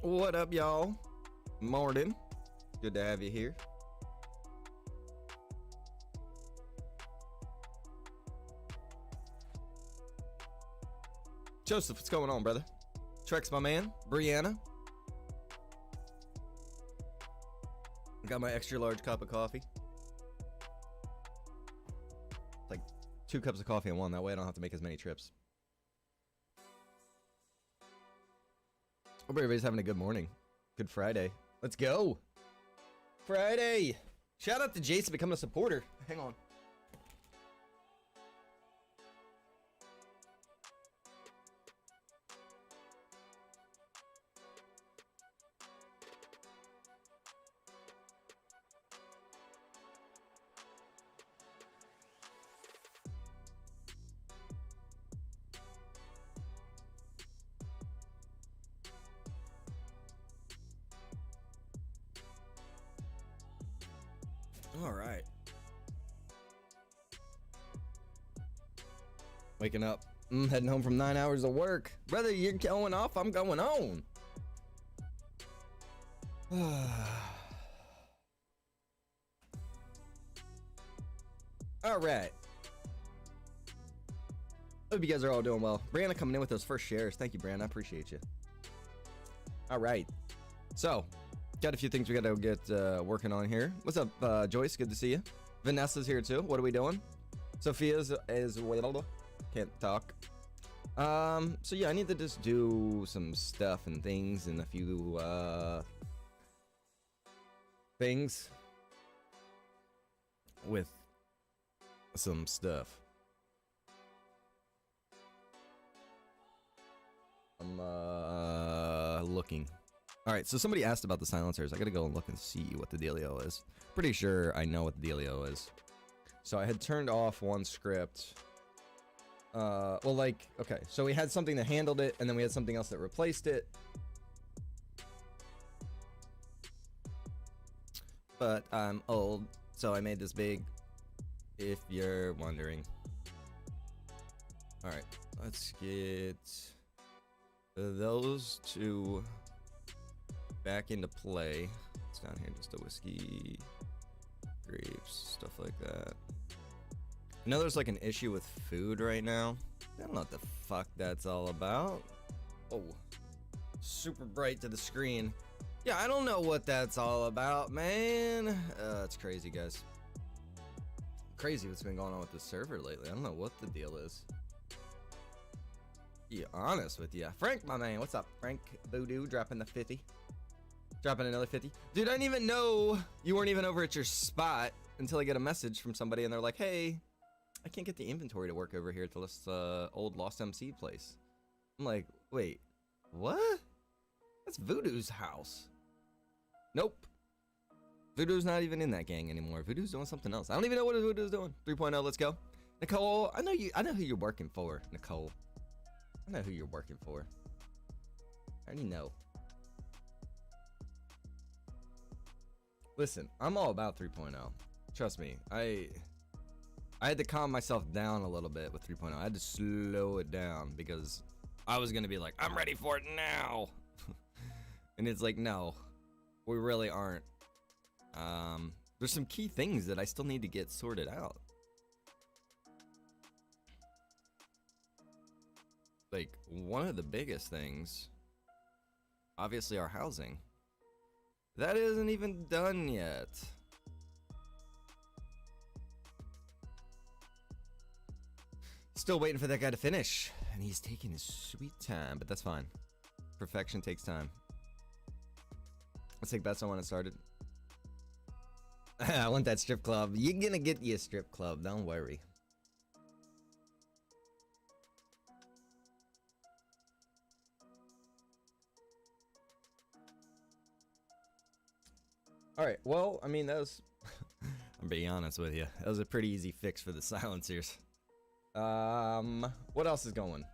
What up, y'all? Morning. Good to have you here. Joseph, what's going on, brother? Trex, my man. Brianna. Got my extra large cup of coffee. It's like 2 cups of coffee in one. That way I don't have to make as many trips. Hope everybody's having a good morning. Good Friday. Let's go. Friday. Shout out to Jason becoming a supporter. Hang on. All right. Waking up. Heading home from 9 hours of work. Brother, you're going off, I'm going on. All right. Hope you guys are all doing well. Brianna coming in with those first shares. Thank you, Brianna. I appreciate you. All right. So, got a few things we gotta get working on here. What's up, Joyce? Good to see you. Vanessa's here too. What are we doing? Sophia's is can't talk. So yeah, I need to just do some stuff and things and a few things with some stuff. I'm looking. All right, so somebody asked about the silencers. I gotta go and look and see what the dealio is. Pretty sure I know what the dealio is. So I had turned off one script. Well, like, okay, so we had something that handled it, and then we had something else that replaced it. But I'm old, so I made this big, if you're wondering. All right, let's get those two back into play. It's down here, just a whiskey, grapes, stuff like that. I know there's like an issue with food right now. I don't know what the fuck that's all about. Oh, super bright to the screen. Yeah, I don't know what that's all about, man. It's crazy, guys. Crazy what's been going on with the server lately. I don't know what the deal is. Be honest with you. Frank, my man, what's up? Frank Voodoo dropping the 50. Dropping another 50. Dude, I didn't even know you weren't even over at your spot until I get a message from somebody and they're like, hey, I can't get the inventory to work over here at this old Lost MC place. I'm like, wait, what? That's Voodoo's house. Nope. Voodoo's not even in that gang anymore. Voodoo's doing something else. I don't even know what Voodoo's doing. 3.0, let's go. Nicole, I know who you're working for, Nicole. I know who you're working for. I already know. Listen, I'm all about 3.0. Trust me, I had to calm myself down a little bit with 3.0. I had to slow it down because I was gonna be like, I'm ready for it now. And it's like, no, we really aren't. There's some key things that I still need to get sorted out. Like, one of the biggest things, obviously our housing. That isn't even done yet. Still waiting for that guy to finish. And he's taking his sweet time, but that's fine. Perfection takes time. Let's take bets on when it started. I want that strip club. You're gonna get you a strip club, don't worry. Alright, well, I mean, that was... I'm being honest with you. That was a pretty easy fix for the silencers. What else is going?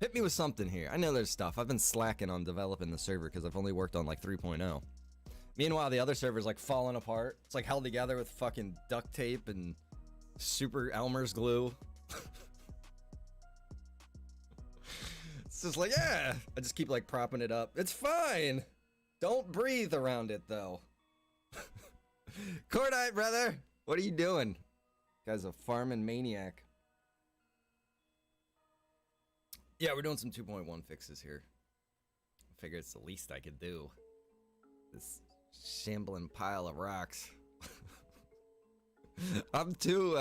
Hit me with something here. I know there's stuff. I've been slacking on developing the server because I've only worked on like 3.0. Meanwhile, the other server's like falling apart. It's like held together with fucking duct tape and super Elmer's glue. It's just like, yeah. I just keep like propping it up. It's fine. Don't breathe around it, though. Cordite, brother! What are you doing? Guy's a farming maniac. Yeah, we're doing some 2.1 fixes here. I figure it's the least I could do. This shambling pile of rocks. I'm too,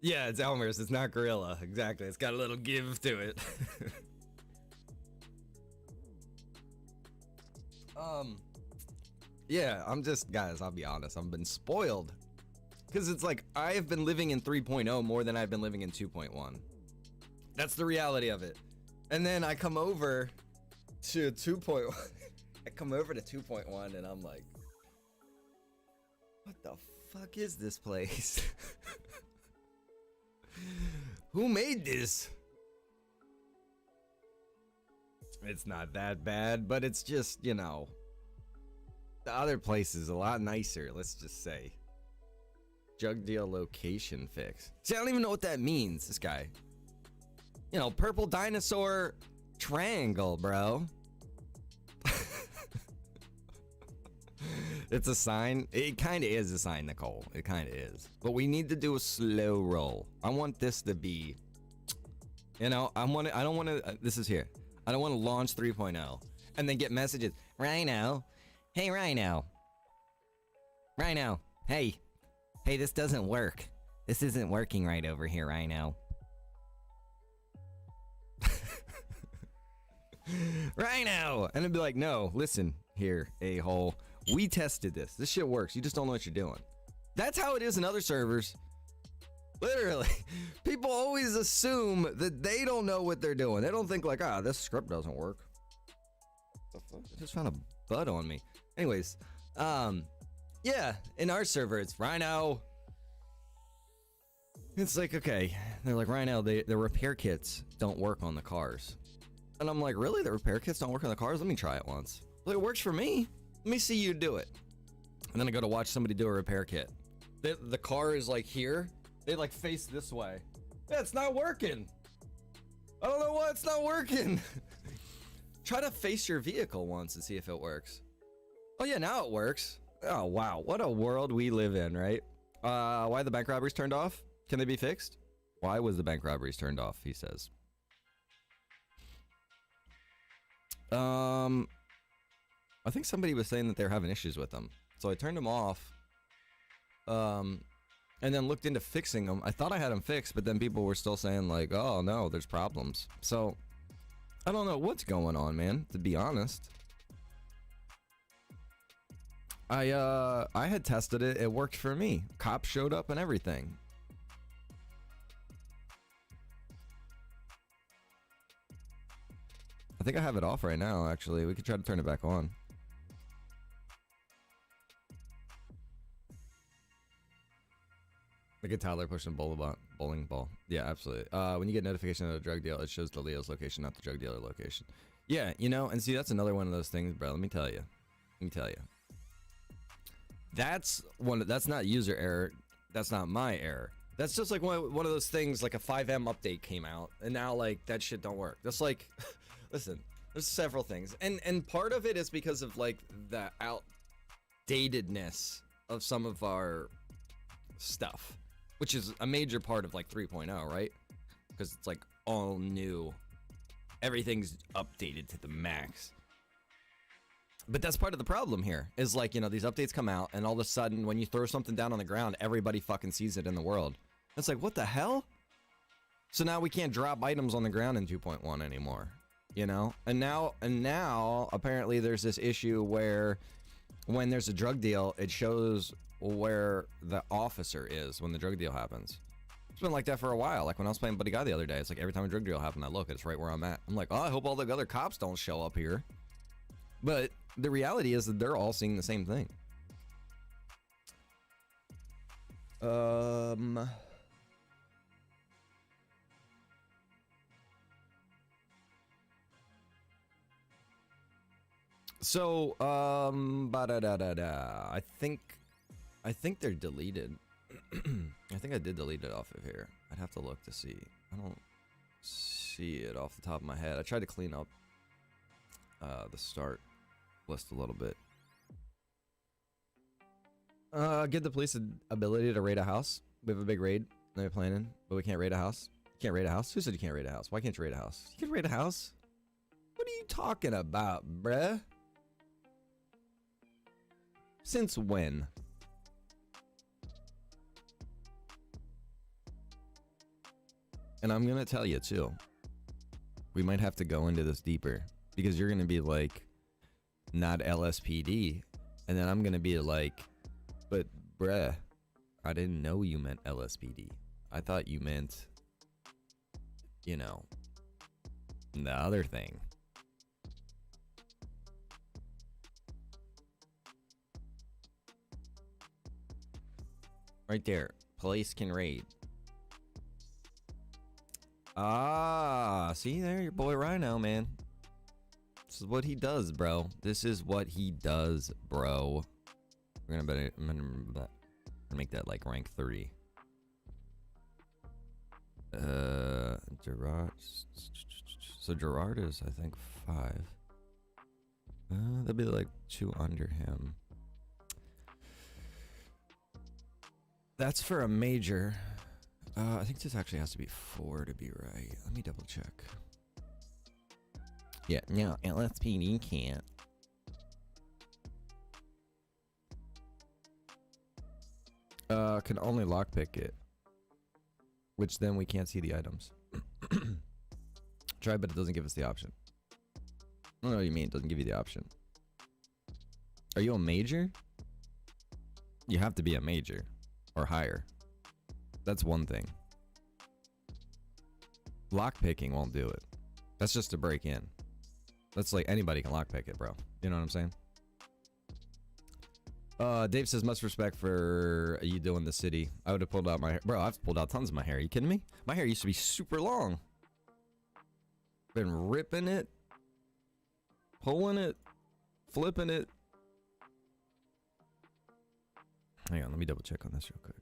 yeah, it's Elmer's, it's not Gorilla. Exactly, it's got a little give to it. Yeah, I'm just, guys, I'll be honest, I've been spoiled. Because it's like, I have been living in 3.0 more than I've been living in 2.1. That's the reality of it. And then I come over to 2.1. I come over to 2.1 and I'm like, what the fuck is this place? Who made this? It's not that bad, but it's just, you know, the other place is a lot nicer, let's just say. Drug deal location fix. See, I don't even know what that means, this guy. You know, purple dinosaur triangle, bro. It's a sign. It kind of is a sign, Nicole. It kind of is. But we need to do a slow roll. I want this to be, you know, I don't want to, this is here. I don't want to launch 3.0 and then get messages. Rhino. Hey, Rhino. Rhino. Hey. Hey, this doesn't work. This isn't working right over here, Rhino. Rhino! And it'd be like, no, listen here, a-hole. We tested this. This shit works. You just don't know what you're doing. That's how it is in other servers. Literally. People always assume that they don't know what they're doing. They don't think like, ah, this script doesn't work. What the fuck? I just found a bud on me. Anyways, yeah, in our server, it's Rhino. It's like, okay. They're like, Rhino, the repair kits don't work on the cars. And I'm like, really? The repair kits don't work on the cars? Let me try it once. Like, it works for me. Let me see you do it. And then I go to watch somebody do a repair kit. The car is like here. They like face this way. Yeah, it's not working. I don't know why it's not working. Try to face your vehicle once and see if it works. Oh yeah, now it works. Oh wow, what a world we live in, right? Why the bank robberies turned off? Can they be fixed? Why was the bank robberies turned off? He says. I think somebody was saying that they're having issues with them, so I turned them off. And then looked into fixing them. I thought I had them fixed, but then people were still saying like, "Oh no, there's problems." So I don't know what's going on, man. To be honest. I had tested it. It worked for me. Cops showed up and everything. I think I have it off right now, actually. We could try to turn it back on. Like a toddler pushing a bowling ball. Yeah, absolutely. When you get notification of a drug deal, it shows the Leo's location, not the drug dealer location. Yeah, you know, and see, that's another one of those things, bro. Let me tell you. That's not user error. That's not my error. That's just like one of those things, like a 5M update came out, and now like that shit don't work. That's like, listen, there's several things, and part of it is because of like the outdatedness of some of our stuff, which is a major part of like 3.0, right? Because it's like all new, everything's updated to the max. But that's part of the problem here, is like, you know, these updates come out and all of a sudden when you throw something down on the ground, everybody fucking sees it in the world. It's like, what the hell? So now we can't drop items on the ground in 2.1 anymore, you know? And now apparently there's this issue where when there's a drug deal, it shows where the officer is when the drug deal happens. It's been like that for a while. Like when I was playing Buddy Guy the other day, it's like every time a drug deal happened, I look, it's right where I'm at. I'm like, oh, I hope all the other cops don't show up here. But the reality is that they're all seeing the same thing. So, I think they're deleted. I think I did delete it off of here. I'd have to look to see. I don't see it off the top of my head. I tried to clean up the start. list a little bit. Give the police the ability to raid a house. We have a big raid they're planning, but we can't raid a house. You can't raid a house? Who said you can't raid a house? Why can't you raid a house? You can raid a house? What are you talking about, bruh? Since when? And I'm gonna tell you too. We might have to go into this deeper because you're gonna be like, not LSPD, and then I'm gonna be like, but bruh, I didn't know you meant LSPD. I thought you meant, you know, the other thing. Right there, police can raid. Ah, see there, your boy Rhino, man. This is what he does, bro. This is what he does, bro. We're gonna make that like rank 3. Gerard. So Gerard is, I think, 5. That'd be like 2 under him. That's for a major. I think this actually has to be 4 to be right. Let me double check. Yeah, no, LSPD can't. Can only lockpick it. Which then we can't see the items. Try, but it doesn't give us the option. I don't know what you mean, it doesn't give you the option. Are you a major? You have to be a major. Or higher. That's one thing. Lockpicking won't do it. That's just to break in. That's like anybody can lockpick it, bro. You know what I'm saying? Dave says, much respect for you doing the city. I would have pulled out my hair. Bro, I've pulled out tons of my hair. Are you kidding me? My hair used to be super long. Been ripping it. Pulling it. Flipping it. Hang on, let me double check on this real quick.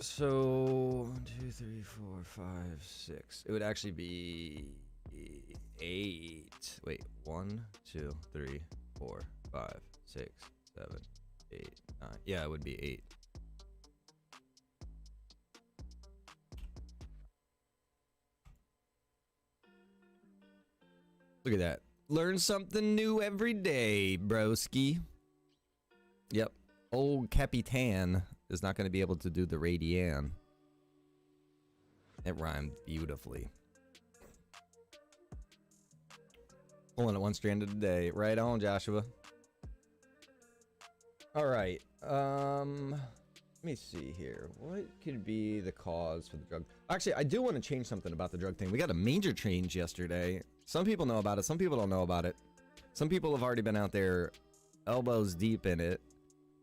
So 1, 2, 3, 4, 5, 6. It would actually be 8. Wait, 1, 2, 3, 4, 5, 6, 7, 8, 9. Yeah, it would be 8. Look at that. Learn something new every day, broski. Yep. Old Capitan is not going to be able to do the Radian. It rhymed beautifully. Pulling it one strand of the day. Right on, Joshua. All right. Let me see here. What could be the cause for the drug? Actually, I do want to change something about the drug thing. We got a major change yesterday. Some people know about it. Some people don't know about it. Some people have already been out there elbows deep in it.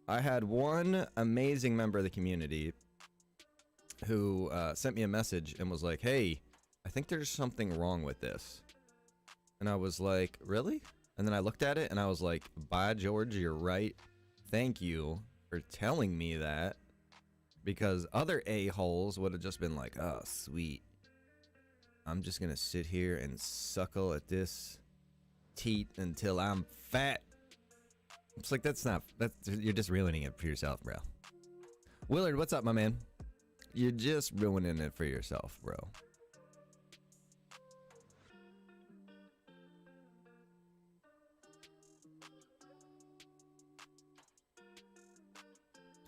I had one amazing member of the community who sent me a message and was like, hey, I think there's something wrong with this. And I was like, really? And then I looked at it and I was like, by George, you're right. Thank you for telling me that. Because other a-holes would have just been like, oh, sweet. I'm just going to sit here and suckle at this teat until I'm fat. It's like, you're just ruining it for yourself, bro. Willard, what's up, my man? You're just ruining it for yourself, bro.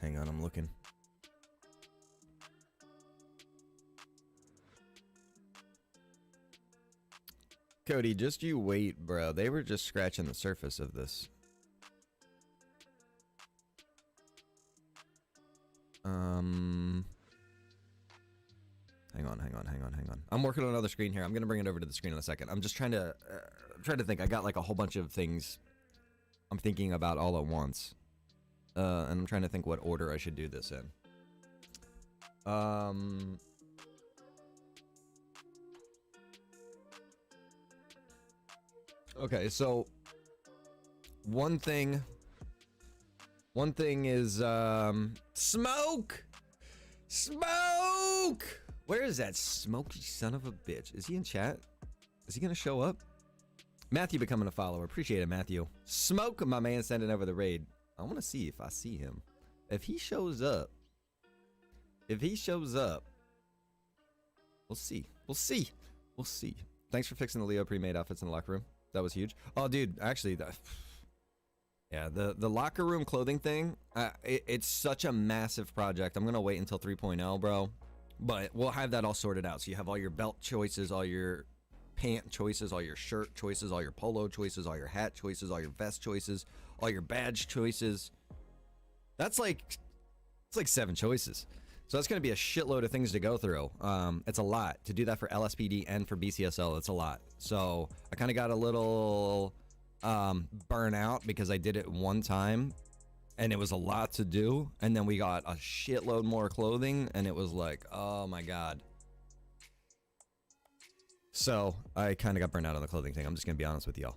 Hang on, I'm looking. Cody, just you wait, bro. They were just scratching the surface of this. Hang on. I'm working on another screen here. I'm gonna bring it over to the screen in a second. I'm just trying to think. I got like a whole bunch of things I'm thinking about all at once. And I'm trying to think what order I should do this in. Okay, so One thing is smoke. Where is that smoky son of a bitch? Is he in chat? Is he gonna show up? Matthew becoming a follower. Appreciate it, Matthew. Smoke, my man, sending over the raid. I want to see if I see him. If he shows up, we'll see. Thanks for fixing the Leo pre-made outfits in the locker room. That was huge. Oh, dude, actually, yeah, the locker room clothing thing, it's such a massive project. I'm gonna wait until 3.0, bro. But we'll have that all sorted out. So you have all your belt choices, all your pant choices, all your shirt choices, all your polo choices, all your hat choices, all your vest choices, all your badge choices. It's like 7 choices. So that's going to be a shitload of things to go through. It's a lot to do that for LSPD and for BCSL. It's a lot. So I kind of got a little burnout because I did it one time and it was a lot to do. And then we got a shitload more clothing and it was like, oh my God. So I kind of got burned out on the clothing thing. I'm just going to be honest with y'all.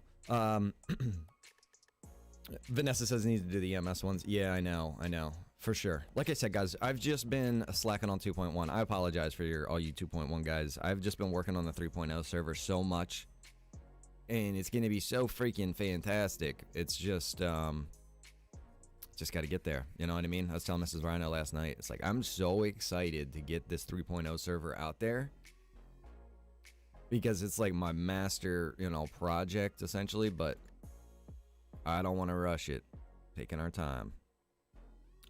Vanessa says he needs to do the EMS ones. Yeah, I know. For sure. Like I said, guys, I've just been slacking on 2.1. I apologize for all you 2.1 guys. I've just been working on the 3.0 server so much. And it's going to be so freaking fantastic. It's just got to get there. You know what I mean? I was telling Mrs. Rhino last night. It's like, I'm so excited to get this 3.0 server out there. Because it's like my master, project, essentially. But I don't want to rush it. Taking our time.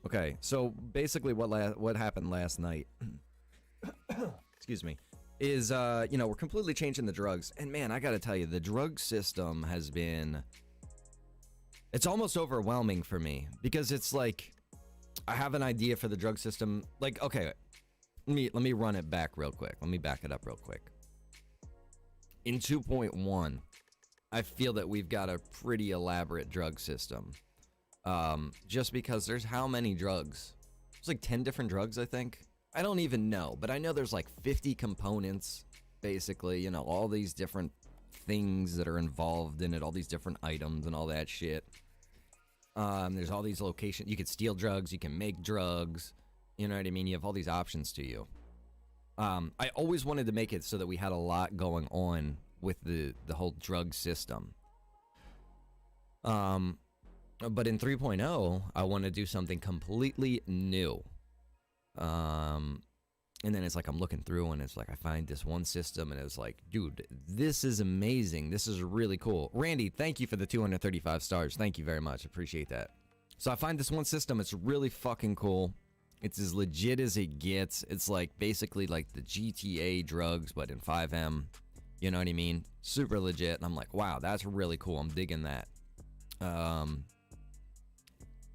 Okay, so basically what happened last night, excuse me, is, we're completely changing the drugs. And man, I gotta tell you, the drug system has been, it's almost overwhelming for me. Because it's like, I have an idea for the drug system. Like, okay, let me run it back real quick. Let me back it up real quick. In 2.1, I feel that we've got a pretty elaborate drug system. Just because there's how many drugs? There's like 10 different drugs, I think. I don't even know, but I know there's like 50 components, basically, all these different things that are involved in it, all these different items and all that shit. There's all these locations. You can steal drugs, you can make drugs, you know what I mean? You have all these options to you. I always wanted to make it so that we had a lot going on with the whole drug system. But in 3.0, I want to do something completely new. And then it's like I'm looking through and it's like I find this one system and it's like, dude, this is amazing. This is really cool. Randy, thank you for the 235 stars. Thank you very much. Appreciate that. So I find this one system. It's really fucking cool. It's as legit as it gets. It's like basically like the GTA drugs, but in 5M. You know what I mean? Super legit. And I'm like, wow, that's really cool. I'm digging that.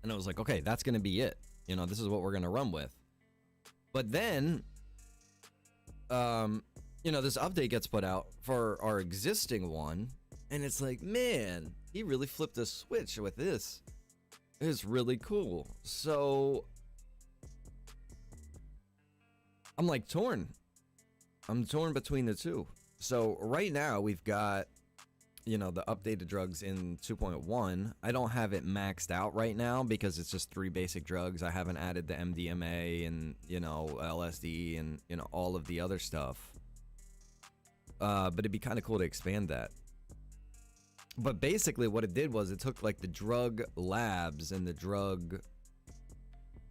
And I was like, okay, that's going to be it. This is what we're going to run with. But then, this update gets put out for our existing one. And it's like, man, he really flipped a switch with this. It's really cool. So I'm like torn. I'm torn between the two. So right now we've got, the updated drugs in 2.1. I don't have it maxed out right now because it's just 3 basic drugs. I haven't added the MDMA and, LSD and, all of the other stuff. But it'd be kind of cool to expand that. But basically what it did was it took like the drug labs and the drug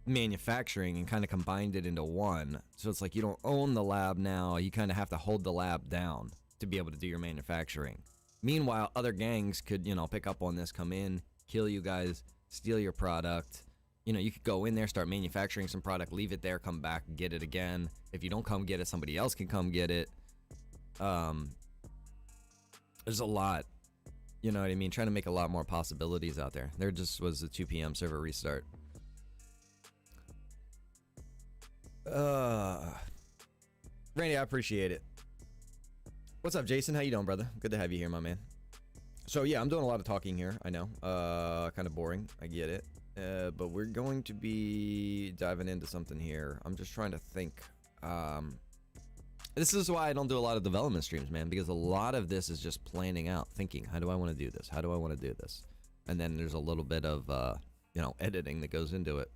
manufacturing and kind of combined it into one. So it's like you don't own the lab now. You kind of have to hold the lab down to be able to do your manufacturing. Meanwhile, other gangs could, pick up on this, come in, kill you guys, steal your product. You could go in there, start manufacturing some product, leave it there, come back, get it again. If you don't come get it, somebody else can come get it. There's a lot, you know what I mean? Trying to make a lot more possibilities out there. There just was a 2 p.m. server restart. Randy, I appreciate it. What's up, Jason? How you doing, brother? Good to have you here, my man. So yeah, I'm doing a lot of talking here. I know, kind of boring. I get it. But we're going to be diving into something here. I'm just trying to think. This is why I don't do a lot of development streams, man, because a lot of this is just planning out, thinking, how do I want to do this? How do I want to do this? and then there's a little bit of you know, editing that goes into it.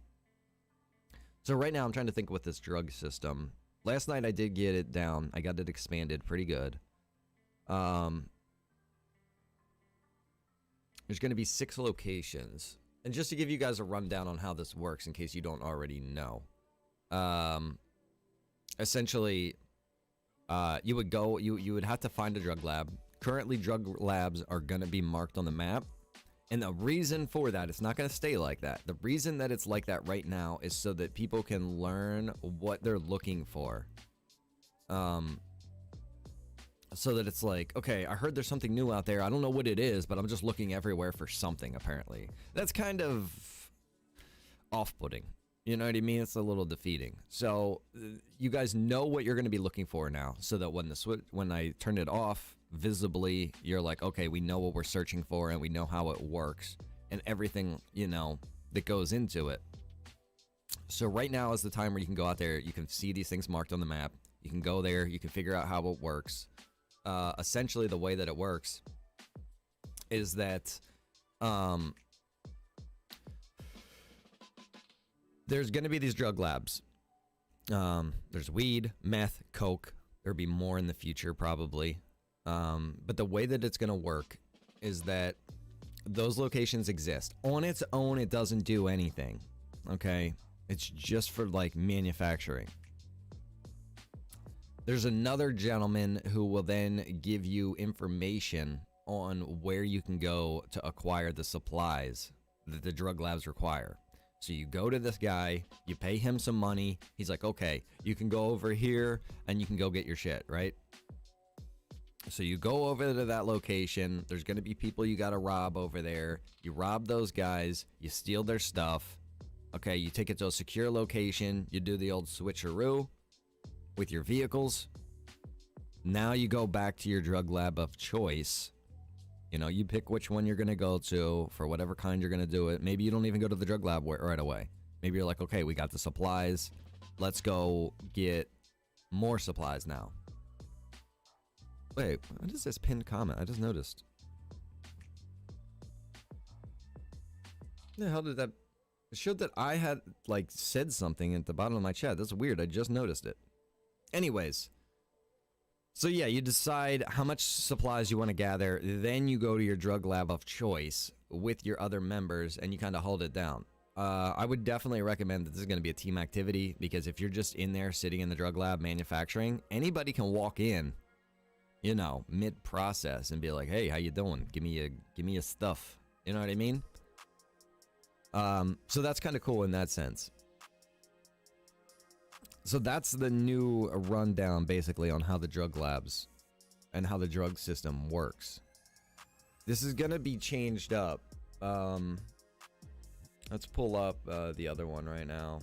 So right now I'm trying to think with this drug system. Last night I did get it down. I got it expanded pretty good. There's going to be 6 locations. And just to give you guys a rundown on how this works in case you don't already know. Essentially, you would go, you would have to find a drug lab. Currently, drug labs are going to be marked on the map. And the reason for that, it's not going to stay like that. The reason that it's like that right now is so that people can learn what they're looking for. So that it's like, okay, I heard there's something new out there. I don't know what it is, but I'm just looking everywhere for something, apparently. That's kind of off-putting. You know what I mean? It's a little defeating. So you guys know what you're going to be looking for now, so that when I turn it off visibly, you're like, okay, we know what we're searching for and we know how it works and everything, you know, that goes into it. So right now is the time where you can go out there, you can see these things marked on the map, you can go there, you can figure out how it works. Essentially the way that it works is that there's going to be these drug labs. There's weed, meth, coke. There'll be more in the future probably. But the way that it's going to work is that those locations exist. On its own, it doesn't do anything. Okay? It's just for like manufacturing. There's another gentleman who will then give you information on where you can go to acquire the supplies that the drug labs require. So you go to this guy, you pay him some money. He's like, okay, you can go over here and you can go get your shit, right? So you go over to that location. There's going to be people you got to rob over there. You rob those guys. You steal their stuff. Okay, you take it to a secure location. You do the old switcheroo with your vehicles. Now you go back to your drug lab of choice. You know, you pick which one you're going to go to for whatever kind you're going to do it. Maybe you don't even go to the drug lab right away. Maybe you're like, okay, we got the supplies. Let's go get more supplies now. Wait, what is this pinned comment? I just noticed. The hell did that... It showed that I had, like, said something at the bottom of my chat. That's weird. I just noticed it. Anyways. So, yeah, you decide how much supplies you want to gather. Then you go to your drug lab of choice with your other members, and you kind of hold it down. I would definitely recommend that this is going to be a team activity, because if you're just in there sitting in the drug lab manufacturing, anybody can walk in, you know, mid-process and be like, hey, how you doing? Give me your stuff. You know what I mean? So that's kind of cool in that sense. So that's the new rundown, basically, on how the drug labs and how the drug system works. This is going to be changed up. Let's pull up the other one right now.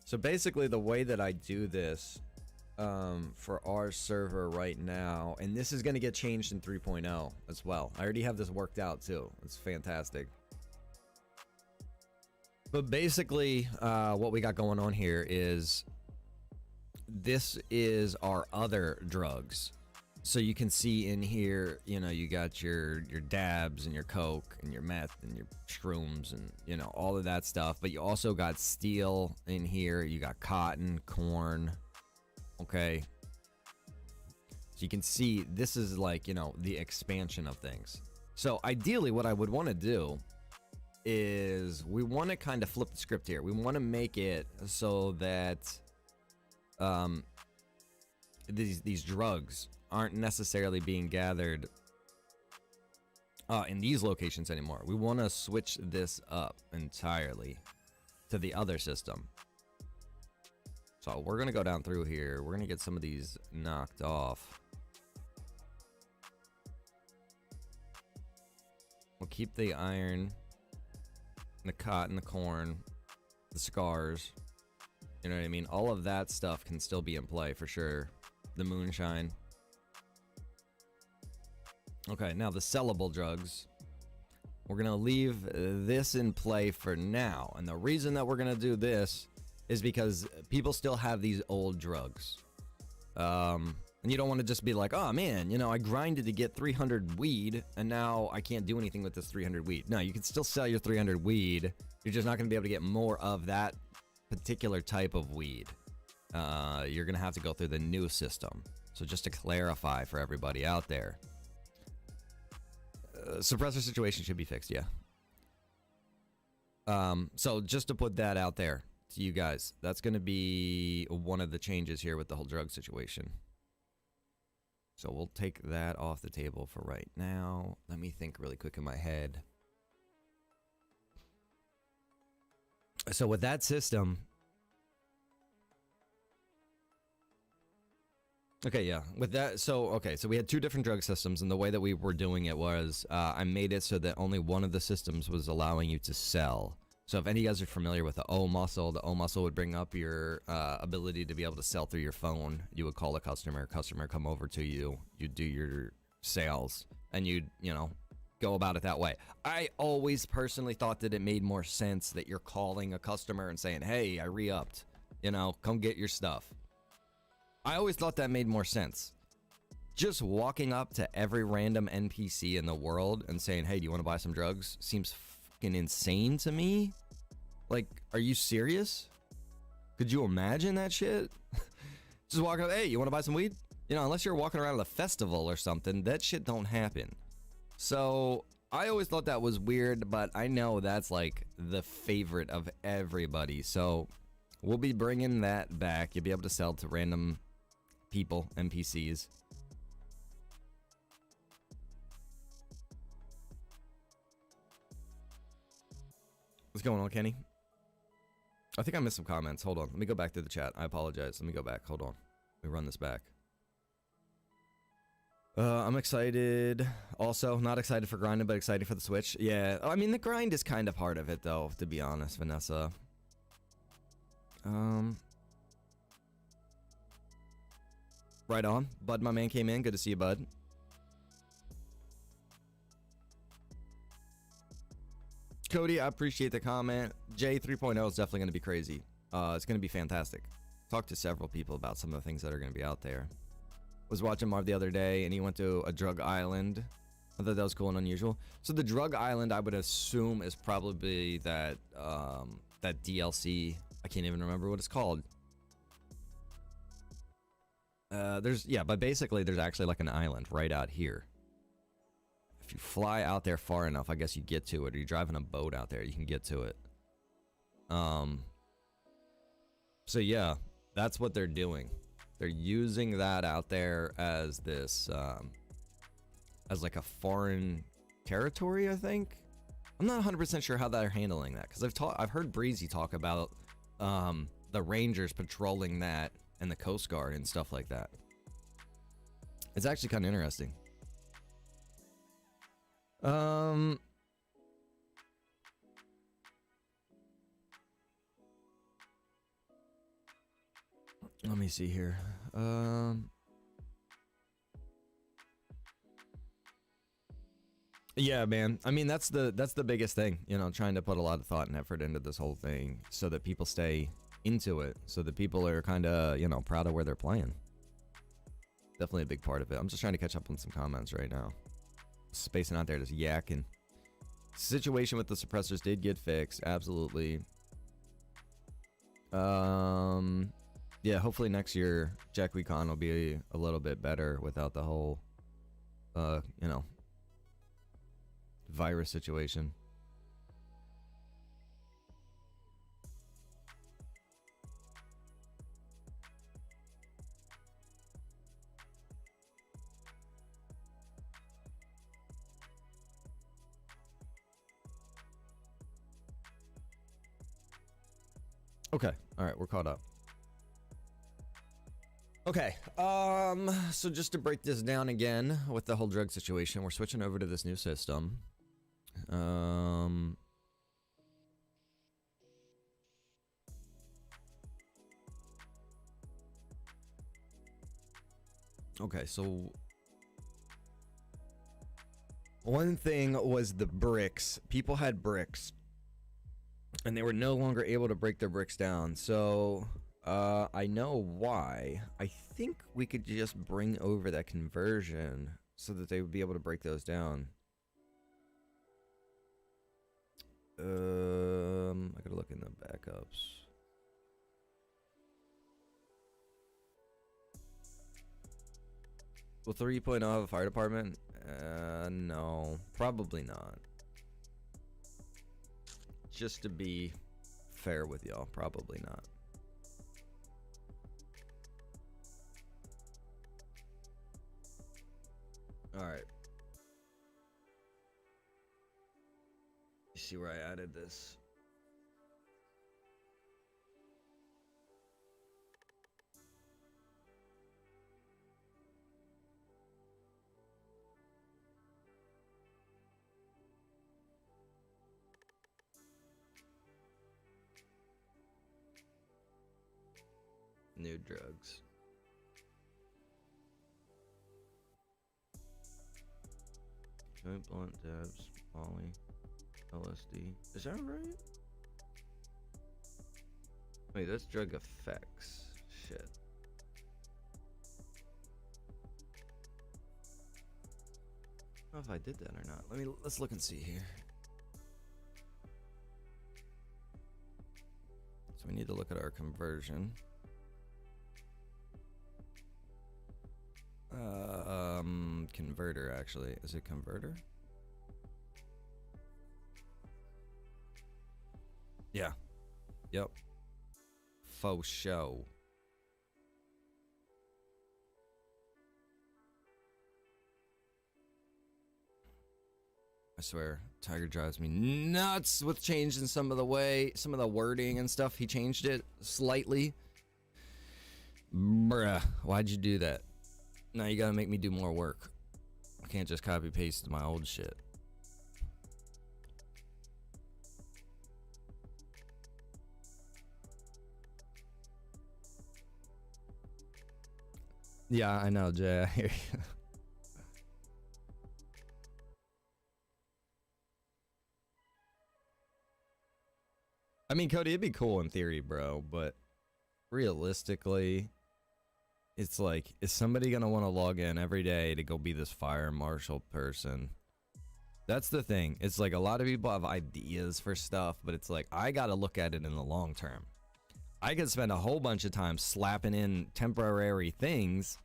So basically, the way that I do this for our server right now, and this is going to get changed in 3.0 as well. I already have this worked out too. It's fantastic. But basically, what we got going on here is this is our other drugs. So you can see in here, you know, you got your dabs and your coke and your meth and your shrooms and, you know, all of that stuff. But you also got steel in here. You got cotton, corn. Okay. So you can see this is like, you know, the expansion of things. So ideally what I would want to do is we want to kind of flip the script here. We want to make it so that these drugs aren't necessarily being gathered in these locations anymore. We want to switch this up entirely to the other system. So we're going to go down through here. We're going to get some of these knocked off. We'll keep the iron, the cotton, the corn, the cigars. You know what I mean? All of that stuff can still be in play for sure. The moonshine. Okay, now the sellable drugs. We're going to leave this in play for now. And the reason that we're going to do this is because people still have these old drugs. And you don't want to just be like, oh man, you know, I grinded to get 300 weed and now I can't do anything with this 300 weed. No, you can still sell your 300 weed. You're just not going to be able to get more of that particular type of weed. You're going to have to go through the new system. So just to clarify for everybody out there, suppressor situation should be fixed, yeah. So just to put that out there to you guys, that's going to be one of the changes here with the whole drug situation. So we'll take that off the table for right now. Let me think really quick in my head. So with that system... Okay, yeah. With that, so we had two different drug systems, and the way that we were doing it was I made it so that only one of the systems was allowing you to sell. So if any of you guys are familiar with the O muscle would bring up your ability to be able to sell through your phone. You would call a customer come over to you, you'd do your sales, and you'd, you know, go about it that way. I always personally thought that it made more sense that you're calling a customer and saying, hey, I re-upped, you know, come get your stuff. I always thought that made more sense. Just walking up to every random NPC in the world and saying, hey, do you want to buy some drugs? Seems fucking insane to me. Like, are you serious? Could you imagine that shit? Just walking up, hey, you want to buy some weed? You know, unless you're walking around at a festival or something, that shit don't happen. So I always thought that was weird, but I know that's like the favorite of everybody. So we'll be bringing that back. You'll be able to sell to random people, NPCs. What's going on, Kenny? I think I missed some comments. Hold on. Let me go back to the chat. I apologize. Let me go back. Hold on. Let me run this back. I'm excited. Also, not excited for grinding, but excited for the Switch. Yeah. I mean, the grind is kind of part of it, though, to be honest, Vanessa. Right on. Bud, my man, came in. Good to see you, Bud. Cody, I appreciate the comment. J 3.0 is definitely going to be crazy. It's going to be fantastic. Talked to several people about some of the things that are going to be out there. Was watching Marv the other day, and he went to a drug island. I thought that was cool and unusual. So the drug island, I would assume, is probably that that DLC. I can't even remember what it's called. But basically there's actually like an island right out here. If you fly out there far enough, I guess you get to it, or you're driving a boat out there, you can get to it. So yeah, that's what they're doing. They're using that out there as this, as like a foreign territory, I think. I'm not 100% sure how they're handling that, because I've heard Breezy talk about the Rangers patrolling that and the Coast Guard and stuff like that. It's actually kind of interesting. Let me see here. Yeah, man. I mean, that's the biggest thing, you know, trying to put a lot of thought and effort into this whole thing so that people stay into it, so that people are kind of, you know, proud of where they're playing. Definitely a big part of it. I'm just trying to catch up on some comments right now. Spacing out there, just yakking. Situation with the suppressors did get fixed, absolutely. Yeah, hopefully next year Jack Recon will be a little bit better without the whole you know, virus situation. Okay, all right, we're caught up. Okay, so just to break this down again with the whole drug situation, we're switching over to this new system. Okay, so one thing was the bricks. People had bricks, and they were no longer able to break their bricks down. So I know why. I think we could just bring over that conversion so that they would be able to break those down. I gotta look in the backups. Will 3.0 have a fire department? No, probably not. Just to be fair with y'all, probably not. All right. You see where I added this? New drugs. Joint blunt dabs, Molly, LSD. Is that right? Wait, that's drug effects. Shit. I don't know if I did that or not. Let's look and see here. So we need to look at our conversion. Converter actually. Is it converter? Yeah. Yep. Faux show. I swear, Tiger drives me nuts with changing some of the wording and stuff. He changed it slightly. Bruh, why'd you do that? Now you gotta make me do more work. I can't just copy paste my old shit. Yeah, I know, Jay. I hear you. I mean, Cody, it'd be cool in theory, bro, but realistically, it's like, is somebody gonna want to log in every day to go be this fire marshal person? That's the thing. It's like a lot of people have ideas for stuff, but it's like, I gotta look at it in the long term. I could spend a whole bunch of time slapping in temporary things,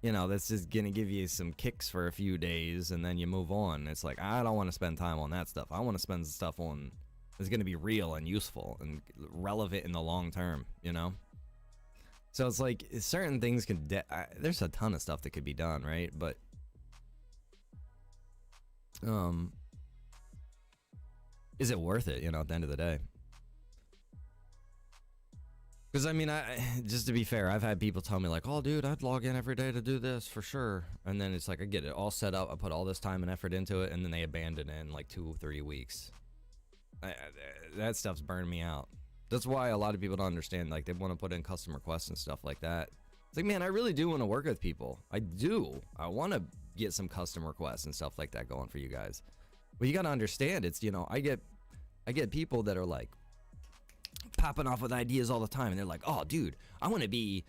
you know, that's just gonna give you some kicks for a few days and then you move on. It's like, I don't want to spend time on that stuff. I want to spend stuff on that's gonna be real and useful and relevant in the long term, you know? So it's like certain things can there's a ton of stuff that could be done, right? But is it worth it, you know, at the end of the day? Because I mean, just to be fair, I've had people tell me like, oh dude, I'd log in every day to do this for sure, and then it's like, I get it all set up, I put all this time and effort into it, and then they abandon it in like 2 or 3 weeks. That stuff's burned me out. That's why a lot of people don't understand, like, they want to put in custom requests and stuff like that. It's like, man, I really do want to work with people. I do. I want to get some custom requests and stuff like that going for you guys. But you got to understand, it's, you know, I get people that are like popping off with ideas all the time, and they're like, oh dude, I want to be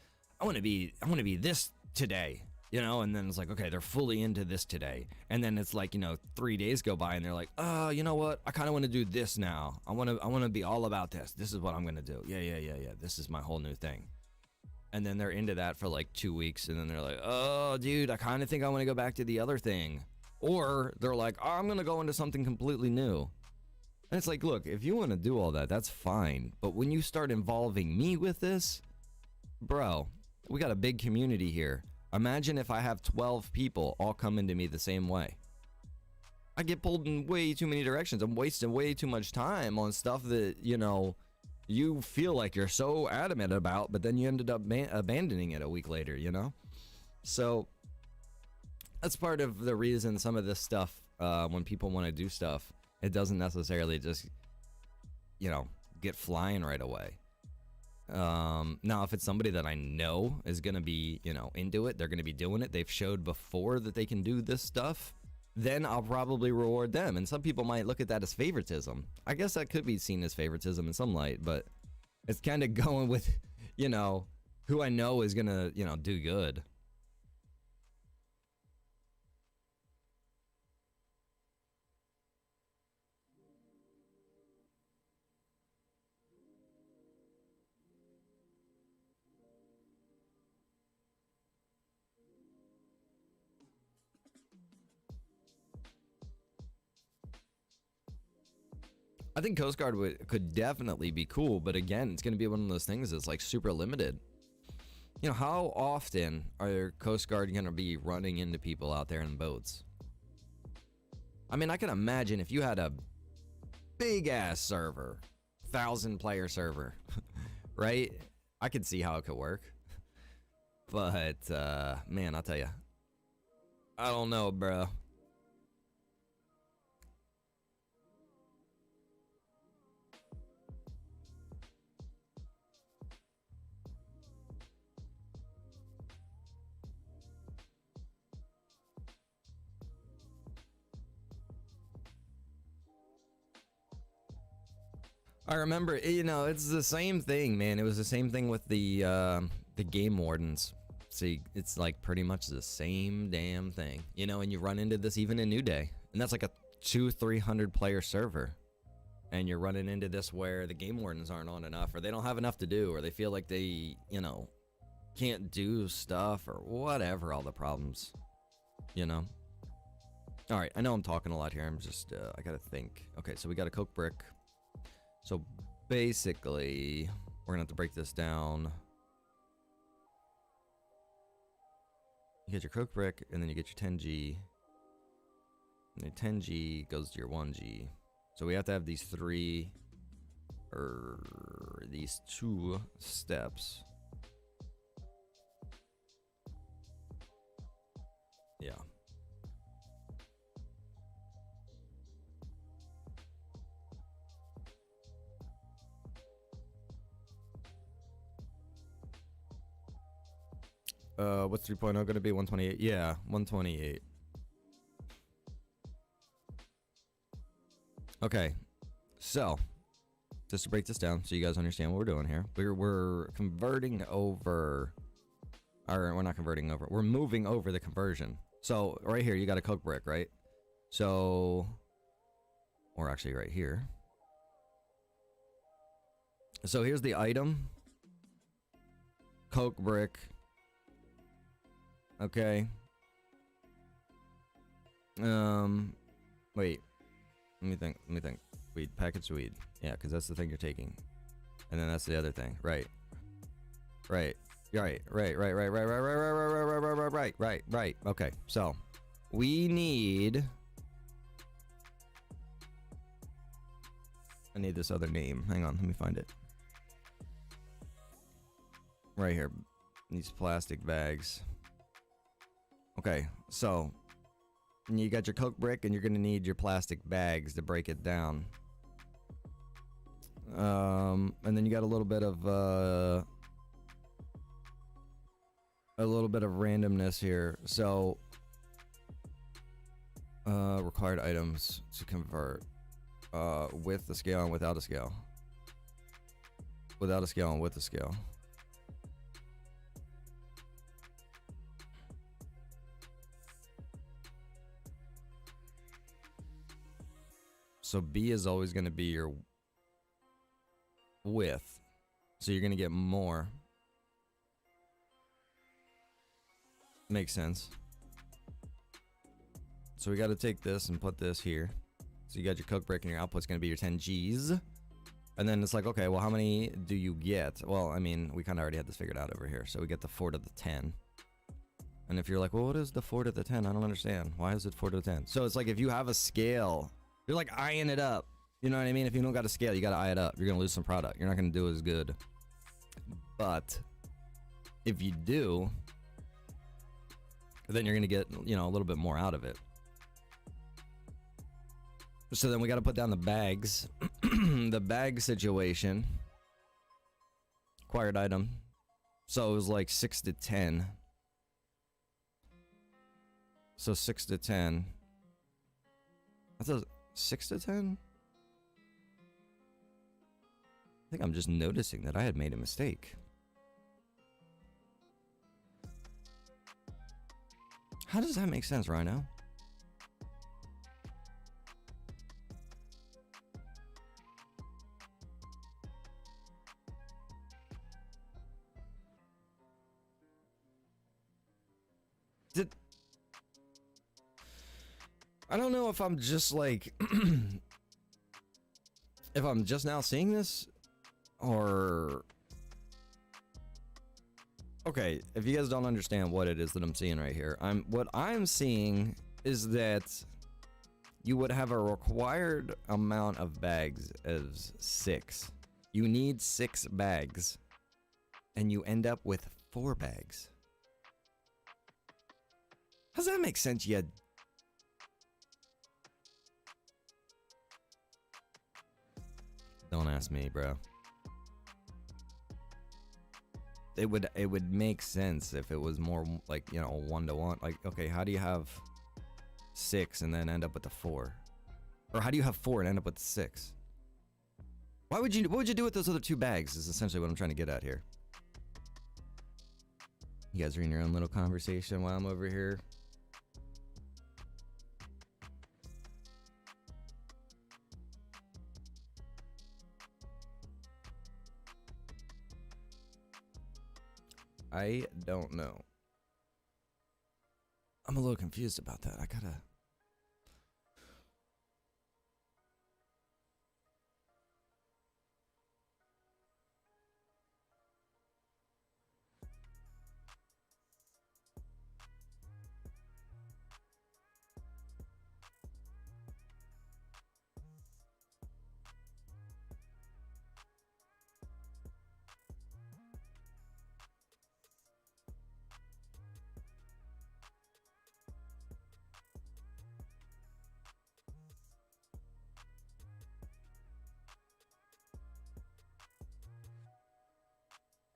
this today, you know, and then it's like, okay, they're fully into this today, and then it's like, you know, 3 days go by and they're like, oh, you know what, I kind of want to do this now. I want to be all about this is what I'm gonna do. Yeah, this is my whole new thing. And then they're into that for like 2 weeks, and then they're like, oh dude, I kind of think I want to go back to the other thing. Or they're like, oh, I'm gonna go into something completely new. And it's like, look, if you want to do all that, that's fine. But when you start involving me with this, bro, we got a big community here. Imagine if I have 12 people all coming to me the same way. I get pulled in way too many directions. I'm wasting way too much time on stuff that, you know, you feel like you're so adamant about, but then you ended up abandoning it a week later, you know? So that's part of the reason some of this stuff, when people want to do stuff, it doesn't necessarily just, you know, get flying right away. Now, if it's somebody that I know is going to be, you know, into it, they're going to be doing it, they've showed before that they can do this stuff, then I'll probably reward them. And some people might look at that as favoritism. I guess that could be seen as favoritism in some light, but it's kind of going with, you know, who I know is gonna, you know, do good. I think Coast Guard could definitely be cool, but again, it's going to be one of those things that's like super limited. You know, how often are Coast Guard going to be running into people out there in boats? I mean, I can imagine if you had a big ass server, 1,000-player server, right? I could see how it could work. But, man, I'll tell you, I don't know, bro. I remember, you know, it's the same thing, man. It was the same thing with the game wardens. See, it's like pretty much the same damn thing, you know. And you run into this even in New Day, and that's like a 200-300 player server, and you're running into this where the game wardens aren't on enough, or they don't have enough to do, or they feel like they, you know, can't do stuff, or whatever. All the problems, you know. All right, I know I'm talking a lot here. I'm just, I gotta think. Okay, so we got a coke brick. So basically, we're gonna have to break this down. You get your coke brick, and then you get your 10G. And your 10G goes to your 1G. So we have to have these these 2 steps. Yeah. What's 3.0 going to be? 128? Yeah, 128. Okay, so just to break this down so you guys understand what we're doing here. We're converting over, or we're not converting over, we're moving over the conversion. So right here, you got a coke brick, right? So, or actually right here. So here's the item. Coke brick. Okay. Wait. Let me think. Weed, packaged weed. Yeah, because that's the thing you're taking. And then that's the other thing. Right. Right. Right. Okay, so we need... I need this other name. Hang on, let me find it. Right here. These plastic bags. Okay, so you got your coke brick, and you're gonna need your plastic bags to break it down. And then you got a little bit of randomness here. So required items to convert with the scale and without a scale. Without a scale and with a scale. So B is always going to be your width. So you're going to get more. Makes sense. So we got to take this and put this here. So you got your coke brick, and your output's going to be your 10 Gs. And then it's like, okay, well, how many do you get? Well, I mean, we kind of already had this figured out over here. So we get the 4 to the 10. And if you're like, well, what is the 4 to the 10? I don't understand. Why is it 4 to the 10? So it's like if you have a scale... You're like eyeing it up. You know what I mean? If you don't got a scale, you got to eye it up. You're going to lose some product. You're not going to do as good. But if you do, then you're going to get, you know, a little bit more out of it. So then we got to put down the bags. The bag situation. Acquired item. So it was like 6 to 10. So 6 to 10. That's a 6 to 10? I think I'm just noticing that I had made a mistake. How does that make sense, Rhino? I don't know if I'm just like if I'm just now seeing this or okay, if you guys don't understand what it is that I'm seeing right here, what I'm seeing is that you would have a required amount of bags as 6. You need 6 bags and you end up with 4 bags. Does that make sense yet? Don't ask me, bro. It would make sense if it was more like, you know, 1-to-1. Like, okay, how do you have 6 and then end up with a 4? Or how do you have 4 and end up with 6? What would you do with those other 2 bags is essentially what I'm trying to get at here. You guys are in your own little conversation while I'm over here. I don't know. I'm a little confused about that. I gotta...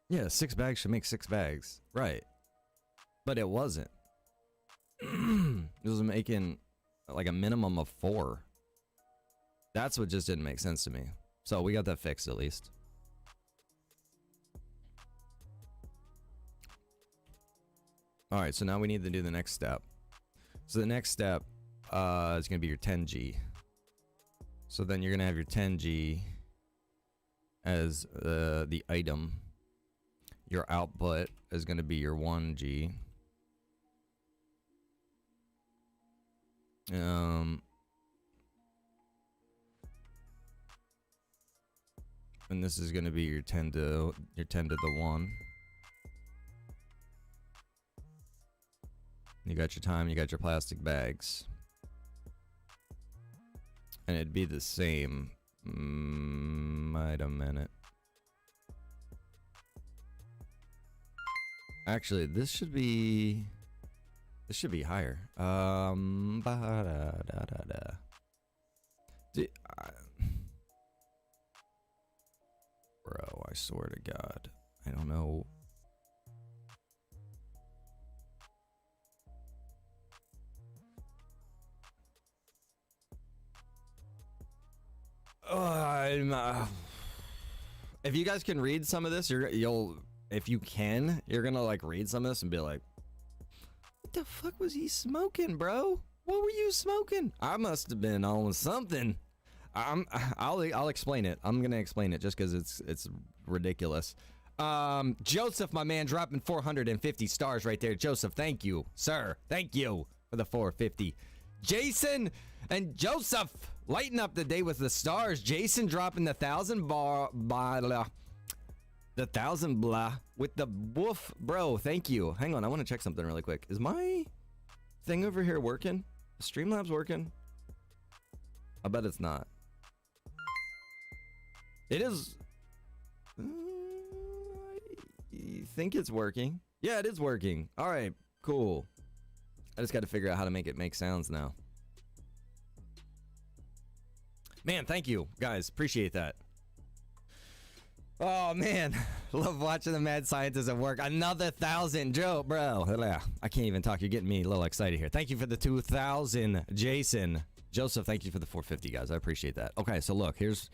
Yeah, 6 bags should make 6 bags. Right. But it wasn't. It was making like a minimum of 4. That's what just didn't make sense to me. So we got that fixed at least. Alright, so now we need to do the next step. So the next step is going to be your 10G. So then you're going to have your 10G as the item. Your output is going to be your 1G. And this is going to be your 10 to the 1. You got your time, you got your plastic bags. And it'd be the same. Wait a minute. Actually, this should be higher. Bro, I swear to God, I don't know. If you guys can read some of this, if you can, you're gonna like read some of this and be like, what the fuck was he smoking, bro? What were you smoking? I must have been on something. I'll explain it. I'm gonna explain it just because it's ridiculous. Joseph, my man, dropping 450 stars right there. Joseph, thank you, sir. Thank you for the 450. Jason and Joseph lighting up the day with the stars. Jason dropping the 1,000 the 1,000 blah with the woof, bro. Thank you. Hang on, I want to check something really quick. Is my thing over here working? Streamlabs working? I bet it's not. It is. I think it's working. Yeah, it is working. All right, cool. I just got to figure out how to make it make sounds now. Man, thank you guys. Appreciate that. Oh man, love watching the mad scientists at work. Another 1,000, Joe, bro. I can't even talk. You're getting me a little excited here. Thank you for the 2,000, Jason. Joseph, thank you for the 450, guys. I appreciate that. Okay, so look, here's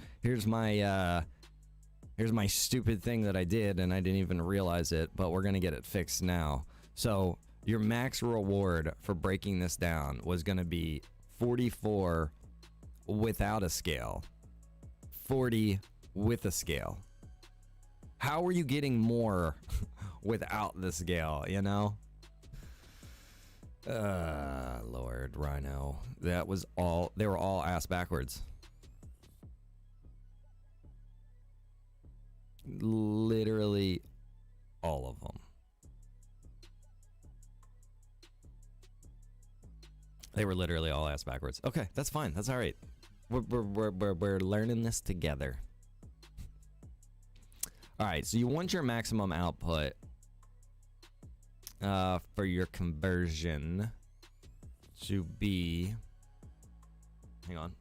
my stupid thing that I did, and I didn't even realize it, but we're gonna get it fixed now. So Your max reward for breaking this down was going to be 44 without a scale, 40 with a scale. How are you getting more without the scale, you know? Lord, Rhino. That was all, they were all ass backwards. Literally all of them. They were literally all ass backwards. Okay, that's fine. That's all right. We're learning this together. All right, so you want your maximum output for your conversion to be, hang on.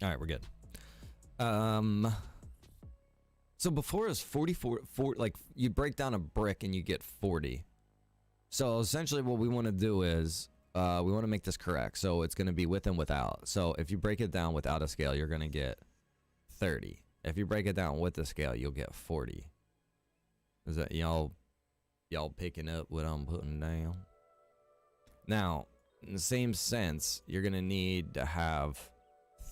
All right, we're good. So before it was 44, like you break down a brick and you get 40. So essentially what we want to do is we want to make this correct. So it's going to be with and without. So if you break it down without a scale, you're going to get 30. If you break it down with the scale, you'll get 40. Is that y'all picking up what I'm putting down? Now, in the same sense, you're going to need to have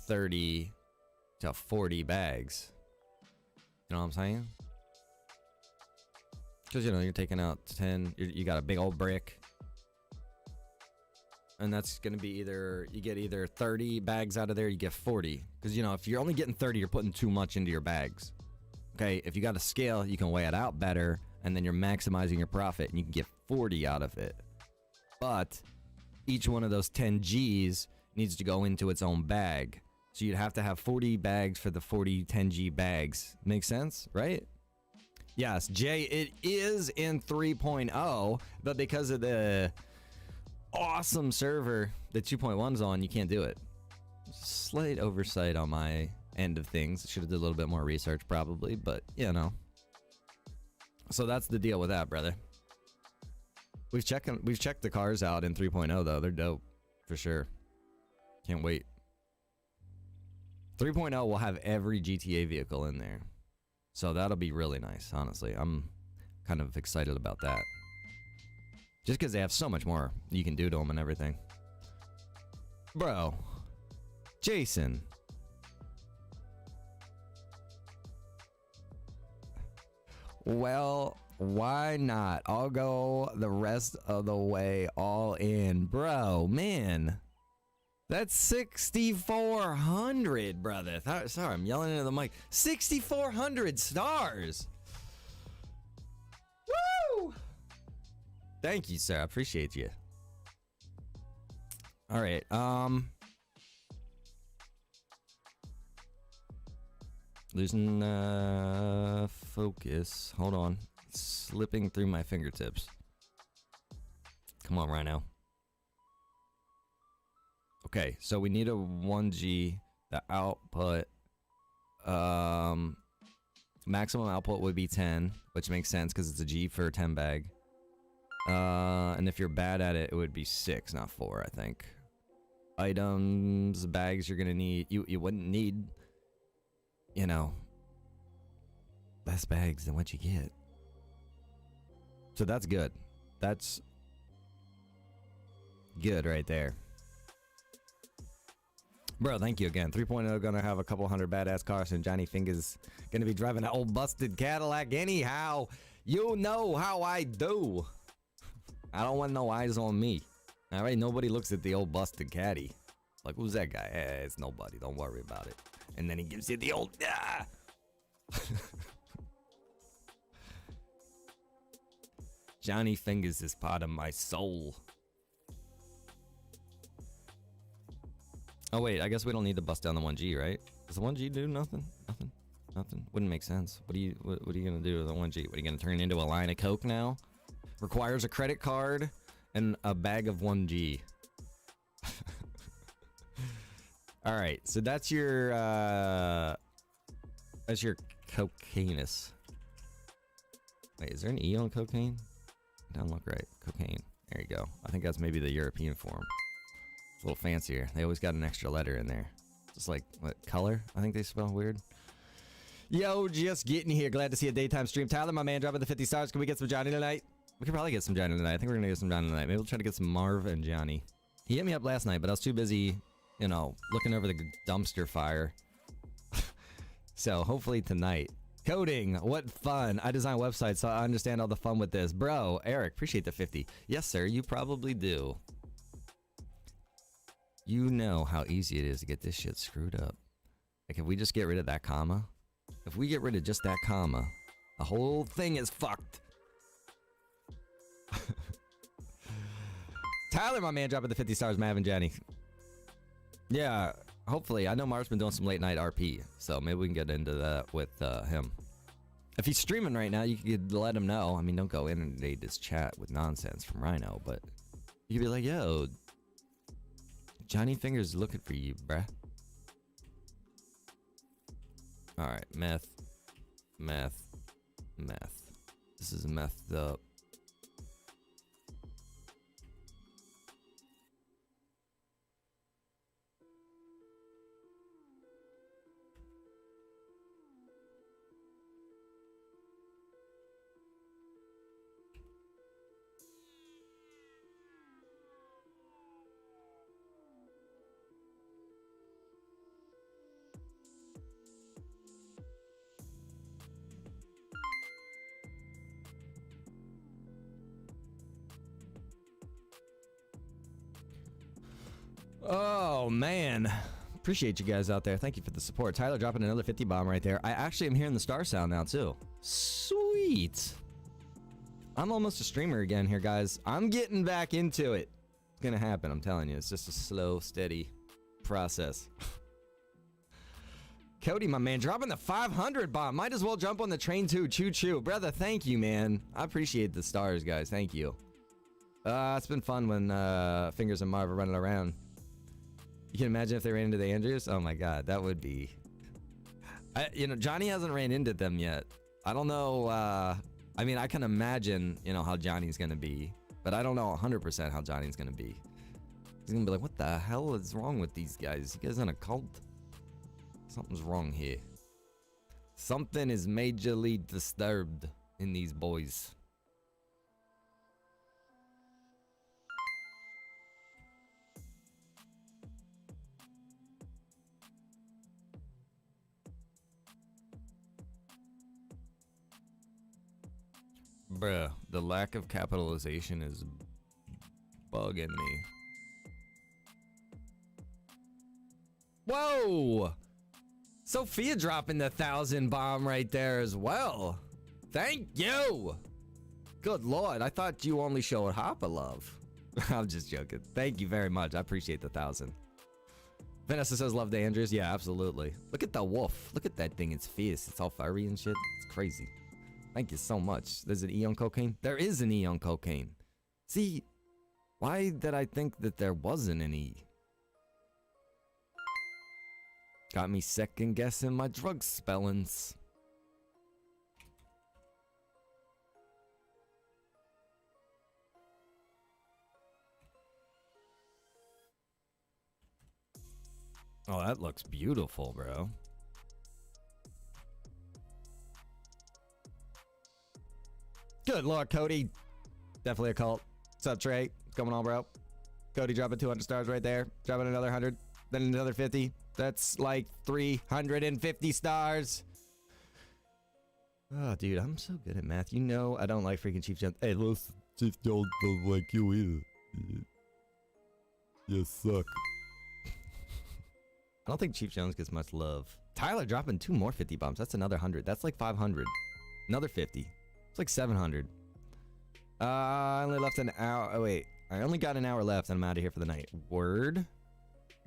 30 to 40 bags. You know what I'm saying? Because, you know, you're taking out 10, you got a big old brick. And that's going to be either, you get either 30 bags out of there, you get 40. Because, you know, if you're only getting 30, you're putting too much into your bags. Okay, if you got a scale, you can weigh it out better, and then you're maximizing your profit, and you can get 40 out of it. But each one of those 10 Gs needs to go into its own bag. So you'd have to have 40 bags for the 40 10G bags. Make sense, right? Yes, Jay, it is in 3.0, but because of the awesome server that 2.1's on, you can't do it. Slight oversight on my end of things. Should have did a little bit more research probably, but you know. So that's the deal with that, brother. We've checked the cars out in 3.0 though. They're dope for sure. Can't wait. 3.0 will have every GTA vehicle in there. So that'll be really nice, honestly. I'm kind of excited about that. Just because they have so much more you can do to them and everything. Bro. Jason. Well, why not? I'll go the rest of the way all in. Bro, man. That's 6,400, brother. Sorry, I'm yelling into the mic. 6,400 stars. Woo! Thank you, sir. I appreciate you. All right. Losing focus. Hold on. It's slipping through my fingertips. Come on, Rhino. Okay, so we need a 1G. The output, maximum output would be 10, which makes sense because it's a G for a 10 bag. And if you're bad at it, it would be 6, not 4, I think. Items, bags you're gonna need. You wouldn't need, you know, less bags than what you get. So that's good. That's good right there. Bro, thank you again. 3.0 gonna have a couple hundred badass cars, and Johnny Fingers gonna be driving an old busted Cadillac anyhow. You know how I do. I don't want no eyes on me. All right, nobody looks at the old busted caddy. Like, who's that guy? Hey, it's nobody. Don't worry about it. And then he gives you the old ah. Johnny Fingers is part of my soul. Oh wait, I guess we don't need to bust down the 1G, right? Does the 1G do nothing? Nothing. Wouldn't make sense. What are you gonna do with the 1G? What are you gonna turn it into a line of Coke now? Requires a credit card and a bag of 1G. All right, so that's your cocainus. Wait, is there an E on cocaine? Don't look right. Cocaine. There you go. I think that's maybe the European form. It's a little fancier. They always got an extra letter in there. Just like, what, color? I think they spell weird. Yo, just getting here. Glad to see a daytime stream. Tyler, my man, dropping the 50 stars. Can we get some Johnny tonight? We could probably get some Johnny tonight. I think we're going to get some Johnny tonight. Maybe we'll try to get some Marv and Johnny. He hit me up last night, but I was too busy, you know, looking over the dumpster fire. So hopefully tonight. Coding, what fun. I design websites, so I understand all the fun with this. Bro, Eric, appreciate the 50. Yes, sir, you probably do. You know how easy it is to get this shit screwed up. Like, if we just get rid of that comma, if we get rid of just that comma, the whole thing is fucked. Tyler, my man, dropping the 50 stars. Mav and Jenny. Yeah, hopefully. I know Marv's been doing some late night RP, so maybe we can get into that with him. If he's streaming right now, you could let him know. I mean, don't go inundate his chat with nonsense from Rhino, but you could be like, yo, Johnny Fingers looking for you, bruh. Alright, meth. This is methed up. Oh, man. Appreciate you guys out there. Thank you for the support. Tyler dropping another 50 bomb right there. I actually am hearing the star sound now, too. Sweet. I'm almost a streamer again here, guys. I'm getting back into it. It's going to happen, I'm telling you. It's just a slow, steady process. Cody, my man, dropping the 500 bomb. Might as well jump on the train, too. Choo-choo. Brother, thank you, man. I appreciate the stars, guys. Thank you. It's been fun when Fingers and Marv are running around. You can imagine if they ran into the Andrews. Oh my god, that would be... you know, Johnny hasn't ran into them yet. I don't know, I mean, I can imagine, you know, how Johnny's gonna be. But I don't know 100% how Johnny's gonna be. He's gonna be like, what the hell is wrong with these guys? You guys in a cult? Something's wrong here. Something is majorly disturbed in these boys. Bruh, the lack of capitalization is bugging me. Whoa! Sophia dropping the 1,000 bomb right there as well. Thank you! Good lord, I thought you only showed Hoppa love. I'm just joking. Thank you very much. I appreciate the 1,000. Vanessa says love the Andrews. Yeah, absolutely. Look at the wolf. Look at that thing. It's fierce. It's all furry and shit. It's crazy. Thank you so much. There's an E on cocaine? There is an E on cocaine. See, why did I think that there wasn't an E? Got me second guessing my drug spellings. Oh, that looks beautiful, bro. Good lord, Cody. Definitely a cult. What's up, Trey? What's going on, bro? Cody dropping 200 stars right there. Dropping another 100. Then another 50. That's like 350 stars. Oh, dude, I'm so good at math. You know I don't like freaking Chief Jones. Hey, listen, Chief Jones don't like you either. You suck. I don't think Chief Jones gets much love. Tyler dropping 2 more 50 bombs. That's another 100. That's like 500. Another 50. It's like 700. I only left an hour. Oh, wait. I only got an hour left and I'm out of here for the night. Word.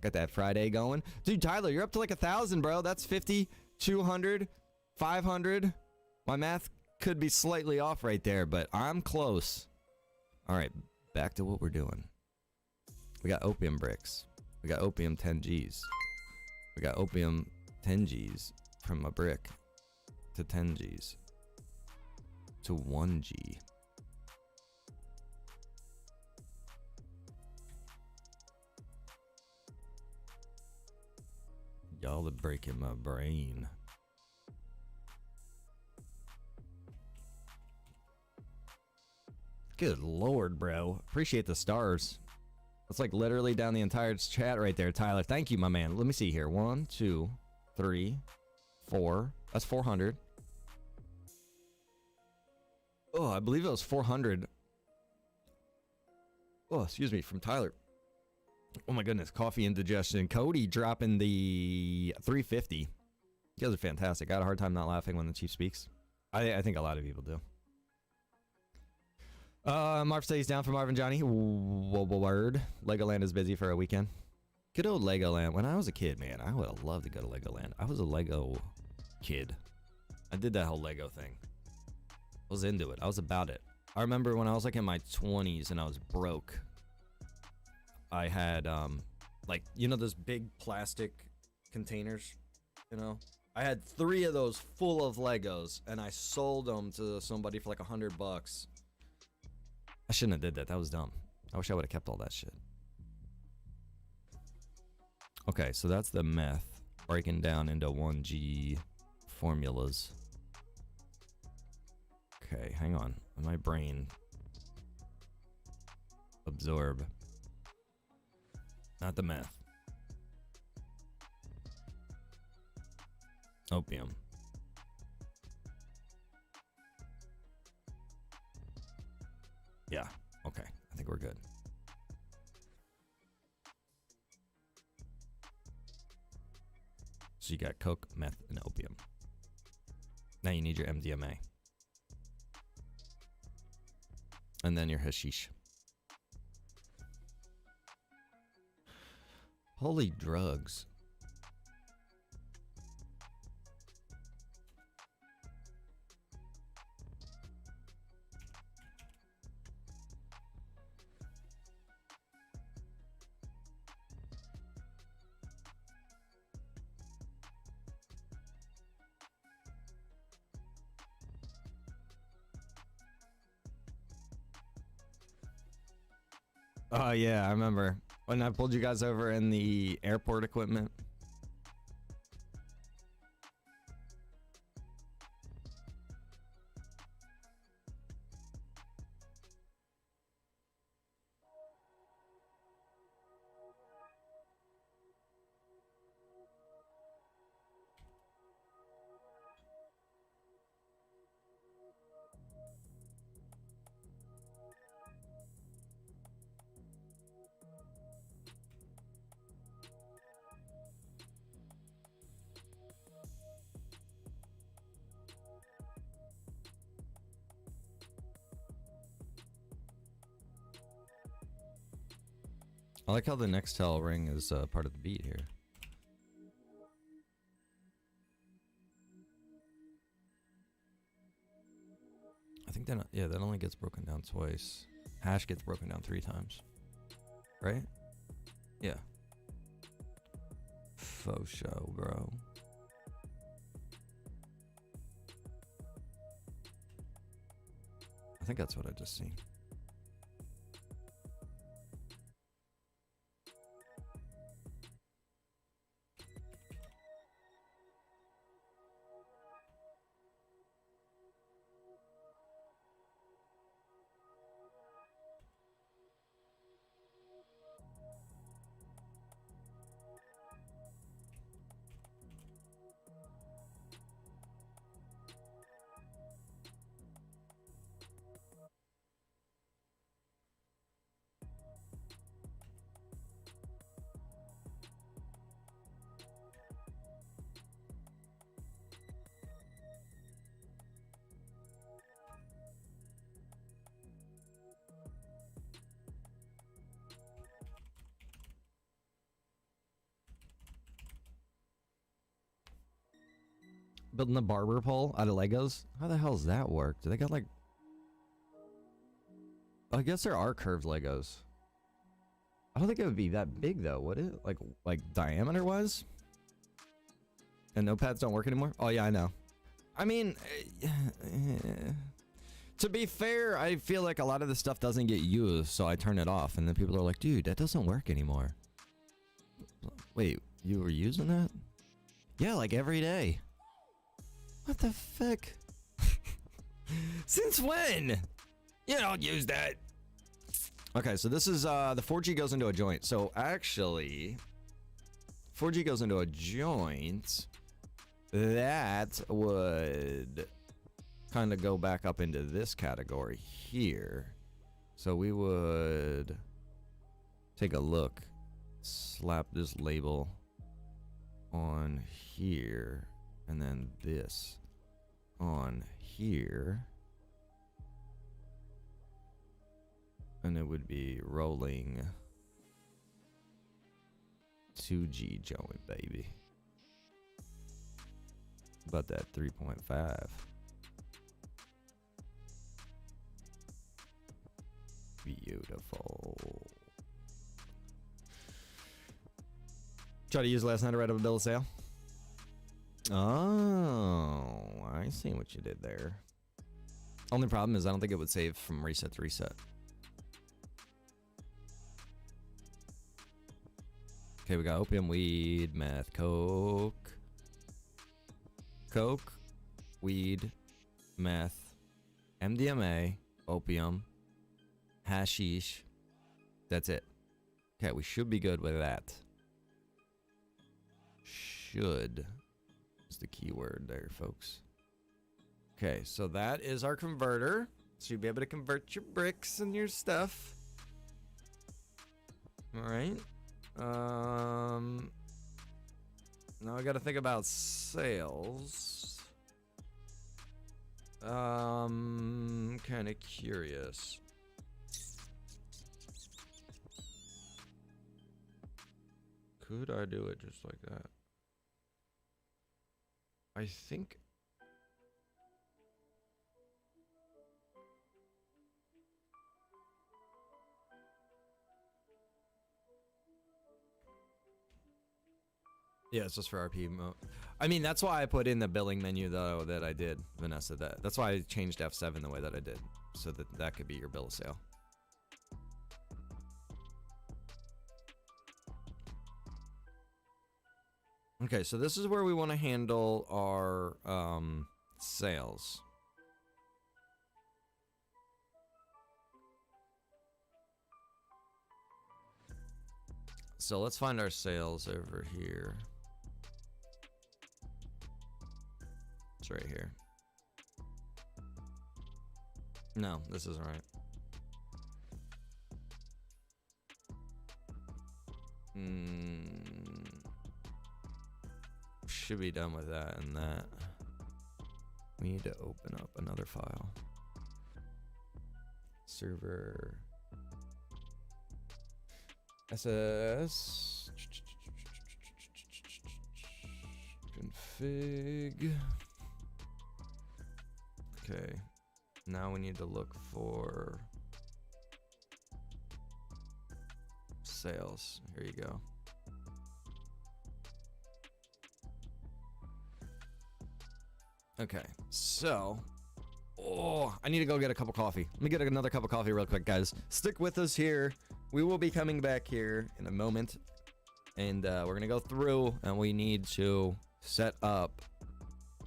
Got that Friday going. Dude, Tyler, you're up to like 1,000, bro. That's 50, 200, 500. My math could be slightly off right there, but I'm close. All right, back to what we're doing. We got opium bricks. We got opium 10 Gs. We got opium 10 Gs from a brick to 10 Gs. to 1G. Y'all are breaking my brain. Good lord, bro. Appreciate the stars. That's like literally down the entire chat right there, Tyler. Thank you, my man. Let me see here. 1, 2, 3, 4. That's 400. Oh, I believe it was 400. Oh, excuse me, from Tyler. Oh my goodness, coffee indigestion. Cody dropping the 350. You guys are fantastic. I had a hard time not laughing when the chief speaks. I think a lot of people do. Marv stays down for Marvin Johnny. Word. Legoland is busy for a weekend. Good old Legoland. When I was a kid, man, I would have loved to go to Legoland. I was a Lego kid. I did that whole Lego thing. I was into it. I was about it. I remember when I was like in my 20s and I was broke. I had like, you know, those big plastic containers, you know? I had 3 of those full of Legos and I sold them to somebody for like $100. I shouldn't have did that. That was dumb. I wish I would have kept all that shit. Okay, so that's the meth breaking down into 1G formulas. Okay, hang on. My brain absorb. Not the meth. Opium. Yeah, okay. I think we're good. So you got coke, meth, and opium. Now you need your MDMA. And then your hashish. Holy drugs. Oh yeah, I remember when I pulled you guys over in the airport equipment. I like how the Nextel ring is part of the beat here. I think that, yeah, that only gets broken down twice. Hash gets broken down 3 times. Right? Yeah. Faux show, bro. I think that's what I just seen. Building the barber pole out of Legos? How the hell does that work? Do they got like... I guess there are curved Legos. I don't think it would be that big though, would it? Like diameter wise? And notepads don't work anymore? Oh yeah, I know. I mean... To be fair, I feel like a lot of the stuff doesn't get used, so I turn it off, and then people are like, dude, that doesn't work anymore. Wait, you were using that? Yeah, like every day. What the fuck? Since when? You don't use that. Okay, so this is, the 4G goes into a joint. So actually, 4G goes into a joint. That would kind of go back up into this category here. So we would take a look, slap this label on here, and then this on here. And it would be rolling 2G joint, baby. But that 3.5. Beautiful. Tried to use last night to write up a bill of sale. Oh, I see what you did there. Only problem is I don't think it would save from reset to reset. Okay, we got opium, weed, meth, coke. Coke, weed, meth, MDMA, opium, hashish. That's it. Okay, we should be good with that. Should is the key word there, folks. Okay, so that is our converter. So you'll be able to convert your bricks and your stuff. All right. Now I gotta think about sales. Kind of curious. Could I do it just like that? I think. Yeah, it's just for RP mode. I mean, that's why I put in the billing menu, though, that I did, Vanessa. That's why I changed F7 the way that I did, so that that could be your bill of sale. Okay, so this is where we want to handle our sales. So let's find our sales over here. It's right here. No, this isn't right. Should be done with that and that. We need to open up another file. Server. SS. Config. Okay. Now we need to look for sales. Here you go. Okay, so I need to go get a cup of coffee. Let me get another cup of coffee real quick, guys. Stick with us here. We will be coming back here in a moment, and we're gonna go through, and we need to set up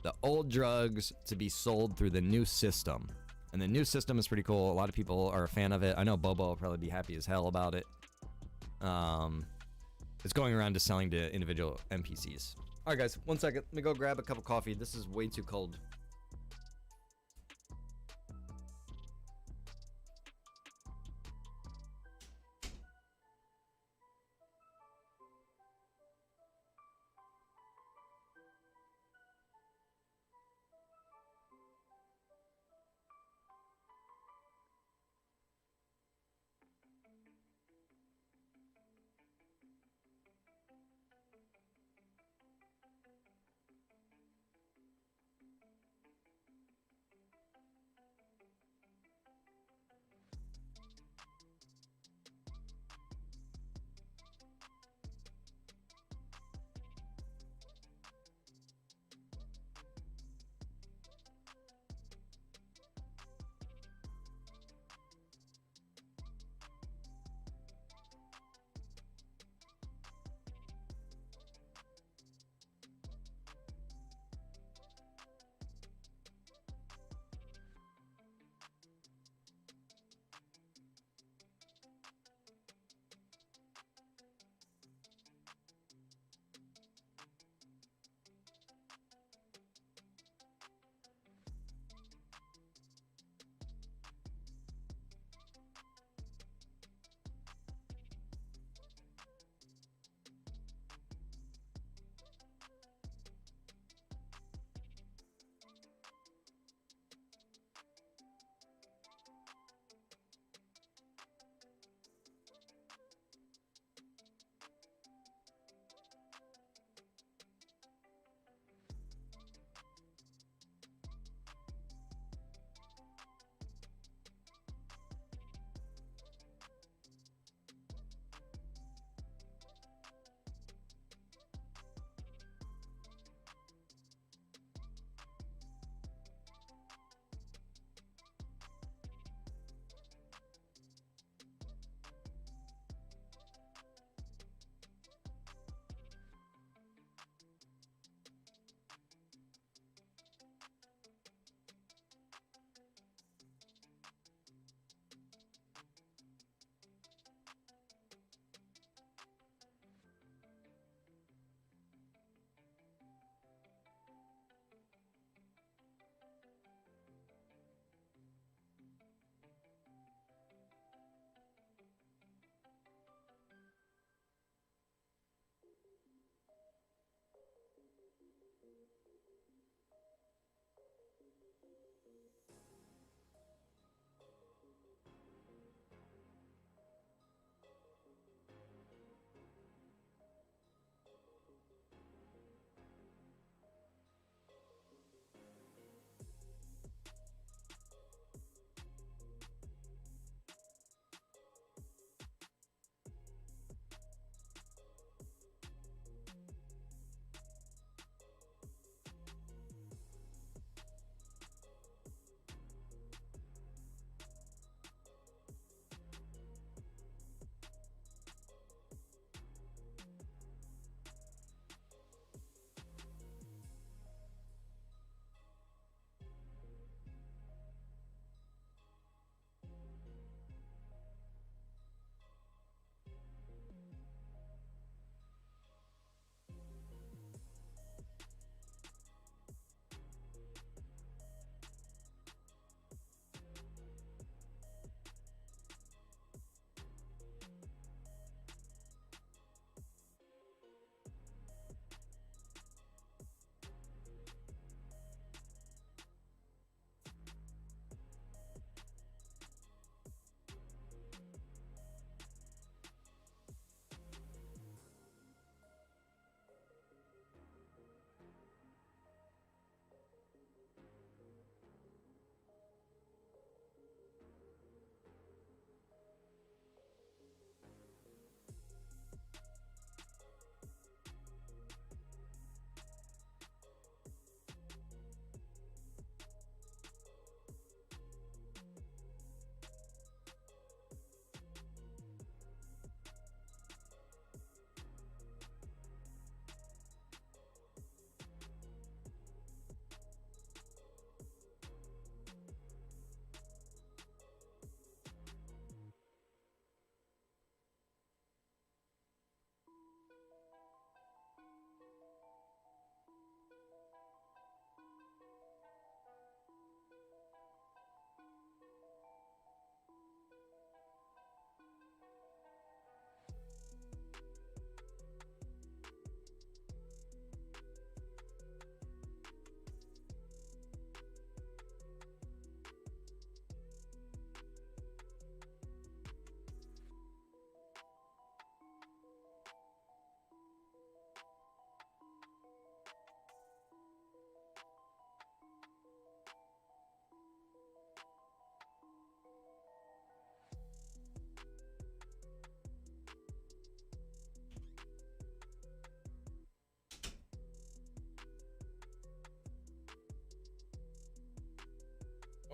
the old drugs to be sold through the new system. And the new system is pretty cool. A lot of people are a fan of it. I know Bobo will probably be happy as hell about it. It's going around to selling to individual NPCs. All right, guys, 1 second. Let me go grab a cup of coffee. This is way too cold.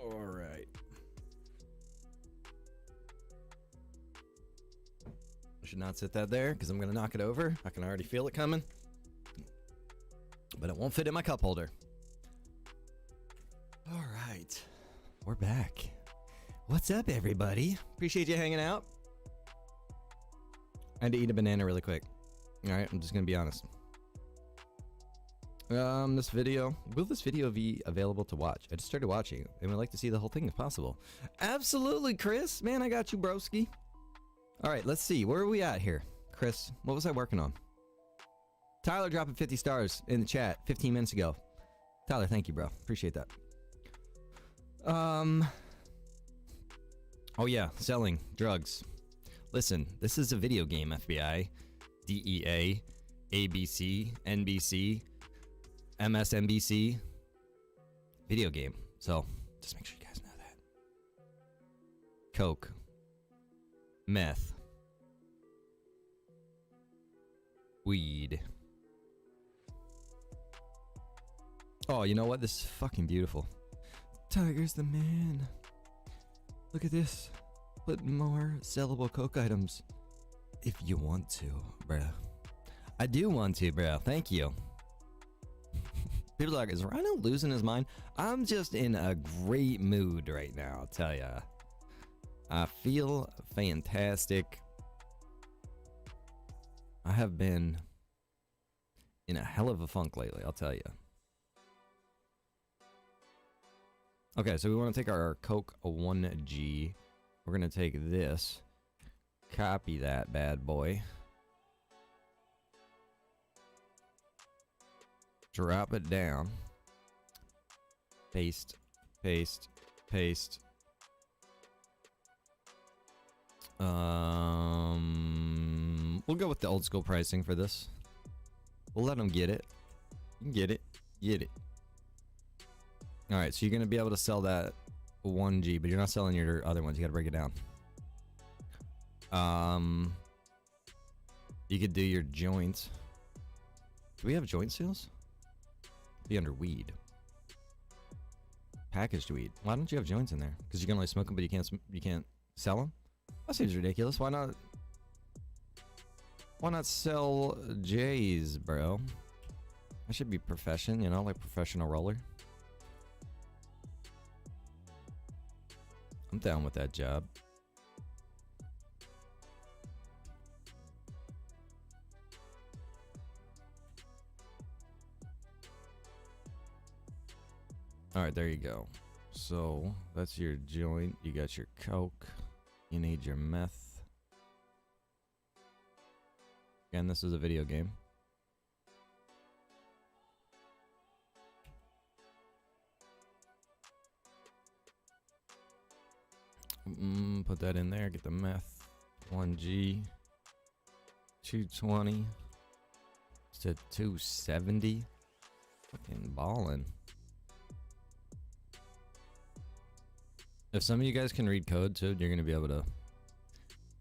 All right. I should not sit that there because I'm going to knock it over. I can already feel it coming. But it won't fit in my cup holder. All right. We're back. What's up, everybody? Appreciate you hanging out. I had to eat a banana really quick. All right, I'm just going to be honest. Will this video be available to watch? I just started watching and would like to see the whole thing if possible. Absolutely, Chris. Man, I got you, broski. All right, let's see. Where are we at here? Chris, what was I working on? Tyler dropping 50 stars in the chat 15 minutes ago. Tyler, thank you, bro. Appreciate that. Oh yeah, selling drugs. Listen, this is a video game, FBI, DEA, ABC, NBC, MSNBC. Video game. So, just make sure you guys know that. Coke. Meth. Weed. Oh, you know what? This is fucking beautiful. Tiger's the man. Look at this. Put more sellable Coke items. If you want to, bruh. I do want to, bro. Thank you. People are like, is Rhino losing his mind? I'm just in a great mood right now, I'll tell ya. I feel fantastic. I have been in a hell of a funk lately, I'll tell you. Okay, so we want to take our Coke 1G. We're going to take this. Copy that bad boy. Drop it down. Paste, paste, paste. We'll go with the old school pricing for this. We'll let them get it. You can get it. Get it. Alright, so you're going to be able to sell that 1G, but you're not selling your other ones. You got to break it down. You could do your joints. Do we have joint sales? Be under weed. Packaged weed. Why don't you have joints in there? Because you can only smoke them, but you can't sell them? That seems ridiculous. Why not? Why not sell J's, bro? I should be profession, you know, like professional roller. I'm down with that job. Alright, there you go. So, that's your joint. You got your coke. You need your meth. Again, this is a video game. Put that in there. Get the meth. 1G. 220. To 270. Fucking ballin'. If some of you guys can read code too, you're gonna be able to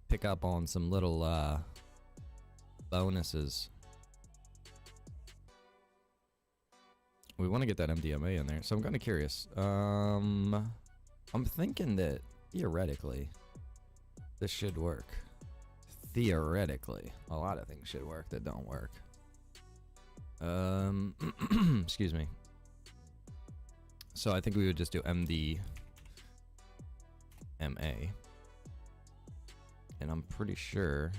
pick up on some little bonuses. We want to get that MDMA in there, so I'm kind of curious. I'm thinking that theoretically this should work. Theoretically, a lot of things should work that don't work. Excuse me. So I think we would just do MDMA, and I'm pretty sure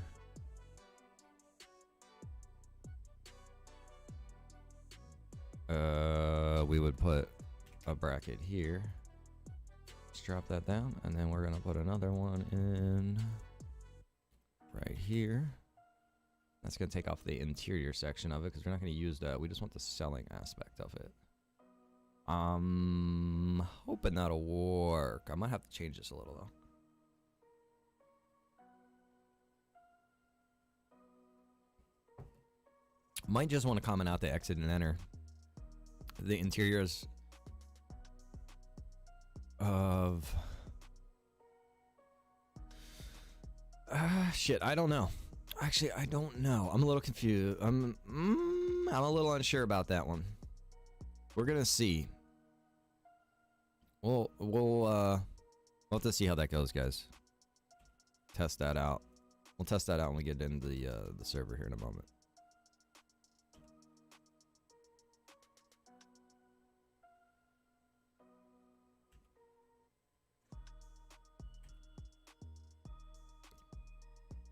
we would put a bracket here. Let's drop that down, and then we're gonna put another one in right here. That's gonna take off the interior section of it because we're not gonna use that. We just want the selling aspect of it. Hoping that'll work. I might have to change this a little though. Might just want to comment out the exit and enter. The interiors of shit, I don't know. Actually, I don't know. I'm a little confused. I'm a little unsure about that one. We're gonna see. We'll have to see how that goes, guys. Test that out. We'll test that out when we get into the server here in a moment.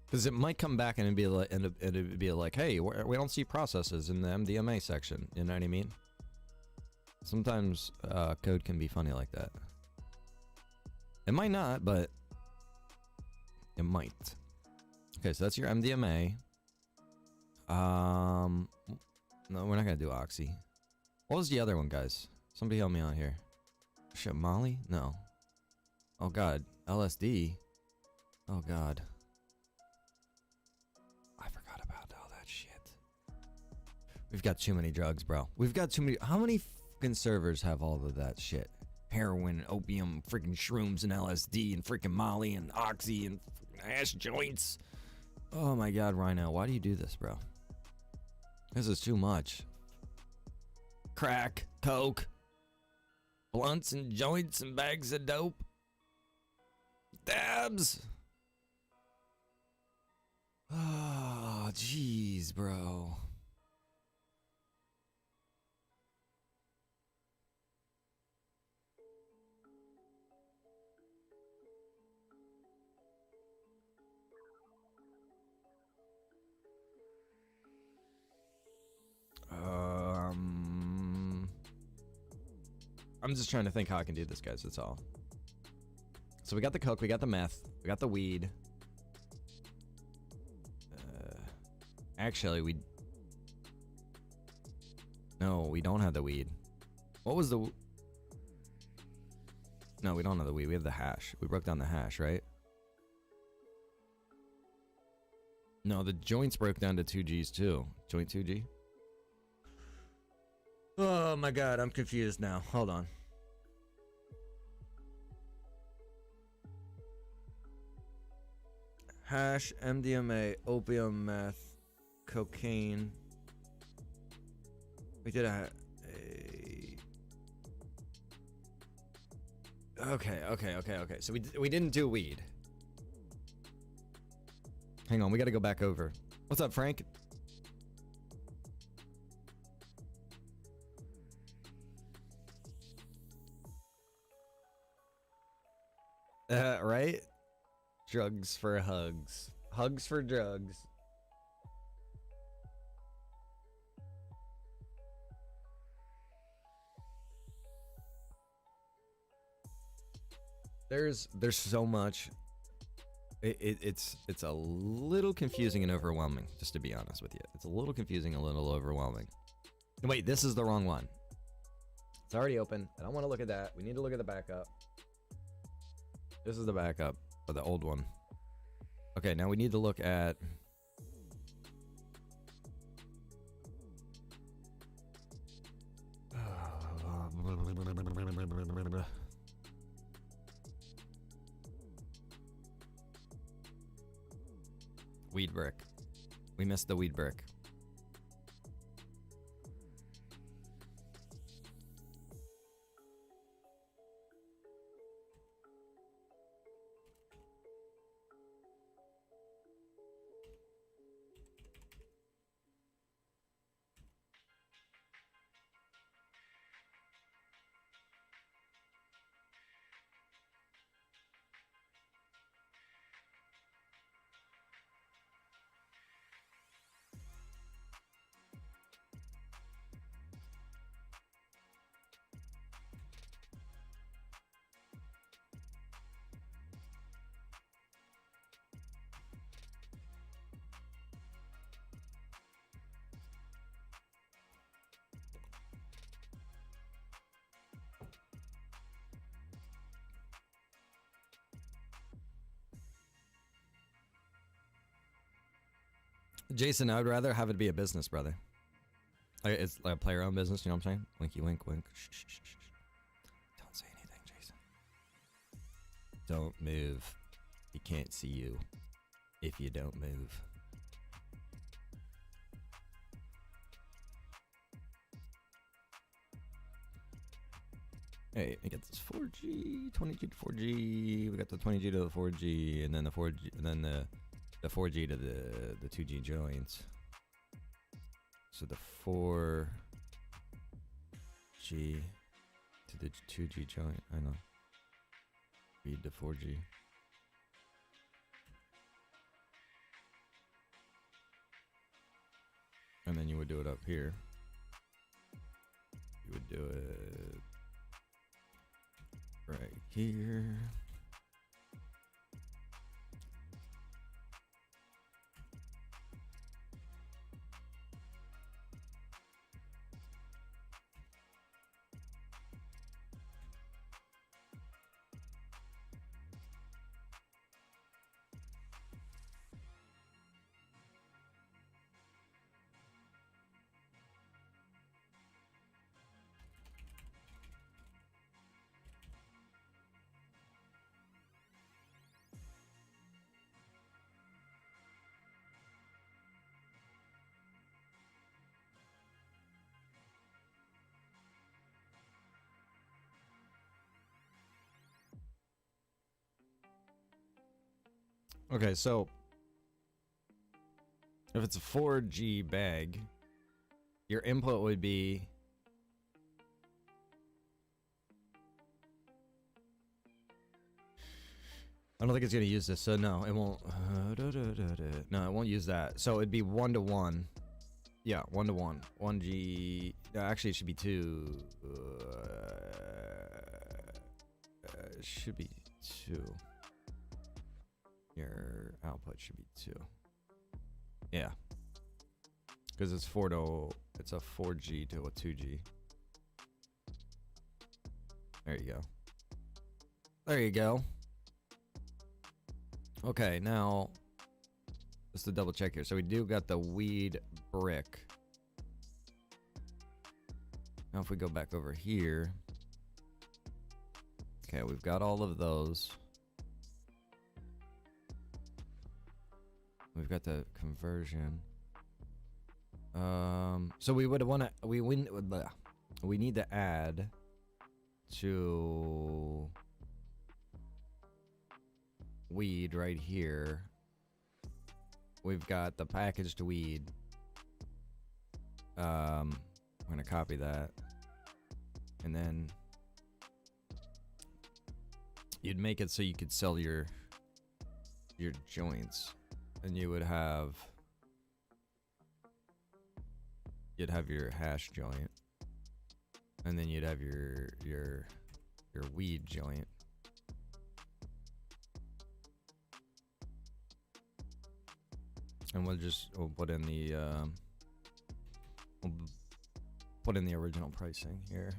Because it might come back and it'd be like, hey, we don't see processes in the MDMA section. You know what I mean? Sometimes code can be funny like that. It might not, but it might. Okay, so that's your MDMA. No, we're not gonna do Oxy. What was the other one, guys? Somebody help me out here. Shit, Molly? No. Oh God, LSD. Oh God. We've got too many drugs, bro. We've got too many. How many fucking servers have all of that shit? Heroin, opium, freaking shrooms, and LSD, and freaking Molly, and Oxy, and ass joints. Oh my God, Rhino, why do you do this, bro? This is too much. Crack, coke, blunts and joints and bags of dope. Dabs. Oh, jeez, bro. I'm just trying to think how I can do this, guys. That's all. So we got the coke, we got the meth, we got the weed. Actually, No, we don't have the weed. What was the... No, we don't have the weed. We have the hash. We broke down the hash, right? No, the joints broke down to 2Gs too. Joint 2G. Oh my god, I'm confused now. Hold on. Hash, MDMA, opium, meth, cocaine. We did a okay. So we didn't do weed. Hang on, we gotta go back over. What's up, Frank? Right? Drugs for hugs. Hugs for drugs. There's so much. It's a little confusing and overwhelming, just to be honest with you. It's a little confusing, a little overwhelming. Wait, this is the wrong one. It's already open. I don't want to look at that. We need to look at the backup. This is the backup of the old one. Okay, now we need to look at... Weed brick. We missed the weed brick. Jason, I would rather have it be a business, brother. Like, it's like a player-owned business, you know what I'm saying? Winky wink wink. Shh, shh, shh, shh. Don't say anything, Jason. Don't move. He can't see you if you don't move. Hey, I get this 4G, 20G to 4G. We got the 20G to the 4G, and then the 4G, and then the 4G to the 2G joints. So the 4G to the 2G joint. I know. Read the 4G. And then you would do it up here. You would do it right here. Okay, so if it's a 4G bag, your input would be I don't think it's gonna use this, so no, it won't. No, it won't use that. So it'd be 1-to-1. Yeah, 1-to-1. 1G. Actually, it should be 2. It should be 2. Your output should be 2. Yeah, because it's 4 to It's a 4G to a 2G. There you go. There you go. Okay, now just to double check here. So we do got the weed brick. Now if we go back over here. Okay, we've got all of those. We've got the conversion. So we would want to we need to add to weed right here. We've got the packaged weed. We're gonna copy that, and then you'd make it so you could sell your joints, and you would have your hash joint, and then you'd have your weed joint. And we'll put in the original pricing here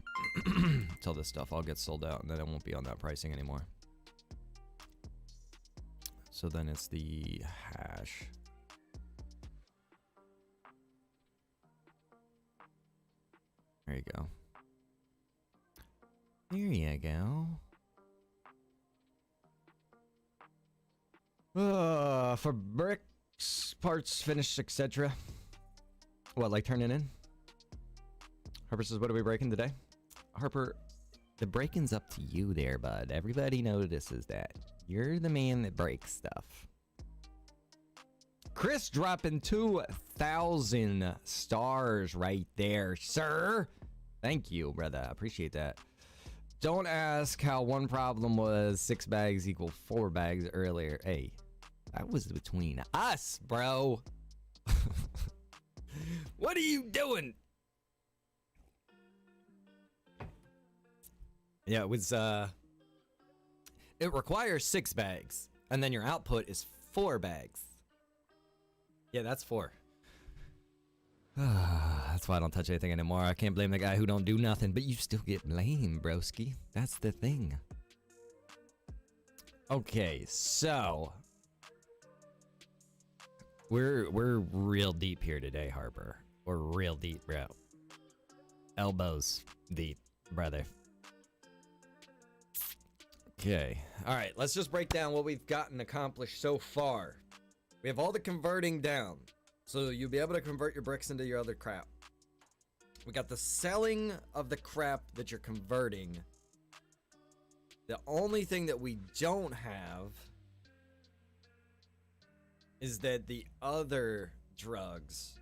until this stuff all gets sold out, and then it won't be on that pricing anymore. So then it's the hash. There you go. There you go. For bricks, parts, finished, etc. What, like turning in? Harper says, what are we breaking today? Harper, the breaking's up to you there, bud. Everybody notices that. You're the man that breaks stuff. Chris dropping 2,000 stars right there, sir. Thank you, brother. I appreciate that. Don't ask how one problem was 6 bags equal 4 bags earlier. Hey, that was between us, bro. What are you doing? Yeah, it was, it requires 6 bags, and then your output is 4 bags. Yeah, that's 4. That's why I don't touch anything anymore. I can't blame the guy who don't do nothing, but you still get blamed, broski. That's the thing. Okay, so we're real deep here today, Harper. We're real deep, bro. Elbows deep, brother. Okay, all right, let's just break down what we've gotten accomplished so far. We have all the converting down, so you'll be able to convert your bricks into your other crap. We got the selling of the crap that you're converting. The only thing that we don't have is that the other drugs,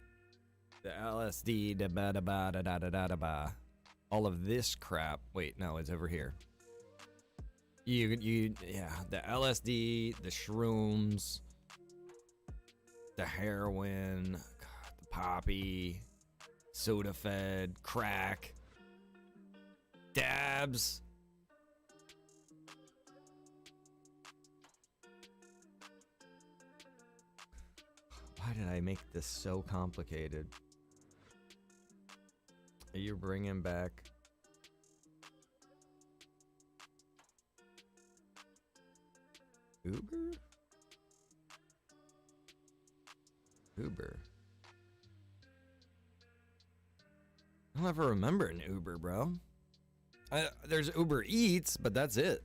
the LSD, all of this crap. Wait, no, it's over here. Yeah, the LSD, the shrooms, the heroin, God, the poppy, Sudafed, crack, dabs. Why did I make this so complicated? Are you bringing back Uber? Uber. I don't ever remember an Uber, bro. There's Uber Eats, but that's it.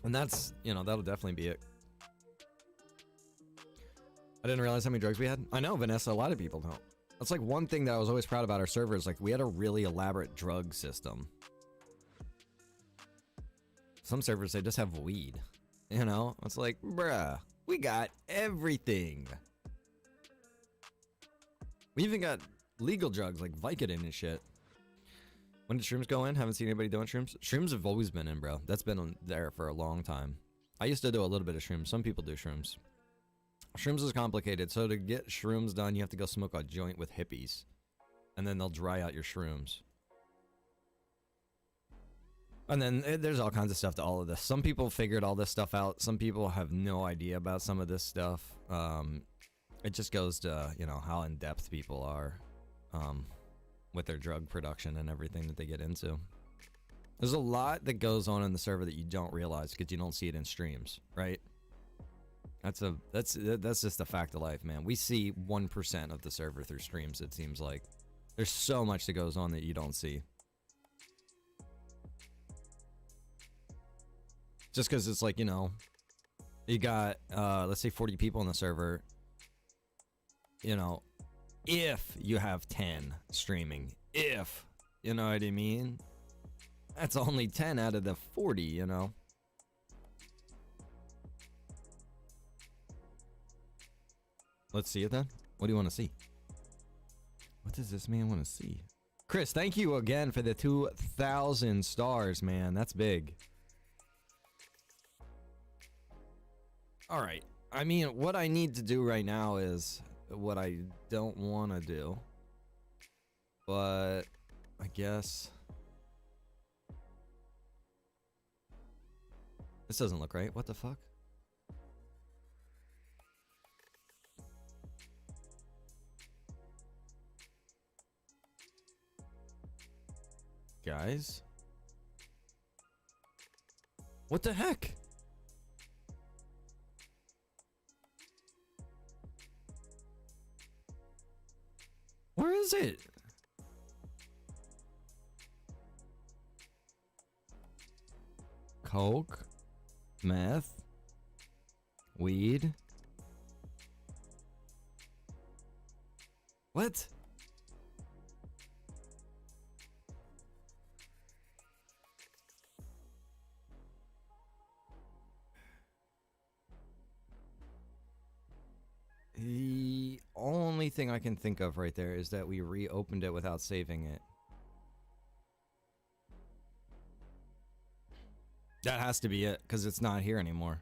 And that's, that'll definitely be it. I didn't realize how many drugs we had. I know, Vanessa, a lot of people don't. That's like one thing that I was always proud about our server is like we had a really elaborate drug system. Some servers, they just have weed. It's like, bruh, we got everything. We even got legal drugs like Vicodin and shit. When did shrooms go in? Haven't seen anybody doing shrooms. Shrooms have always been in, bro. That's been on there for a long time. I used to do a little bit of shrooms. Some people do shrooms. Shrooms is complicated. So to get shrooms done, you have to go smoke a joint with hippies. And then they'll dry out your shrooms. And then there's all kinds of stuff to all of this. Some people figured all this stuff out. Some people have no idea about some of this stuff. It just goes to, you know, how in depth people are with their drug production and everything that they get into. There's a lot that goes on in the server that you don't realize because you don't see it in streams, right? That's just a fact of life, man. We see 1% of the server through streams, it seems like. There's so much that goes on that you don't see. Just because it's like, you know, you got, let's say 40 people in the server. You know, if you have 10 streaming, if, you know what I mean? That's only 10 out of the 40, you know? Let's see it then. What do you want to see? What does this man want to see? Chris, thank you again for the 2,000 stars, man. That's big. All right. I mean, what I need to do right now is what I don't want to do. But I guess this doesn't look right. What the fuck? Guys? What the heck? Where is it? Coke, meth, weed. What? The only thing I can think of right there is that we reopened it without saving it. That has to be it, because it's not here anymore.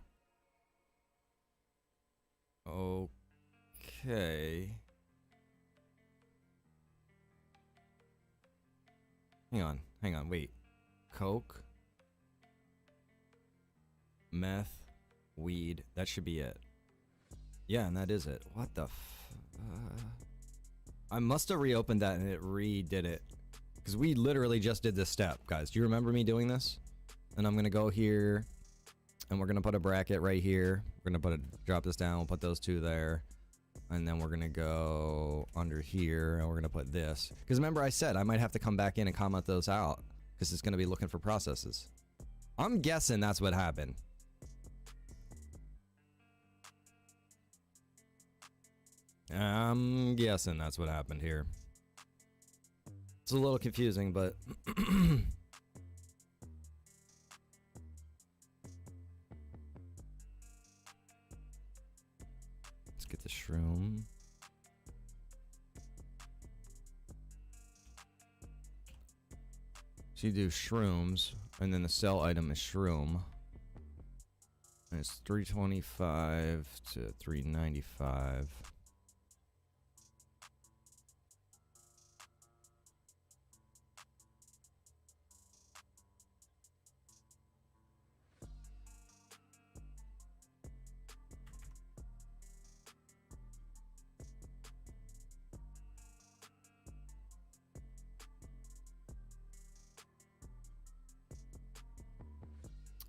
Okay. Hang on, wait. Coke, meth, weed, that should be it. Yeah, and that is it. What the I must have reopened that and it redid it. Because we literally just did this step, guys. Do you remember me doing this? And I'm going to go here. And we're going to put a bracket right here. We're going to drop this down. We'll put those two there. And then we're going to go under here. And we're going to put this. Because remember I said I might have to come back in and comment those out. Because it's going to be looking for processes. I'm guessing that's what happened. I'm guessing that's what happened here. It's a little confusing, but let's get the shroom. So you do shrooms, and then the sell item is shroom. And it's 325 to 395.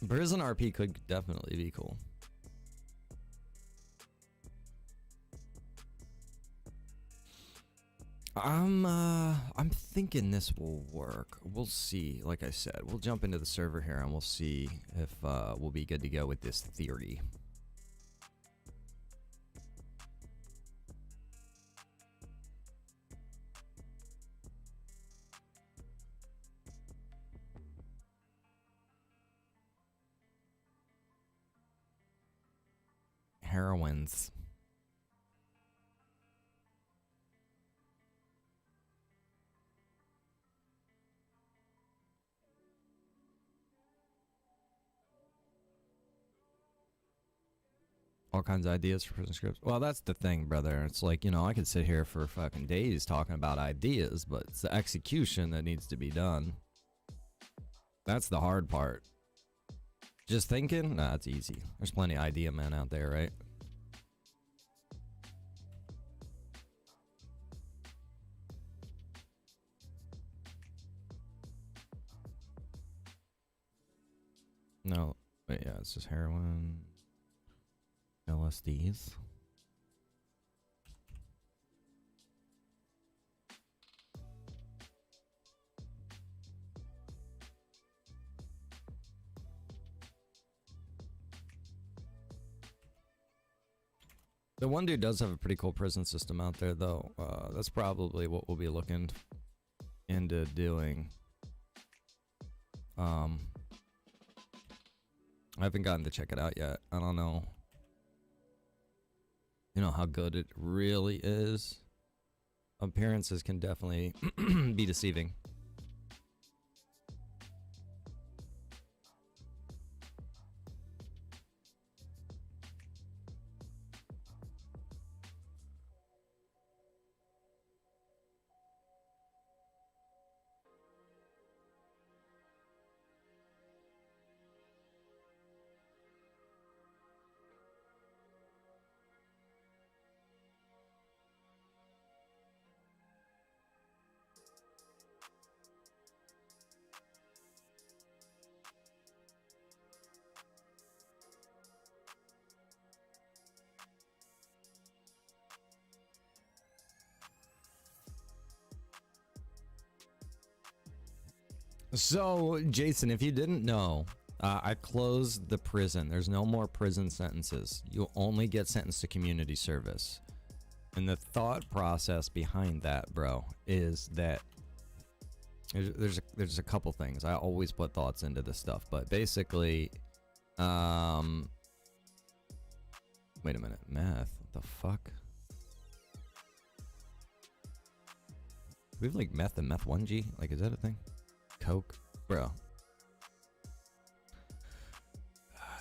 Prison RP could definitely be cool. I'm thinking this will work. We'll see. Like I said, we'll jump into the server here and we'll see if we'll be good to go with this theory. Heroines. All kinds of ideas for prison scripts. Well, that's the thing, brother. It's like, you know, I could sit here for fucking days talking about ideas, but it's the execution that needs to be done. That's the hard part. Just thinking? Nah, it's easy. There's plenty of idea men out there, right? Wait, yeah, it's just heroin, LSDs. The one dude does have a pretty cool prison system out there, though. That's probably what we'll be looking into doing. I haven't gotten to check it out yet. I don't know. You know how good it really is. Appearances can definitely be deceiving. So, Jason, if you didn't know, I closed the prison. There's no more prison sentences. You'll only get sentenced to community service. And the thought process behind that, bro, is that there's a couple things. I always put thoughts into this stuff, but basically, wait a minute, math, what the fuck? Do we have like meth and meth 1G? Like, is that a thing? Coke, bro.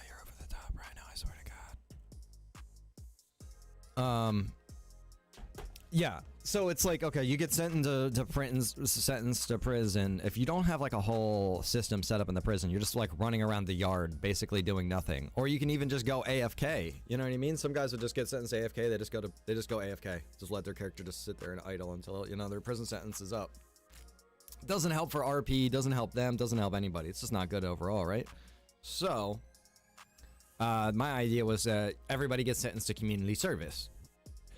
You're over the top right now, I swear to God. Yeah, so it's like, okay, you get sentenced to prison. If you don't have like a whole system set up in the prison, you're just like running around the yard basically doing nothing. Or you can even just go AFK, you know what I mean? Some guys would just get sentenced AFK. They just go AFK, just let their character just sit there and idle until, you know, their prison sentence is up. Doesn't help for RP, doesn't help them, doesn't help anybody. It's just not good overall, right? So, my idea was that everybody gets sentenced to community service.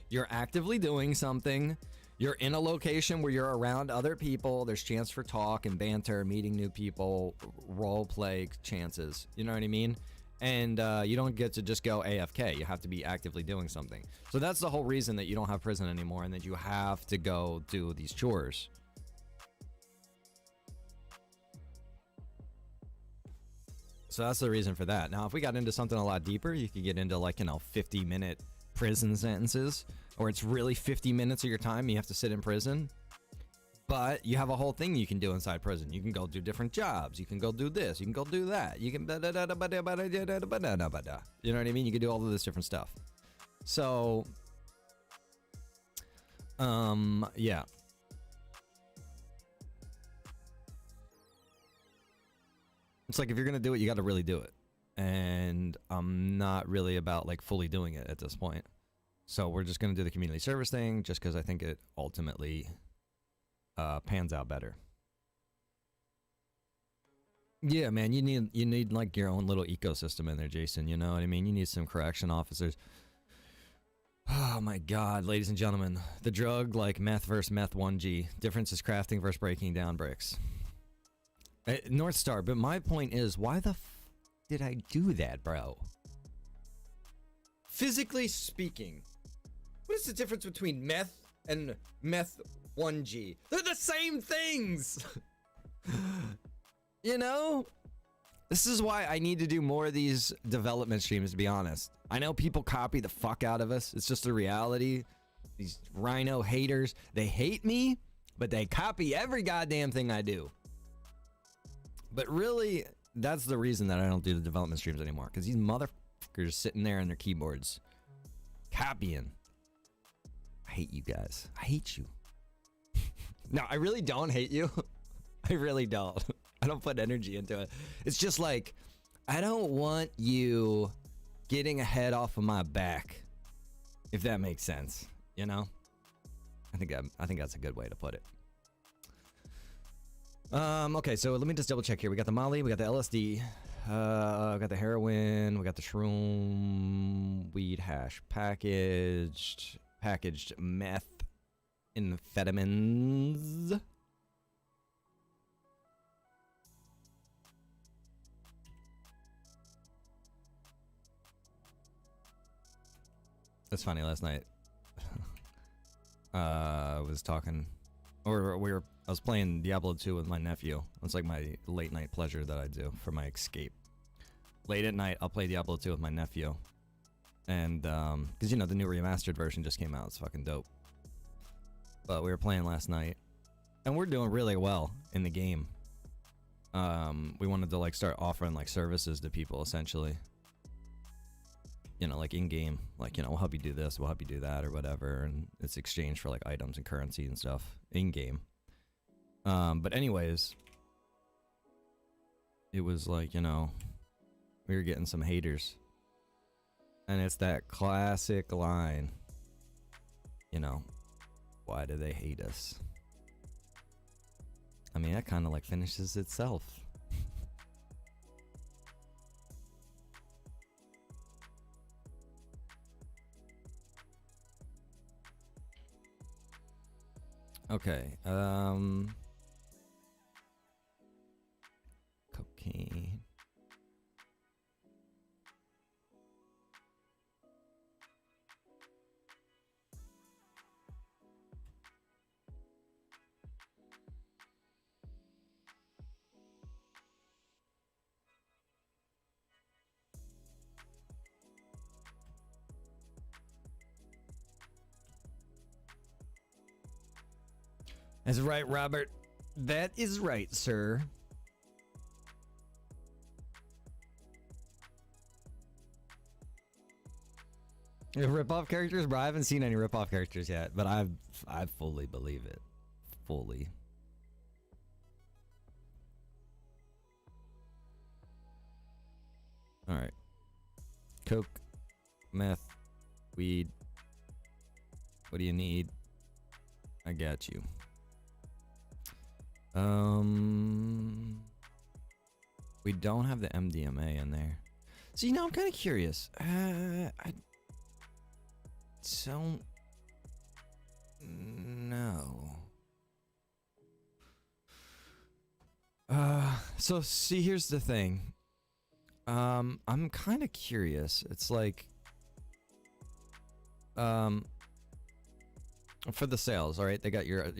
You're actively doing something. You're in a location where you're around other people. There's chance for talk and banter, meeting new people, role play chances. You know what I mean? And you don't get to just go AFK. You have to be actively doing something. So that's the whole reason that you don't have prison anymore and that you have to go do these chores. So that's the reason for that. Now, if we got into something a lot deeper, you could get into like, you know, 50-minute prison sentences, or it's really 50 minutes of your time you have to sit in prison. But you have a whole thing you can do inside prison. You can go do different jobs. You can go do this. You can go do that. You can, you know what I mean? You can do all of this different stuff. So, yeah. It's like, if you're gonna do it, you got to really do it. And I'm not really about like fully doing it at this point. So we're just gonna do the community service thing just because I think it ultimately pans out better. Yeah, man, you need like your own little ecosystem in there, Jason. You know what I mean? You need some correction officers. Oh my God, ladies and gentlemen, the drug like meth versus meth 1G. Difference is crafting versus breaking down bricks. North Star, but my point is, why the f did I do that, bro? Physically speaking, what is the difference between meth and meth 1G? They're the same things! You know? This is why I need to do more of these development streams, to be honest. I know people copy the fuck out of us. It's just the reality. These rhino haters, they hate me, but they copy every goddamn thing I do. But really, that's the reason that I don't do the development streams anymore. Because these motherfuckers sitting there on their keyboards, copying. I hate you guys. I hate you. No, I really don't hate you. I really don't. I don't put energy into it. It's just like, I don't want you getting a head off of my back. If that makes sense, you know? I think that's a good way to put it. Okay, so let me just double check here. We got the Molly, we got the LSD. I got the heroin. We got the shroom, weed hash packaged meth, amphetamines. That's funny. Last night, I was talking, or I was playing Diablo 2 with my nephew. It's like my late night pleasure that I do for my escape. Late at night, I'll play Diablo 2 with my nephew. And, because, you know, the new remastered version just came out. It's fucking dope. But we were playing last night. And we're doing really well in the game. We wanted to, like, start offering, like, services to people, essentially. You know, like, in-game. Like, you know, we'll help you do this, we'll help you do that, or whatever. And it's exchanged for, like, items and currency and stuff. In-game. But anyways, it was like, you know, we were getting some haters. And it's that classic line, you know, why do they hate us? I mean, that kind of like finishes itself. Okay, cocaine. That's right, Robert. That is right, sir. Rip-off characters, bro. I haven't seen any rip-off characters yet, but I fully believe it. Fully. All right. Coke, meth, weed. What do you need? I got you. We don't have the MDMA in there. So, you know, I'm kind of curious. I don't know. So see, here's the thing. I'm kind of curious. It's like, for the sales, all right? They got your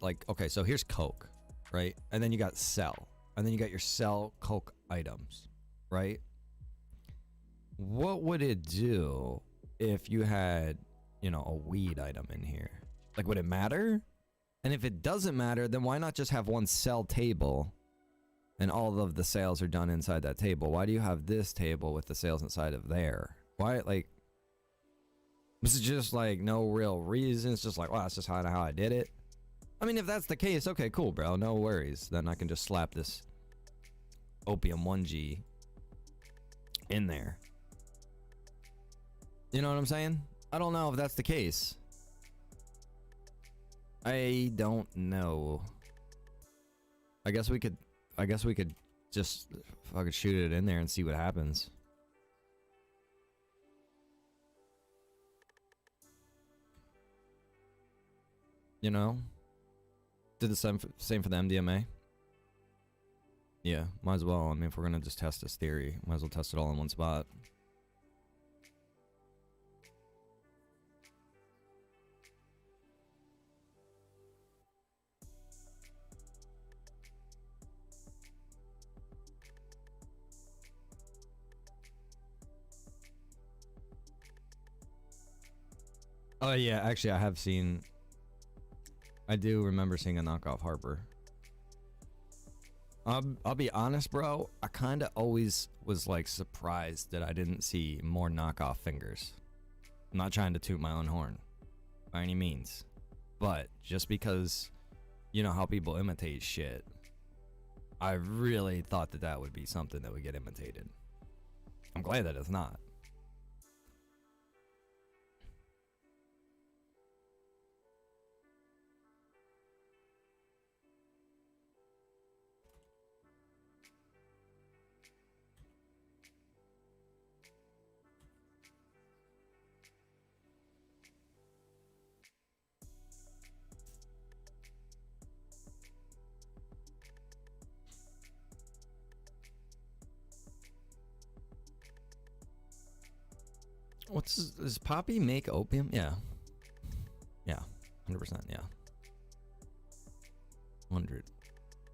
like, okay, so here's Coke, right? And then you got sell. And then you got your sell Coke items, right? What would it do if you had, you know, a weed item in here? Like, would it matter? And if it doesn't matter, then why not just have one sell table and all of the sales are done inside that table? Why do you have this table with the sales inside of there? Why, like, this is just like no real reason. It's just like, wow, that's just how I did it. I mean, if that's the case, okay, cool, bro. No worries. Then I can just slap this Opium 1G in there. You know what I'm saying? I don't know if that's the case. I don't know. I guess we could just fucking shoot it in there and see what happens. You know? Did the same for the MDMA? Yeah, might as well. I mean, if we're gonna just test this theory, might as well test it all in one spot. Oh yeah, actually I do remember seeing a knockoff Harper. I'll be honest, bro. I kind of always was like surprised that I didn't see more knockoff fingers. I'm not trying to toot my own horn by any means, but just because you know how people imitate shit, I really thought that that would be something that would get imitated. I'm glad that it's not. Does Poppy make opium? Yeah. Yeah. 100%. Yeah. 100.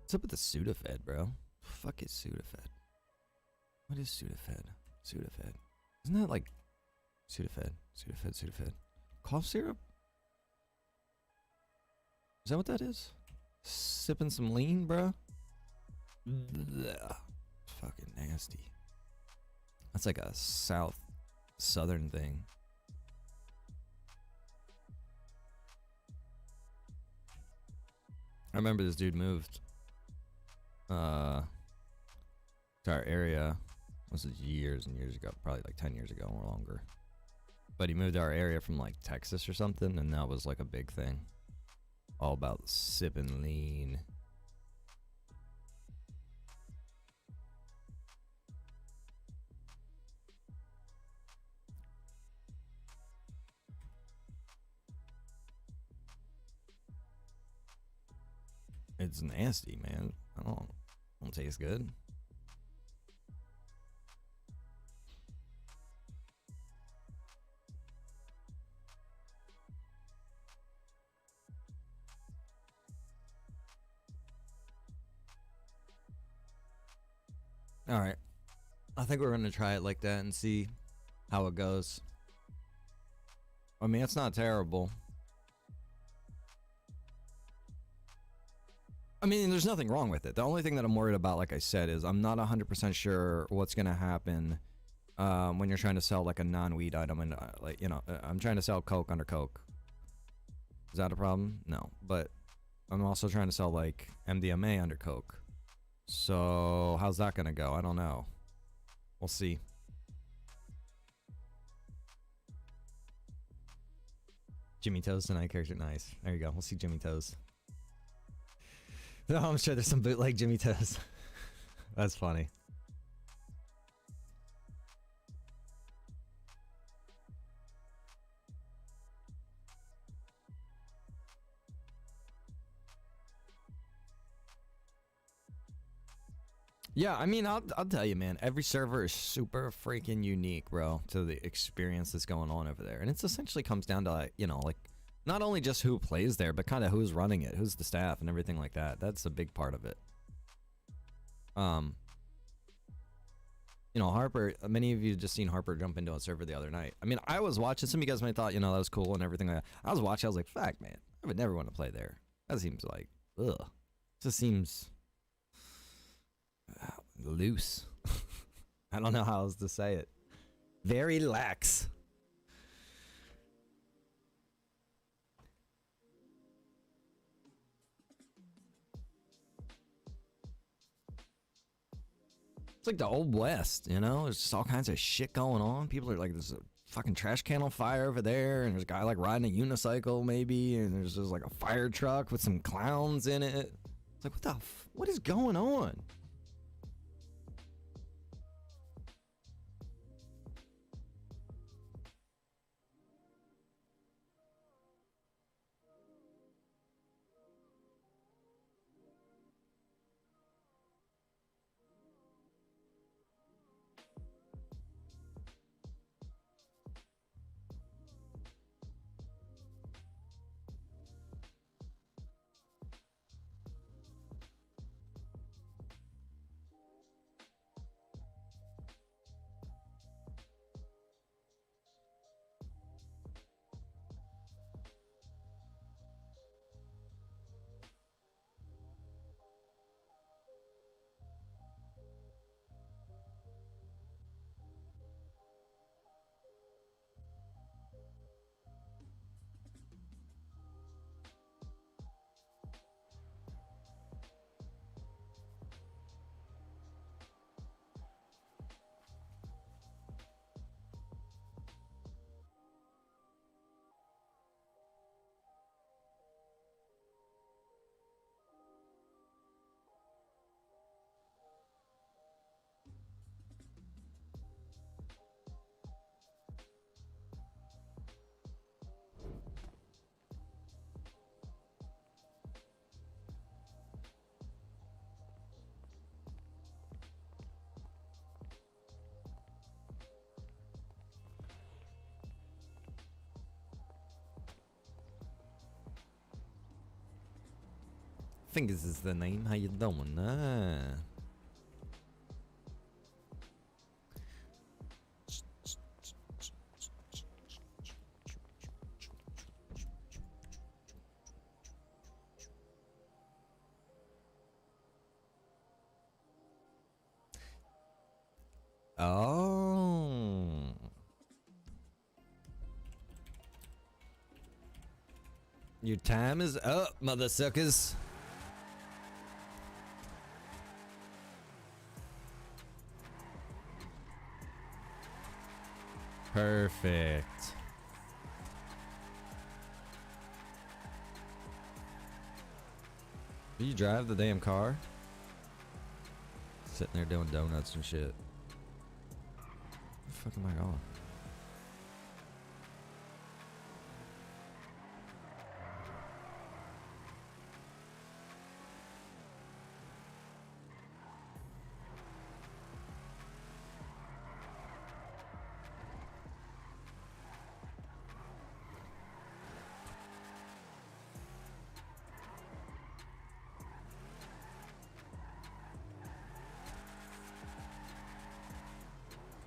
What's up with the Sudafed, bro? Fuck is Sudafed? What is Sudafed? Sudafed. Isn't that like Sudafed? Sudafed. Cough syrup? Is that what that is? Sipping some lean, bro? Blech. Fucking nasty. That's like a southern thing. I remember this dude moved to our area. This was years and years ago, probably like 10 years ago or longer. But he moved to our area from like Texas or something, and that was like a big thing. All about sipping lean. It's nasty, man. I don't taste good. All right. I think we're going to try it like that and see how it goes. I mean, it's not terrible. I mean, there's nothing wrong with it. The only thing that I'm worried about, like I said, is I'm not 100% sure what's going to happen when you're trying to sell like a non-weed item. And like, you know, I'm trying to sell Coke under Coke. Is that a problem? No. But I'm also trying to sell like MDMA under Coke. So how's that going to go? I don't know. We'll see. Jimmy Toes tonight character. Nice. There you go. We'll see Jimmy Toes. No, I'm sure there's some bootleg Jimmy Toes. That's funny. Yeah, I mean, I'll tell you, man. Every server is super freaking unique, bro, to the experience that's going on over there, and it's essentially comes down to like, you know, like not only just who plays there, but kind of who's running it, who's the staff, and everything like that. That's a big part of it. You know, Harper. Many of you just seen Harper jump into a server the other night. I mean, I was watching. Some of you guys might have thought, you know, that was cool and everything like that. I was watching. I was like, fuck, man, I would never want to play there. That seems like, ugh. It just seems loose. I don't know how else to say it. Very lax. It's like the old west, you know? There's just all kinds of shit going on. People are like, there's a fucking trash can on fire over there, and there's a guy like riding a unicycle maybe, and there's just like a fire truck with some clowns in it. It's like, what is going on? Fingers is the name. How you doing? Oh. Your time is up, mother suckers. Perfect. Do you drive the damn car? Sitting there doing donuts and shit. Where the fuck am I going?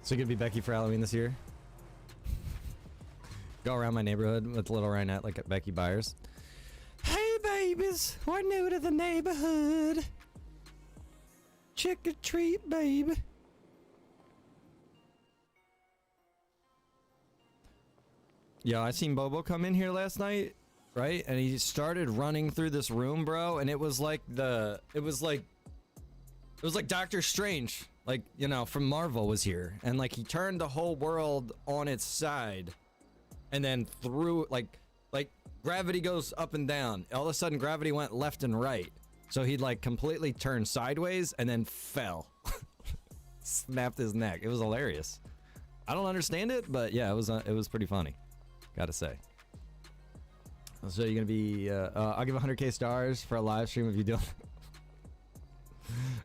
So you gonna be Becky for Halloween this year? Go around my neighborhood with little Rhinette like at Becky Byers. Hey babies, we're new to the neighborhood. Trick or treat, baby. Yo, I seen Bobo come in here last night, right? And he started running through this room, bro, and it was like Doctor Strange. Like, you know, from Marvel was here. And like he turned the whole world on its side. And then threw like gravity goes up and down. All of a sudden gravity went left and right. So he'd like completely turned sideways and then fell. Snapped his neck. It was hilarious. I don't understand it, but yeah, it was pretty funny. Gotta say. So you're gonna be I'll give 100k stars for a live stream if you do.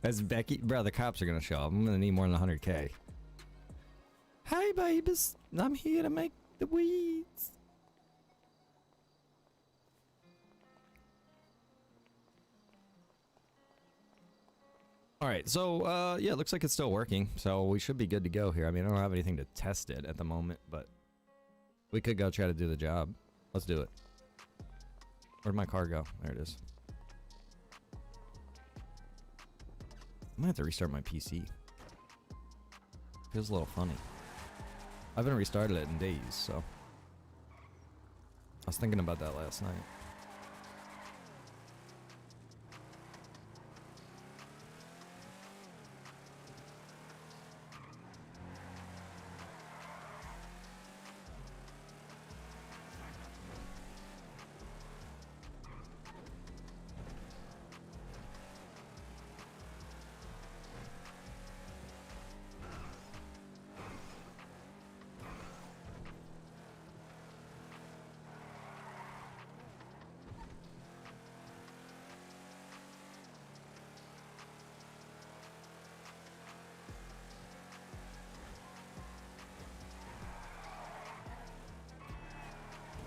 That's Becky. Bro, the cops are gonna show up. I'm gonna need more than 100k. Hey babies, I'm here to make the weeds. Alright, so yeah, looks like it's still working. So we should be good to go here. I mean, I don't have anything to test it at the moment, but we could go try to do the job. Let's do it. Where'd my car go? There it is. I'm gonna have to restart my PC. Feels a little funny. I haven't restarted it in days, so. I was thinking about that last night.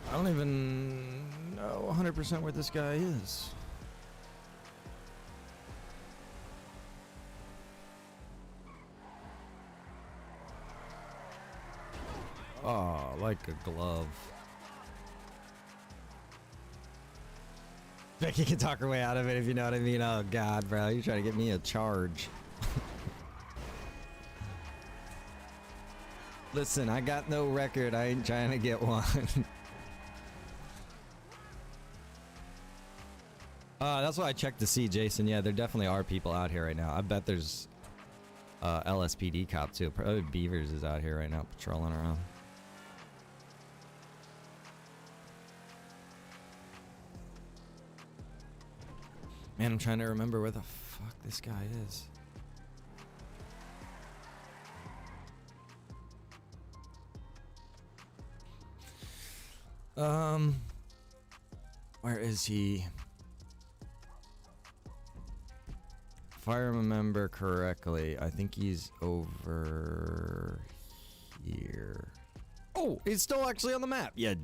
I don't even know 100% where this guy is. Oh, like a glove. Becky can talk her way out of it if you know what I mean. Oh god, bro, you're trying to get me a charge. Listen, I got no record. I ain't trying to get one. That's why I checked to see, Jason. Yeah, there definitely are people out here right now. I bet there's LSPD cop too. Probably Beavers is out here right now patrolling around. Man, I'm trying to remember where the fuck this guy is. Where is he? If I remember correctly, I think he's over here. Oh, he's still actually on the map. Yeah.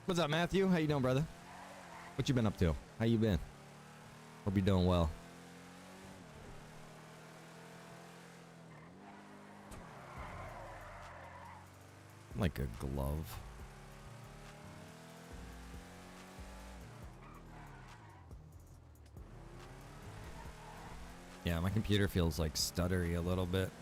What's up, Matthew? How you doing, brother? What you been up to? How you been? Hope you're doing well. Like a glove. Yeah, my computer feels like stuttery a little bit.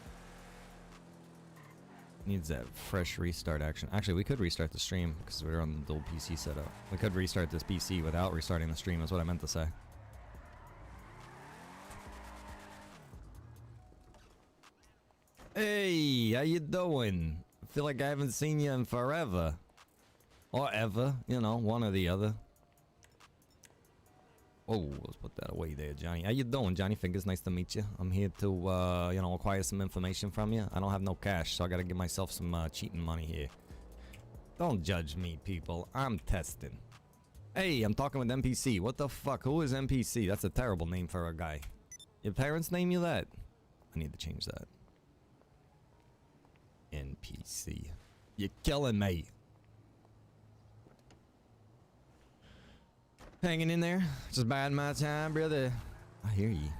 Needs that fresh restart action. Actually, we could restart the stream because we're on the dual PC setup. We could restart this PC without restarting the stream is what I meant to say. Hey, how you doing? I feel like I haven't seen you in forever. Or ever, you know, one or the other. Oh, let's put that away there, Johnny. How you doing, Johnny Fingers? Nice to meet you. I'm here to, you know, acquire some information from you. I don't have no cash, so I gotta give myself some cheating money here. Don't judge me, people. I'm testing. Hey, I'm talking with NPC. What the fuck? Who is NPC? That's a terrible name for a guy. Your parents name you that? I need to change that. NPC. You're killing me. Hanging in there. Just biding my time, brother. I hear ye.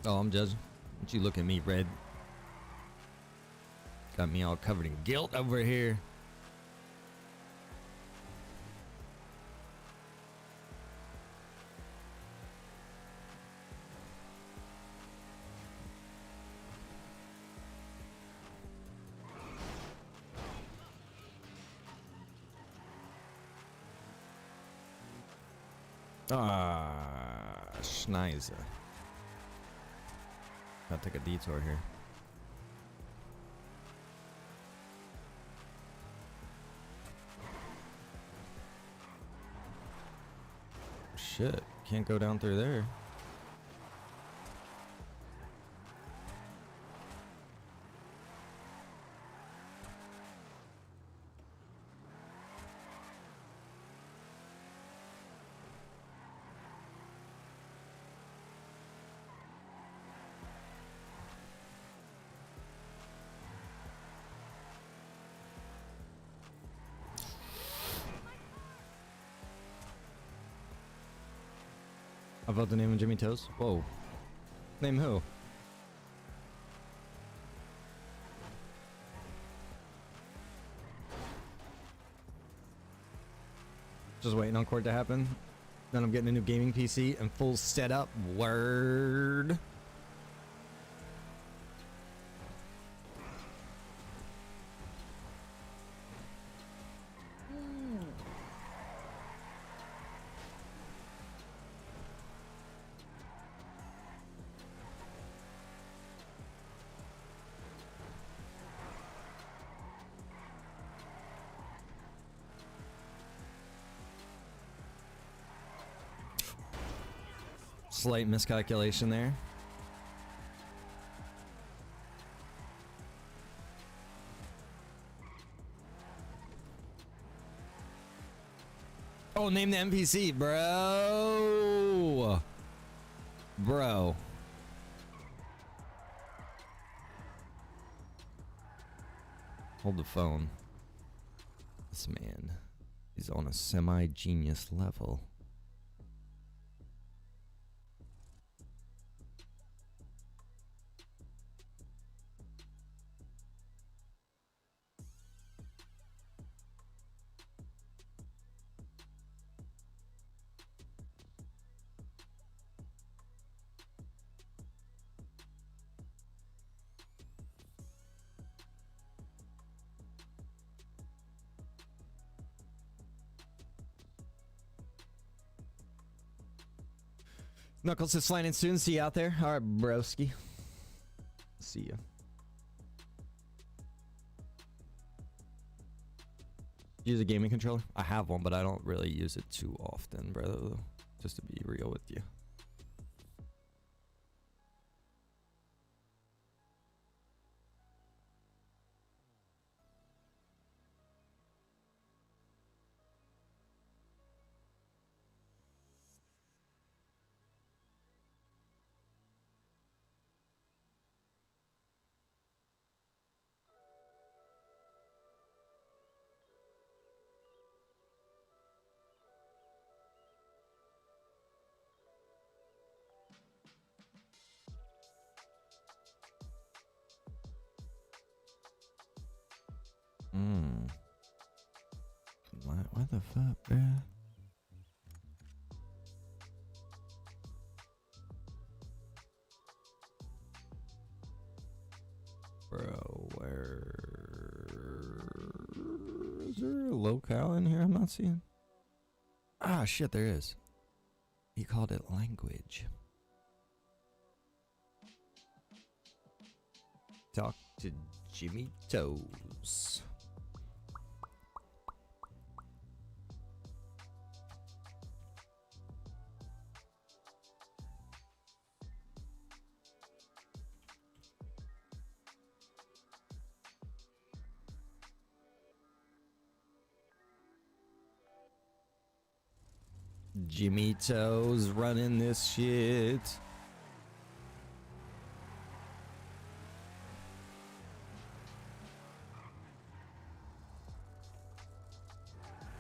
Oh, I'm judging. Don't you look at me, Red. Got me all covered in guilt over here. Schneiser. Gotta take a detour here. Shit, can't go down through there. I vote the name of Jimmy Toes. Whoa. Name who? Just waiting on court to happen. Then I'm getting a new gaming PC and full setup. Word. Slight miscalculation there. Oh, name the NPC, bro. Bro. Hold the phone. This man is on a semi-genius level. Knuckles is flying in soon. See you out there. All right, broski. See ya. Use a gaming controller? I have one, but I don't really use it too often, brother. Just to be real with you. What the fuck, bruh? Bro, where is there a locale in here I'm not seeing? Ah, shit, there is. He called it language. Talk to Jimmy Toes. Jimmy Toes running this shit.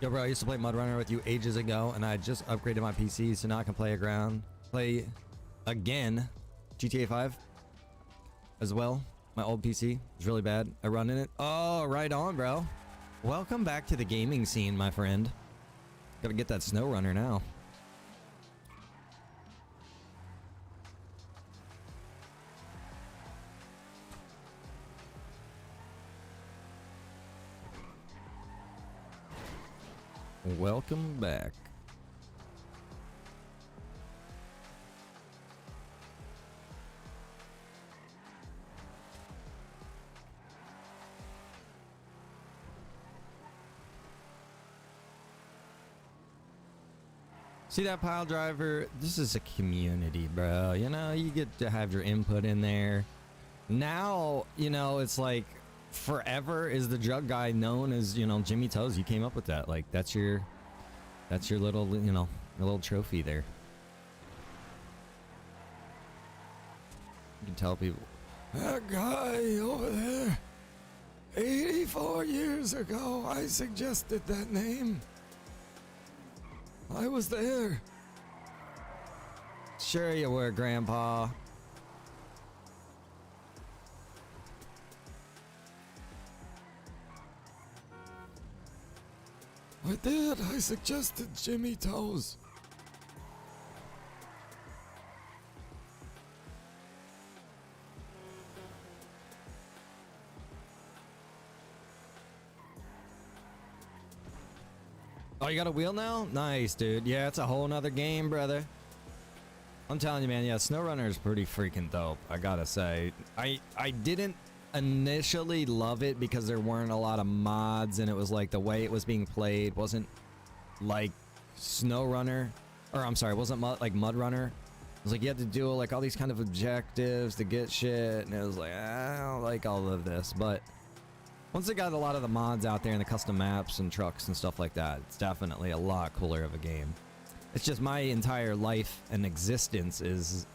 Yo, bro, I used to play Mud Runner with you ages ago, and I just upgraded my PC, so now I can play again GTA 5 as well. My old PC is really bad. I run in it. Oh, right on, bro. Welcome back to the gaming scene, my friend. Gotta get that Snow Runner now. Welcome back. See that pile driver? This is a community, bro. You know, you get to have your input in there. Now, you know, it's like forever is the drug guy known as, you know, Jimmy Toes. You came up with that. Like, that's your little, you know, your little trophy there. You can tell people, that guy over there, 84 years ago, I suggested that name. I was there. Sure you were, Grandpa. I did. I suggested Jimmy Toes. Oh, you got a wheel now? Nice, dude. Yeah, it's a whole nother game, brother. I'm telling you, man. Yeah, SnowRunner is pretty freaking dope. I gotta say, I didn't initially love it because there weren't a lot of mods, and it was like the way it was being played wasn't like SnowRunner, or I'm sorry, it wasn't like Mud Runner. It was like you had to do like all these kind of objectives to get shit, and it was like I don't like all of this. But once they got a lot of the mods out there and the custom maps and trucks and stuff like that, it's definitely a lot cooler of a game. It's just my entire life and existence is,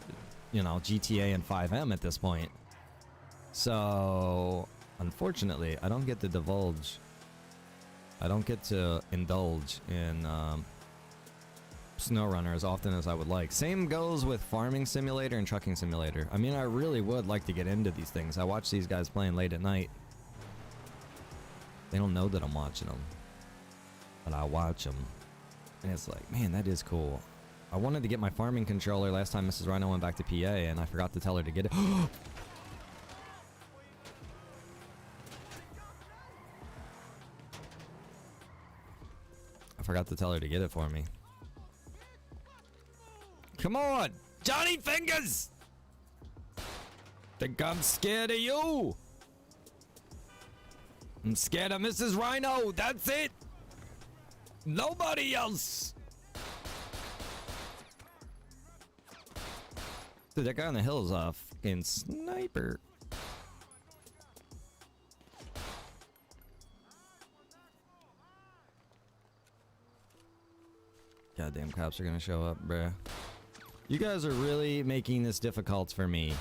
you know, GTA and 5M at this point. So, unfortunately, I don't get to divulge. I don't get to indulge in SnowRunner as often as I would like. Same goes with Farming Simulator and Trucking Simulator. I mean, I really would like to get into these things. I watch these guys playing late at night. They don't know that I'm watching them, but I watch them, and it's like, man, that is cool. I wanted to get my farming controller last time Mrs. Rhino went back to PA, and I forgot to tell her to get it. I forgot to tell her to get it for me. Come on, Johnny Fingers! Think I'm scared of you? I'm scared of Mrs. Rhino. That's it. Nobody else. Dude, that guy on the hill is a fucking sniper. Goddamn cops are gonna show up, bruh. You guys are really making this difficult for me.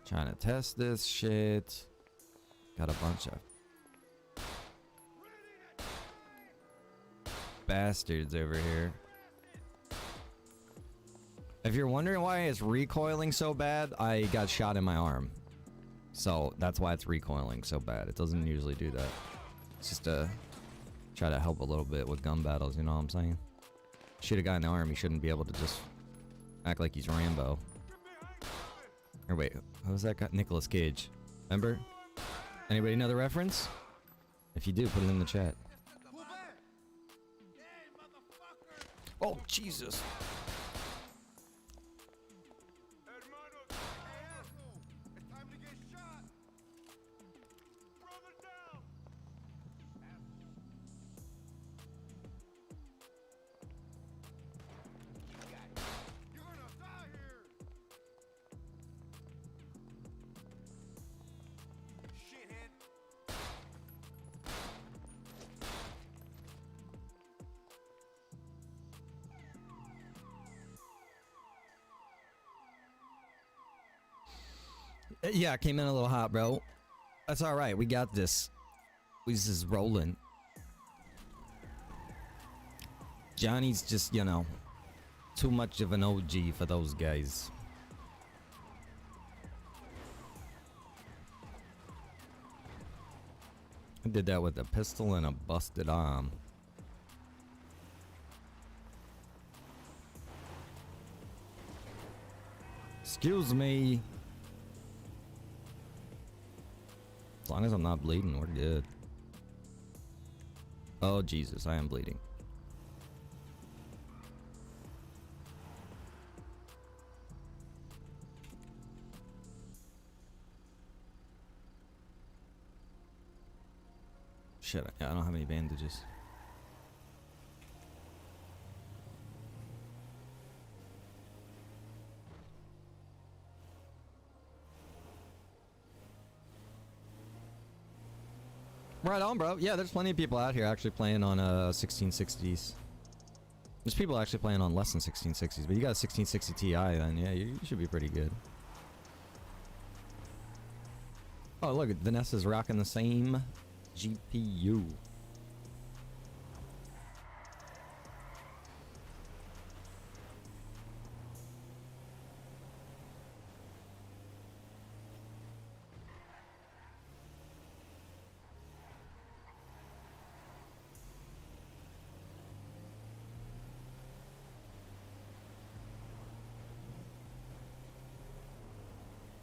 Trying to test this shit. Got a bunch of bastards over here. If you're wondering why it's recoiling so bad, I got shot in my arm. So that's why it's recoiling so bad. It doesn't usually do that. It's just to try to help a little bit with gun battles, you know what I'm saying? Shoot a guy in the arm, he shouldn't be able to just act like he's Rambo. Or wait, who was that guy? Nicolas Cage. Remember? Anybody know the reference? If you do, put it in the chat. Oh, Jesus. Yeah, came in a little hot, bro. That's all right. We got this. We just rolling. Johnny's just, you know, too much of an OG for those guys. I did that with a pistol and a busted arm. Excuse me. As long as I'm not bleeding, we're good. Oh, Jesus, I am bleeding. Shit, I don't have any bandages. Right on, bro. Yeah, there's plenty of people out here actually playing on 1660s. There's people actually playing on less than 1660s, but you got a 1660 Ti, then yeah, you should be pretty good. Oh, look, Vanessa's rocking the same GPU.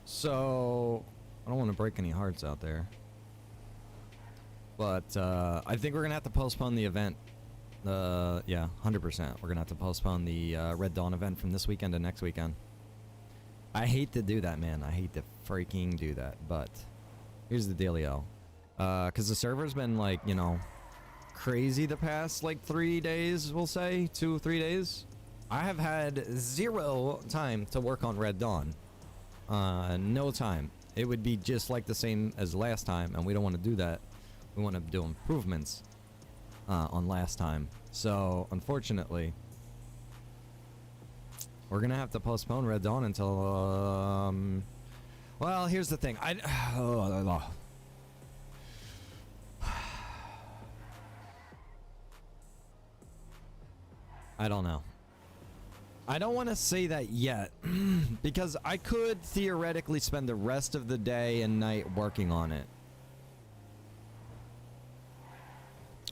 So, I don't want to break any hearts out there. But, I think we're going to have to postpone the event. Yeah, 100%. We're going to have to postpone the Red Dawn event from this weekend to next weekend. I hate to do that, man. I hate to freaking do that. But, here's the dealio. Because the server's been, like, you know, crazy the past, like, 3 days, we'll say. 2, 3 days. I have had 0 time to work on Red Dawn. No time. It would be just like the same as last time, and we don't want to do that. We want to do improvements on last time. So, unfortunately, we're gonna have to postpone Red Dawn until well, here's the thing. I don't know. I don't want to say that yet, because I could theoretically spend the rest of the day and night working on it.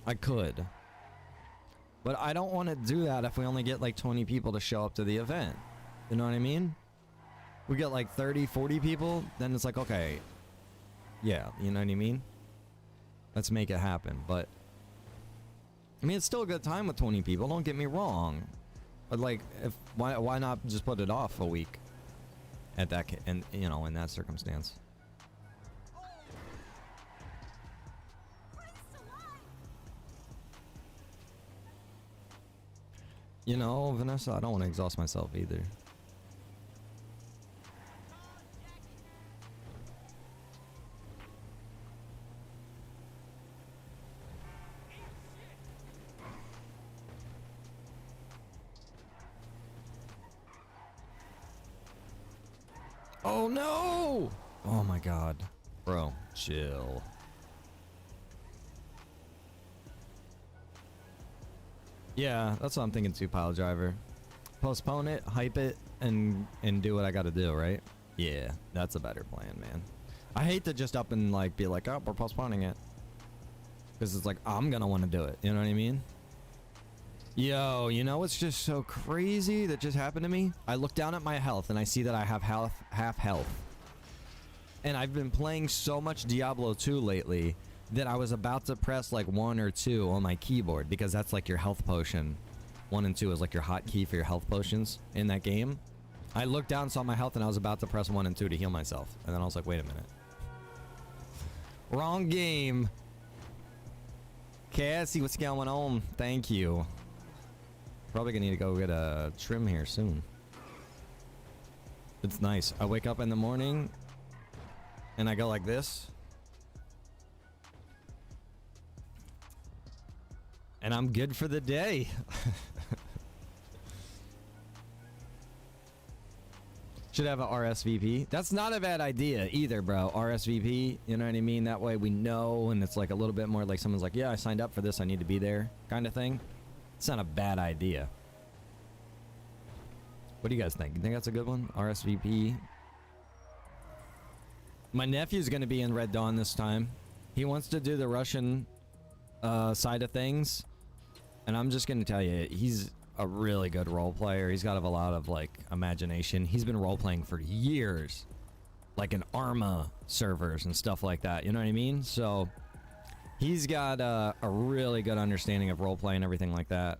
I could. But I don't want to do that if we only get like 20 people to show up to the event. You know what I mean? We get like 30, 40 people, then it's like, okay. Yeah, you know what I mean? Let's make it happen. But, I mean, it's still a good time with 20 people, don't get me wrong. But like, why not just put it off a week at that, and you know, in that circumstance. You know, Vanessa, I don't want to exhaust myself either. Oh no! Oh my god. Bro, chill. Yeah, that's what I'm thinking too, Pile Driver. Postpone it, hype it, and do what I gotta do, right? Yeah, that's a better plan, man. I hate to just up and like be like, oh, we're postponing it. Because it's like, I'm gonna want to do it. You know what I mean? Yo, you know what's just so crazy that just happened to me? I look down at my health and I see that I have half health. And I've been playing so much Diablo 2 lately that I was about to press like 1 or 2 on my keyboard because that's like your health potion. 1 and 2 is like your hotkey for your health potions in that game. I looked down, saw my health, and I was about to press 1 and 2 to heal myself. And then I was like, wait a minute. Wrong game. Cassie, what's going on? Thank you. Probably gonna need to go get a trim here soon. It's nice. I wake up in the morning and I go like this. And I'm good for the day. Should have a RSVP. That's not a bad idea either, bro. RSVP, you know what I mean? That way we know, and it's like a little bit more like someone's like, yeah, I signed up for this, I need to be there, kind of thing. It's not a bad idea. What do you guys think? You think that's a good one? RSVP. My nephew's going to be in Red Dawn this time. He wants to do the Russian side of things. And I'm just going to tell you, he's a really good role player. He's got a lot of like imagination. He's been role playing for years. Like in Arma servers and stuff like that. You know what I mean? So he's got a really good understanding of role play and everything like that.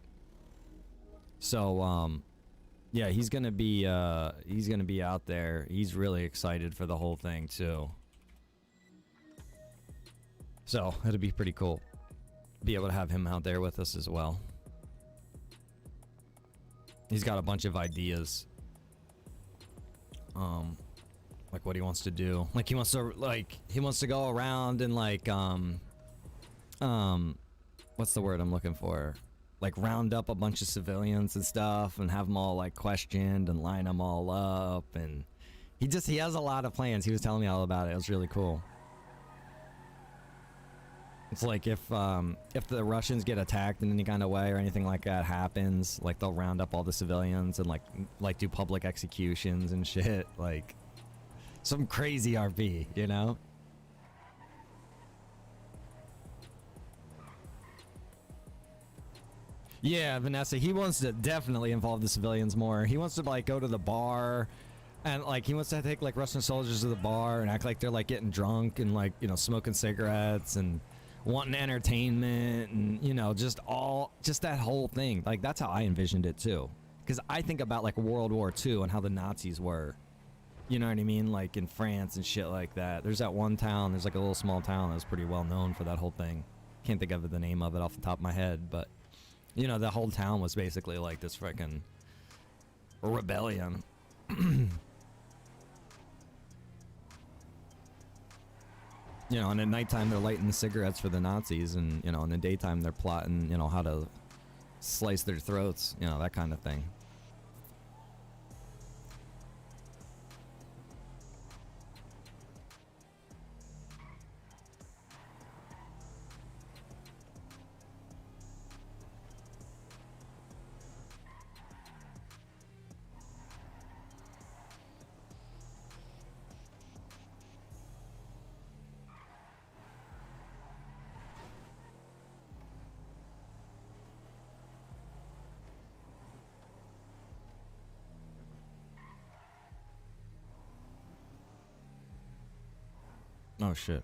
So yeah, he's gonna be out there. He's really excited for the whole thing too. So it'll be pretty cool. Be able to have him out there with us as well. He's got a bunch of ideas. Like what he wants to do. Like he wants to go around and like what's the word I'm looking for? Like round up a bunch of civilians and stuff and have them all like questioned and line them all up, and he has a lot of plans. He was telling me all about it. It was really cool. It's like if the Russians get attacked in any kind of way or anything like that happens, like they'll round up all the civilians and like do public executions and shit, like some crazy RP, you know? Yeah, Vanessa, he wants to definitely involve the civilians more. He wants to like go to the bar and like he wants to take like Russian soldiers to the bar and act like they're like getting drunk and like, you know, smoking cigarettes and wanting entertainment and, you know, just that whole thing. Like that's how I envisioned it too. Because I think about like World War II and how the Nazis were. You know what I mean? Like in France and shit like that. There's that one town, there's like a little small town that's pretty well known for that whole thing. Can't think of the name of it off the top of my head, but you know, the whole town was basically like this freaking rebellion. You know, and at nighttime they're lighting the cigarettes for the Nazis, and you know, in the daytime they're plotting, you know, how to slice their throats, you know, that kind of thing. Oh shit.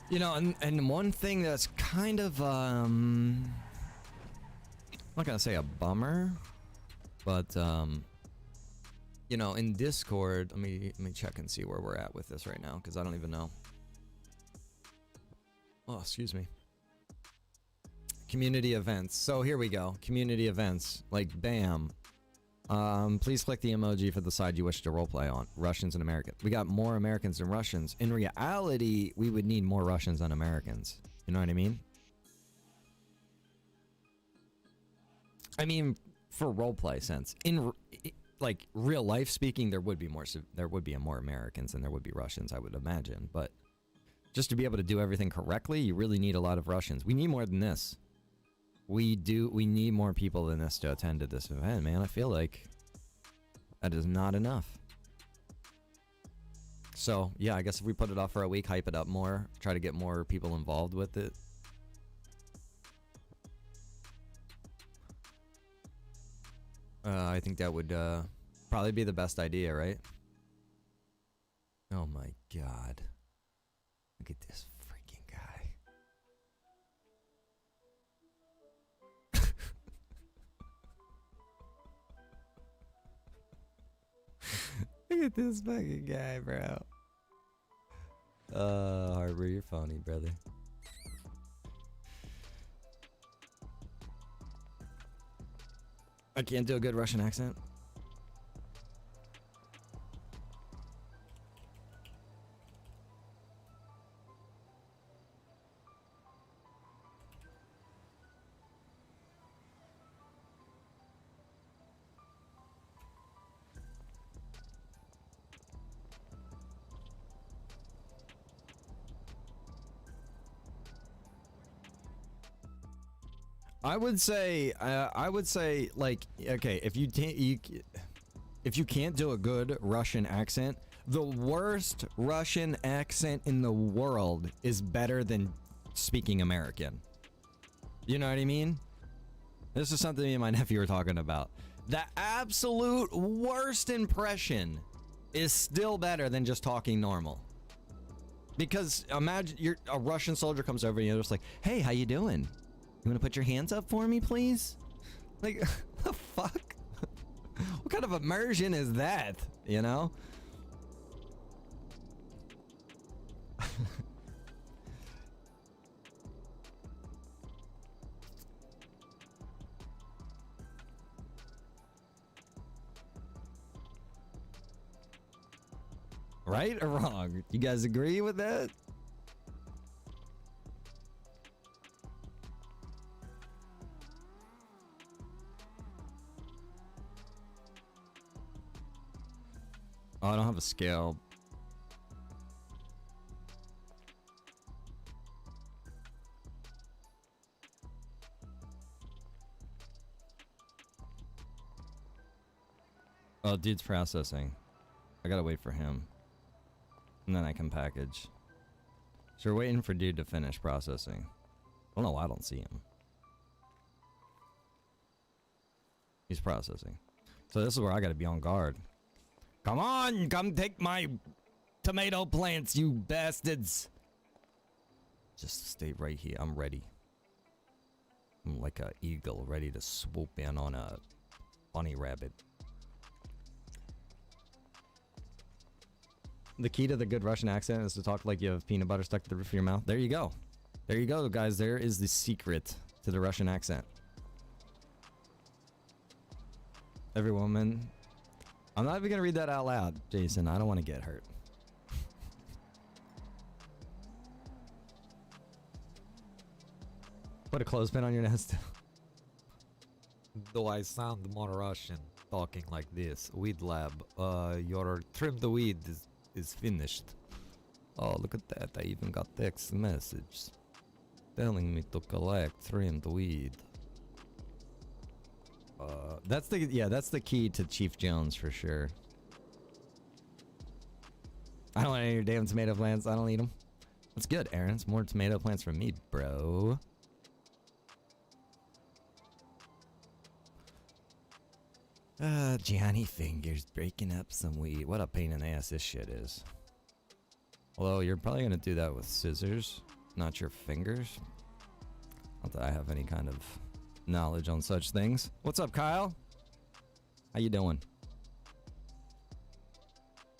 You know, and one thing that's kind of I'm not gonna say a bummer, but you know, in Discord, let me check and see where we're at with this right now, because I don't even know. Oh, excuse me. Community events. So here we go. Community events. Like, bam. Please click the emoji for the side you wish to roleplay on. Russians and Americans. We got more Americans than Russians. In reality, we would need more Russians than Americans. You know what I mean? I mean, for roleplay sense. In like real life speaking, there would be more Americans than there would be Russians, I would imagine. But just to be able to do everything correctly, you really need a lot of Russians. We need more than this. We need more people than this to attend to this event, man. I feel like that is not enough. So, yeah, I guess if we put it off for a week, hype it up more, try to get more people involved with it. I think that would probably be the best idea, right? Oh my god. Look at this freaking guy. Look at this fucking guy, bro. Harbor, you're funny, brother. I can't do a good Russian accent. I would say, like, okay, if you can't do a good Russian accent, the worst Russian accent in the world is better than speaking American. You know what I mean? This is something me and my nephew were talking about. The absolute worst impression is still better than just talking normal. Because imagine a Russian soldier comes over and you're just like, hey, how you doing? You want to put your hands up for me, please? Like, the fuck? What kind of immersion is that? You know? Right or wrong? You guys agree with that? Oh, I don't have a scale. Oh, dude's processing. I gotta wait for him. And then I can package. So we're waiting for dude to finish processing. Oh no, I don't see him. He's processing. So this is where I gotta be on guard. Come on, come take my tomato plants, you bastards. Just stay right here. I'm ready. I'm like an eagle ready to swoop in on a bunny rabbit. The key to the good Russian accent is to talk like you have peanut butter stuck to the roof of your mouth. There you go. There you go, guys. There is the secret to the Russian accent. Every woman... I'm not even gonna read that out loud, Jason. I don't want to get hurt. Put a clothespin on your nest. Do I sound more Russian talking like this? Weed lab. Your trimmed weed is finished. Oh, look at that. I even got text message telling me to collect trimmed weed. That's the key to Chief Jones for sure. I don't want any of your damn tomato plants. I don't need them. That's good, Aaron. It's more tomato plants from me, bro. Johnny Fingers breaking up some weed. What a pain in the ass this shit is. Although you're probably gonna do that with scissors, not your fingers. Not that I have any kind of knowledge on such things. What's up, Kyle? How you doing?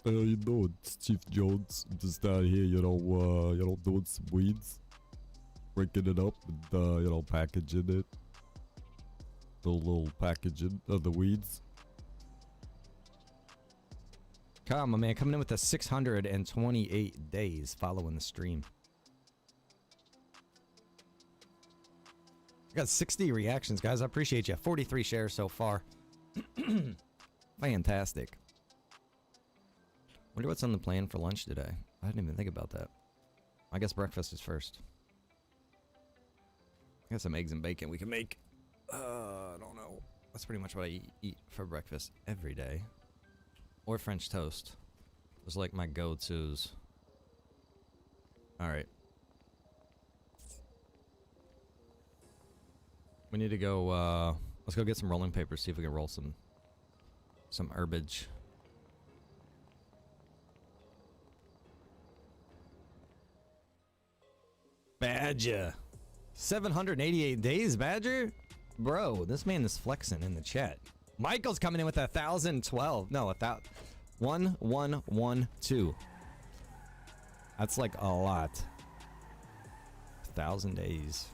You know, it's Chief Jones just out here, doing some weeds, breaking it up and, packaging it. The little packaging of the weeds. Kyle, my man, coming in with the 628 days following the stream. I got 60 reactions, guys. I appreciate you. 43 shares so far. Fantastic. Wonder what's on the plan for lunch today. I didn't even think about that. I guess breakfast is first. I got some eggs and bacon we can make. I don't know. That's pretty much what I eat for breakfast every day. Or French toast. Those are like my go-tos. Alright. We need to go, let's go get some rolling papers, see if we can roll some herbage. Badger. 788 days, Badger? Bro, this man is flexing in the chat. Michael's coming in with 1,012. No, 1112. That's like a lot. 1,000 days.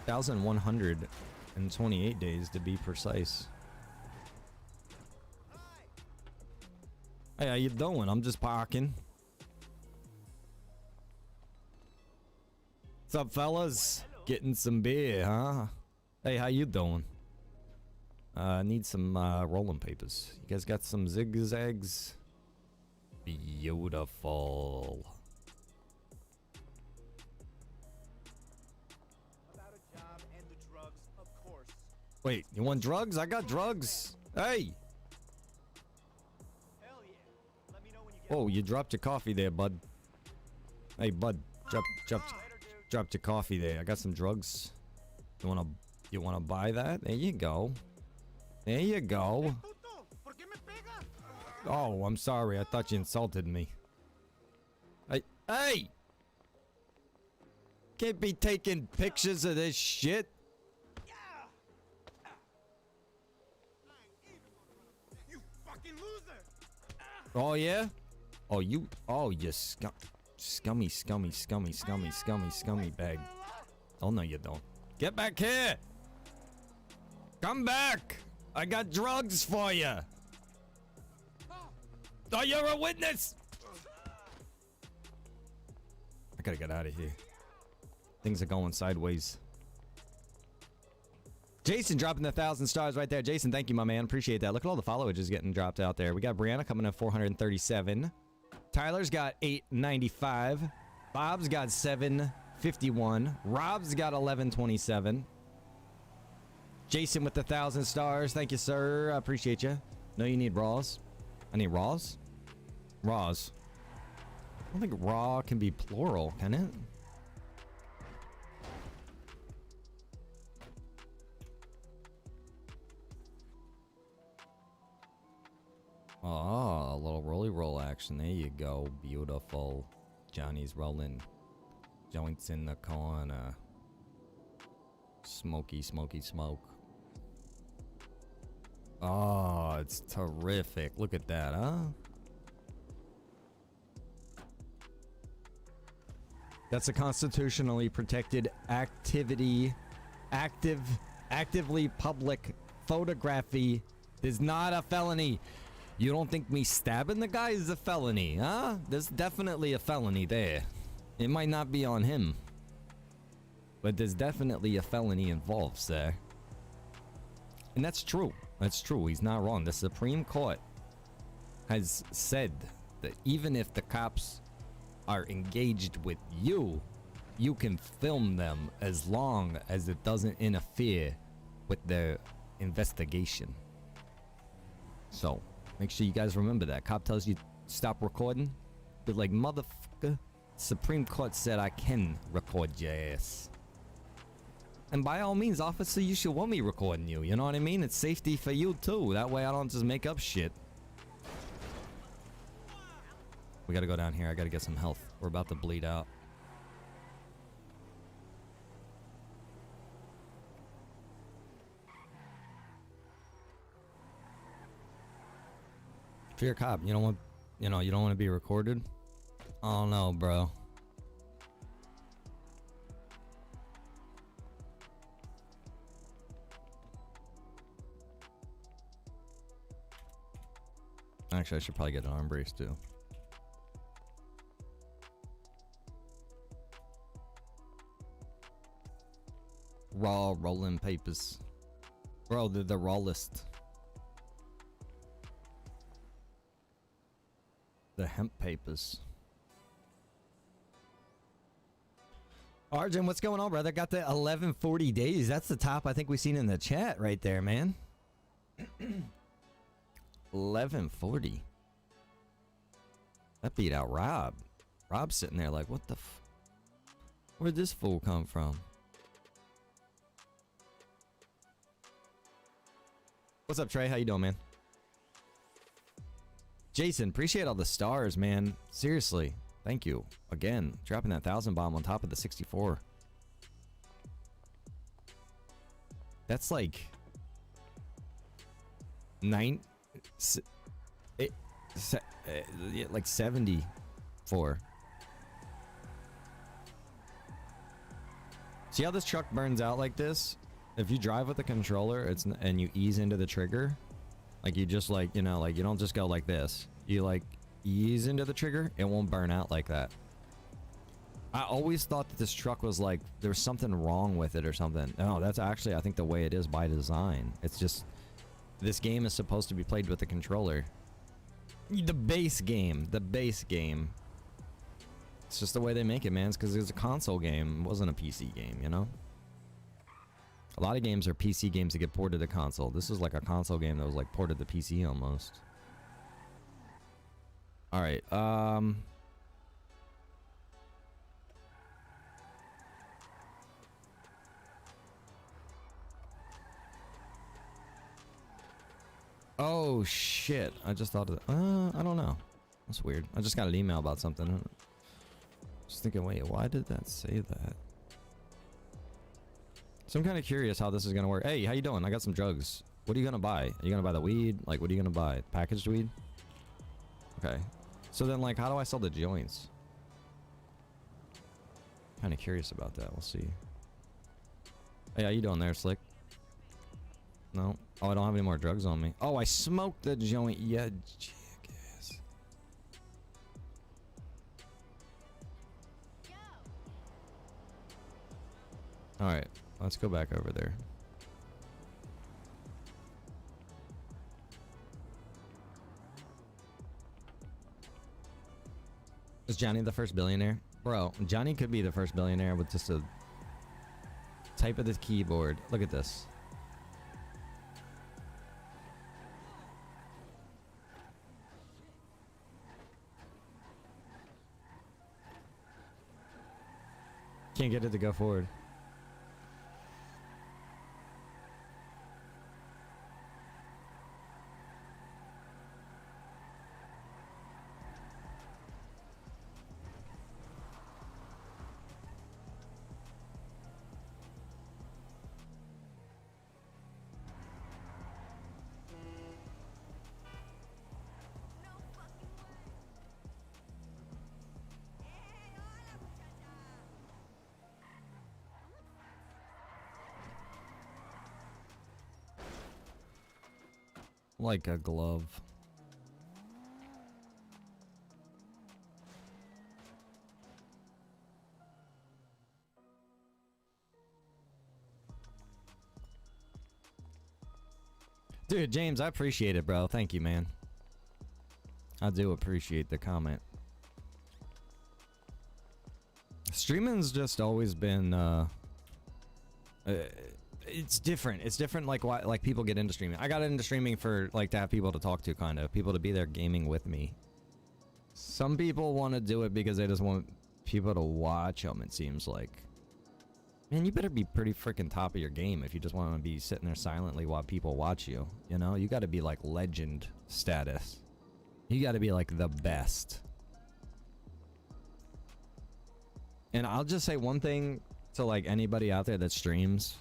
1,128 days to be precise. Hey, how you doing? I'm just parking. What's up, fellas? Getting some beer, huh? Hey, how you doing? Need some rolling papers. You guys got some zigzags? Beautiful. About a job and the drugs, of course. Wait, you want drugs? I got drugs. Hey! Hell yeah. Let me know when you get Oh, you dropped your coffee there, bud. Hey, bud. Dropped your coffee there. I got some drugs. You wanna buy that? There you go. There you go. Oh, I'm sorry. I thought you insulted me. Hey! Can't be taking pictures of this shit. You fucking loser! Oh, yeah? Oh, you scummy bag. Oh, no, you don't. Get back here! Come back! I got drugs for you! Oh, you're a witness! I gotta get out of here. Things are going sideways. Jason dropping the 1,000 stars right there. Jason, thank you, my man. Appreciate that. Look at all the followages getting dropped out there. We got Brianna coming in 437. Tyler's got 895. Bob's got 751. Rob's got 1127. Jason with the 1,000 stars. Thank you, sir. I appreciate you. No, you need raws. I need raws. Raws. I don't think raw can be plural, can it? Oh, a little rolly roll action. There you go. Beautiful. Johnny's rolling. Joints in the corner. Smoky, smoky smoke. Oh, it's terrific. Look at that, huh? That's a constitutionally protected activity. Actively public photography is not a felony. You don't think me stabbing the guy is a felony, huh? There's definitely a felony there. It might not be on him, but there's definitely a felony involved, sir. And that's true. That's true. He's not wrong. The Supreme Court has said that even if the cops are engaged with you, you can film them as long as it doesn't interfere with their investigation. So, make sure you guys remember that. Cop tells you stop recording. Be like, motherfucker, Supreme Court said I can record your ass. And by all means, officer, you should want me recording you. You know what I mean? It's safety for you too. That way I don't just make up shit. We gotta go down here. I gotta get some health. We're about to bleed out. If you're a cop, you don't want, you don't want to be recorded. Oh no, bro. Actually, I should probably get an arm brace too. Raw rolling papers. Bro, they're the rawest. The hemp papers. Arjun, what's going on, brother? Got the 1140 days. That's the top I think we've seen in the chat right there, man. 1140. That beat out Rob. Rob's sitting there like, what the where'd this fool come from? What's up, Trey? How you doing, man? Jason, appreciate all the stars, man. Seriously. Thank you. Again, dropping that 1,000 bomb on top of the 64. That's like... like 74. See how this truck burns out like this? If you drive with the controller, and you ease into the trigger, like you just like, you know, like you don't just go like this. You like ease into the trigger, it won't burn out like that. I always thought that this truck was like, there was something wrong with it or something. No, that's actually, I think, the way it is by design. It's just, this game is supposed to be played with the controller. The base game. It's just the way they make it, man. It's because it was a console game. It wasn't a PC game, you know? A lot of games are PC games that get ported to console. This is like a console game that was like ported to PC almost. Alright, oh shit, I just thought of it. I don't know. That's weird. I just got an email about something. Just thinking, wait, why did that say that? So I'm kind of curious how this is gonna work. Hey, how you doing? I got some drugs. What are you gonna buy? Are you gonna buy the weed? Like, what are you gonna buy? Packaged weed? Okay. So then, like, how do I sell the joints? Kind of curious about that. We'll see. Hey, how you doing there, Slick? No. Oh, I don't have any more drugs on me. Oh, I smoked the joint. Yeah, jackass. All right, let's go back over there. Is Johnny the first billionaire? Bro, Johnny could be the first billionaire with just a type of the keyboard. Look at this. Can't get it to go forward. Like a glove. Dude, James, I appreciate it, bro. Thank you, man. I do appreciate the comment. Streaming's just always been it's different. It's different, like why, like people get into streaming. I got into streaming for like to have people to talk to, kind of people to be there gaming with me. Some people want to do it because they just want people to watch them. It seems like, man, you better be pretty freaking top of your game if you just want to be sitting there silently while people watch you. You know, you got to be like legend status. You got to be like the best. And I'll just say one thing to like anybody out there that streams.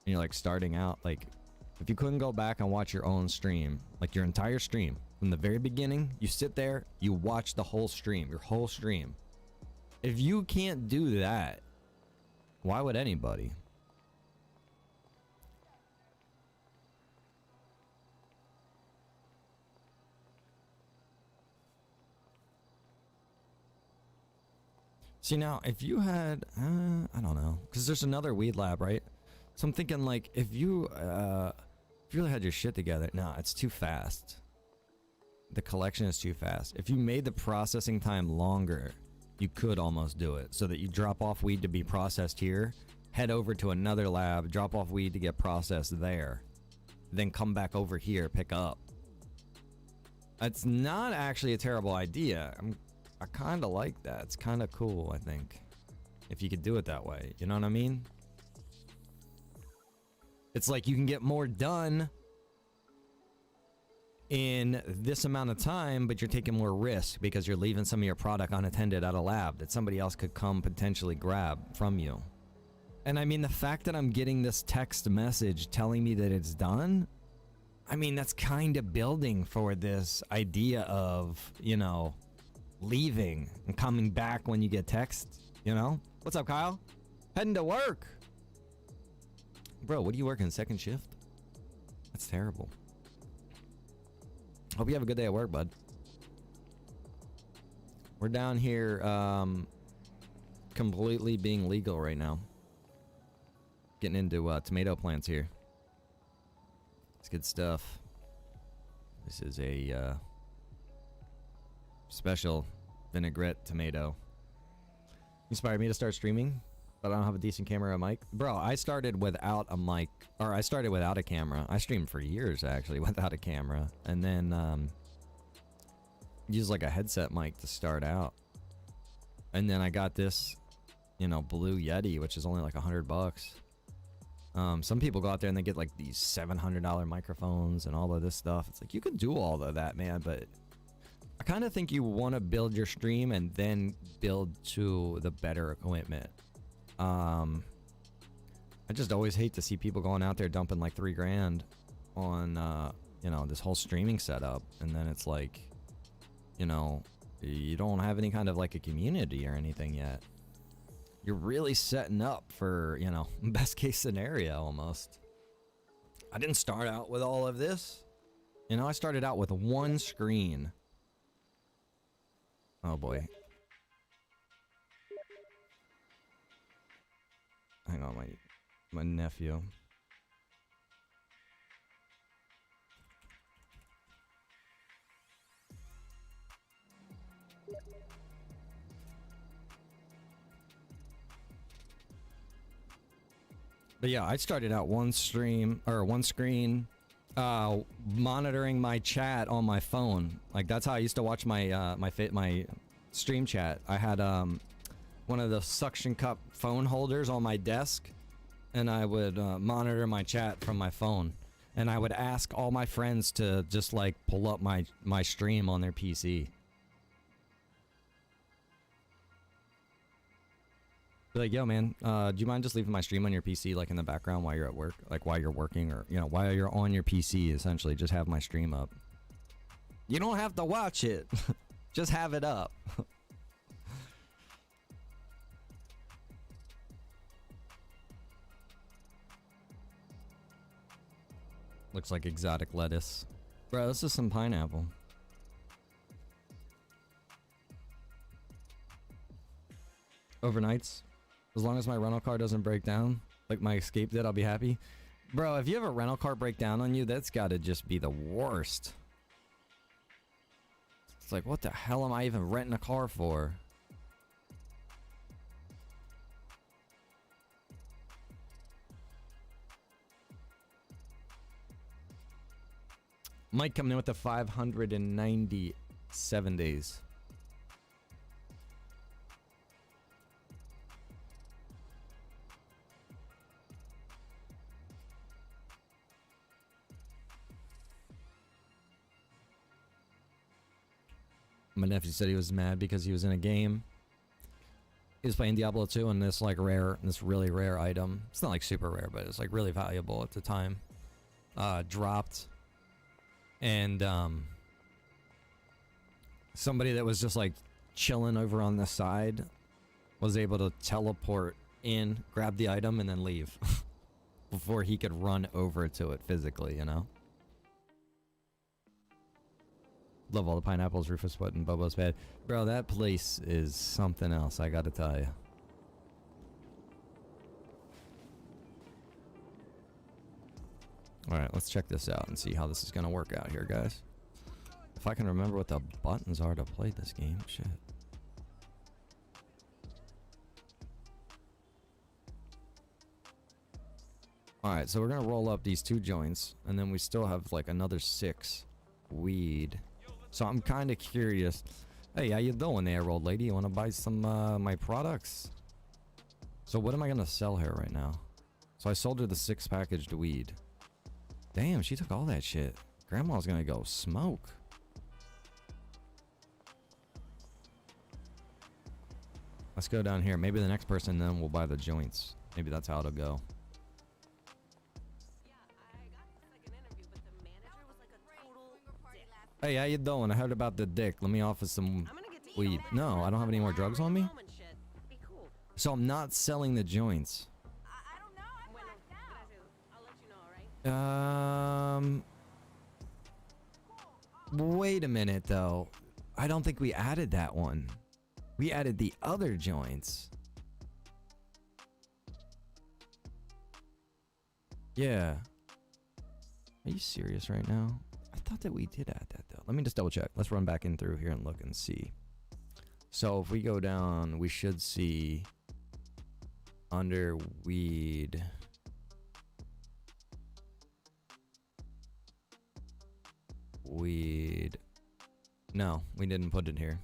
And you're like starting out, like if you couldn't go back and watch your own stream, like your entire stream from the very beginning, you sit there, you watch the whole stream, your whole stream. If you can't do that, why would anybody? See, now if you had I don't know, because there's another weed lab, right? So I'm thinking, like, if you really had your shit together, no, it's too fast. The collection is too fast. If you made the processing time longer, You could almost do it so that you drop off weed to be processed here, head over to another lab, drop off weed to get processed there, then come back over here, pick up. It's not actually a terrible idea. I kind of like that. It's kind of cool, I think, if you could do it that way. You know what I mean? It's like you can get more done in this amount of time, but you're taking more risk because you're leaving some of your product unattended at a lab that somebody else could come potentially grab from you. And I mean, the fact that I'm getting this text message telling me that it's done, I mean, that's kind of building for this idea of, you know, leaving and coming back when you get text, you know? What's up, Kyle? Heading to work. Bro, what are you working, second shift? That's terrible. Hope you have a good day at work, bud. We're down here completely being legal right now. Getting into tomato plants here. It's good stuff. This is a special vinaigrette tomato. Inspired me to start streaming, but I don't have a decent camera or mic. Bro, I started without a mic, or I started without a camera. I streamed for years actually without a camera, and then used like a headset mic to start out. And then I got this, you know, Blue Yeti, which is only like $100. Some people go out there and they get like these $700 microphones and all of this stuff. It's like, you can do all of that, man, but I kind of think you want to build your stream and then build to the better equipment. I just always hate to see people going out there dumping like $3 grand on, you know, this whole streaming setup. And then it's like, you know, you don't have any kind of like a community or anything yet. You're really setting up for, you know, best case scenario almost. I didn't start out with all of this. You know, I started out with one screen. Oh boy. Hang on, my nephew. But yeah, I started out one screen, monitoring my chat on my phone. Like that's how I used to watch my my stream chat. I had one of the suction cup phone holders on my desk, and I would monitor my chat from my phone. And I would ask all my friends to just like pull up my stream on their PC. Be like, yo man, do you mind just leaving my stream on your PC like in the background while you're at work? Like while you're working, or you know, while you're on your PC, essentially just have my stream up. You don't have to watch it. Just have it up. Looks like exotic lettuce. Bro, this is some pineapple. Overnights. As long as my rental car doesn't break down, like my Escape did, I'll be happy. Bro, if you have a rental car break down on you, that's gotta just be the worst. It's like, what the hell am I even renting a car for? Mike coming in with the 597 days. My nephew said he was mad because he was in a game. He was playing Diablo 2 and this like this really rare item. It's not like super rare, but it's like really valuable at the time. Dropped. And somebody that was just like chilling over on the side was able to teleport in, grab the item, and then leave before he could run over to it physically, you know? Love all the pineapples Rufus put in Bobo's bed. Bro, that place is something else, I gotta tell you. Alright, let's check this out and see how this is gonna work out here, guys. If I can remember what the buttons are to play this game, shit. Alright, so we're gonna roll up these 2 joints, and then we still have like another 6 weed. So I'm kind of curious. Hey, how you doing there, old lady? You want to buy some my products? So what am I gonna sell her right now? So I sold her the 6 packaged weed. Damn, she took all that shit. Grandma's gonna go smoke. Let's go down here. Maybe the next person then will buy the joints. Maybe that's how it'll go. Hey, how you doing? I heard about the dick. Let me offer some weed. No, I don't have any more drugs on me. So I'm not selling the joints. Wait a minute though. I don't think we added that one. We added the other joints. Yeah. Are you serious right now? I thought that we did add that though. Let me just double check. Let's run back in through here and look and see. So if we go down, we should see under weed. Weed. No, we didn't put it here.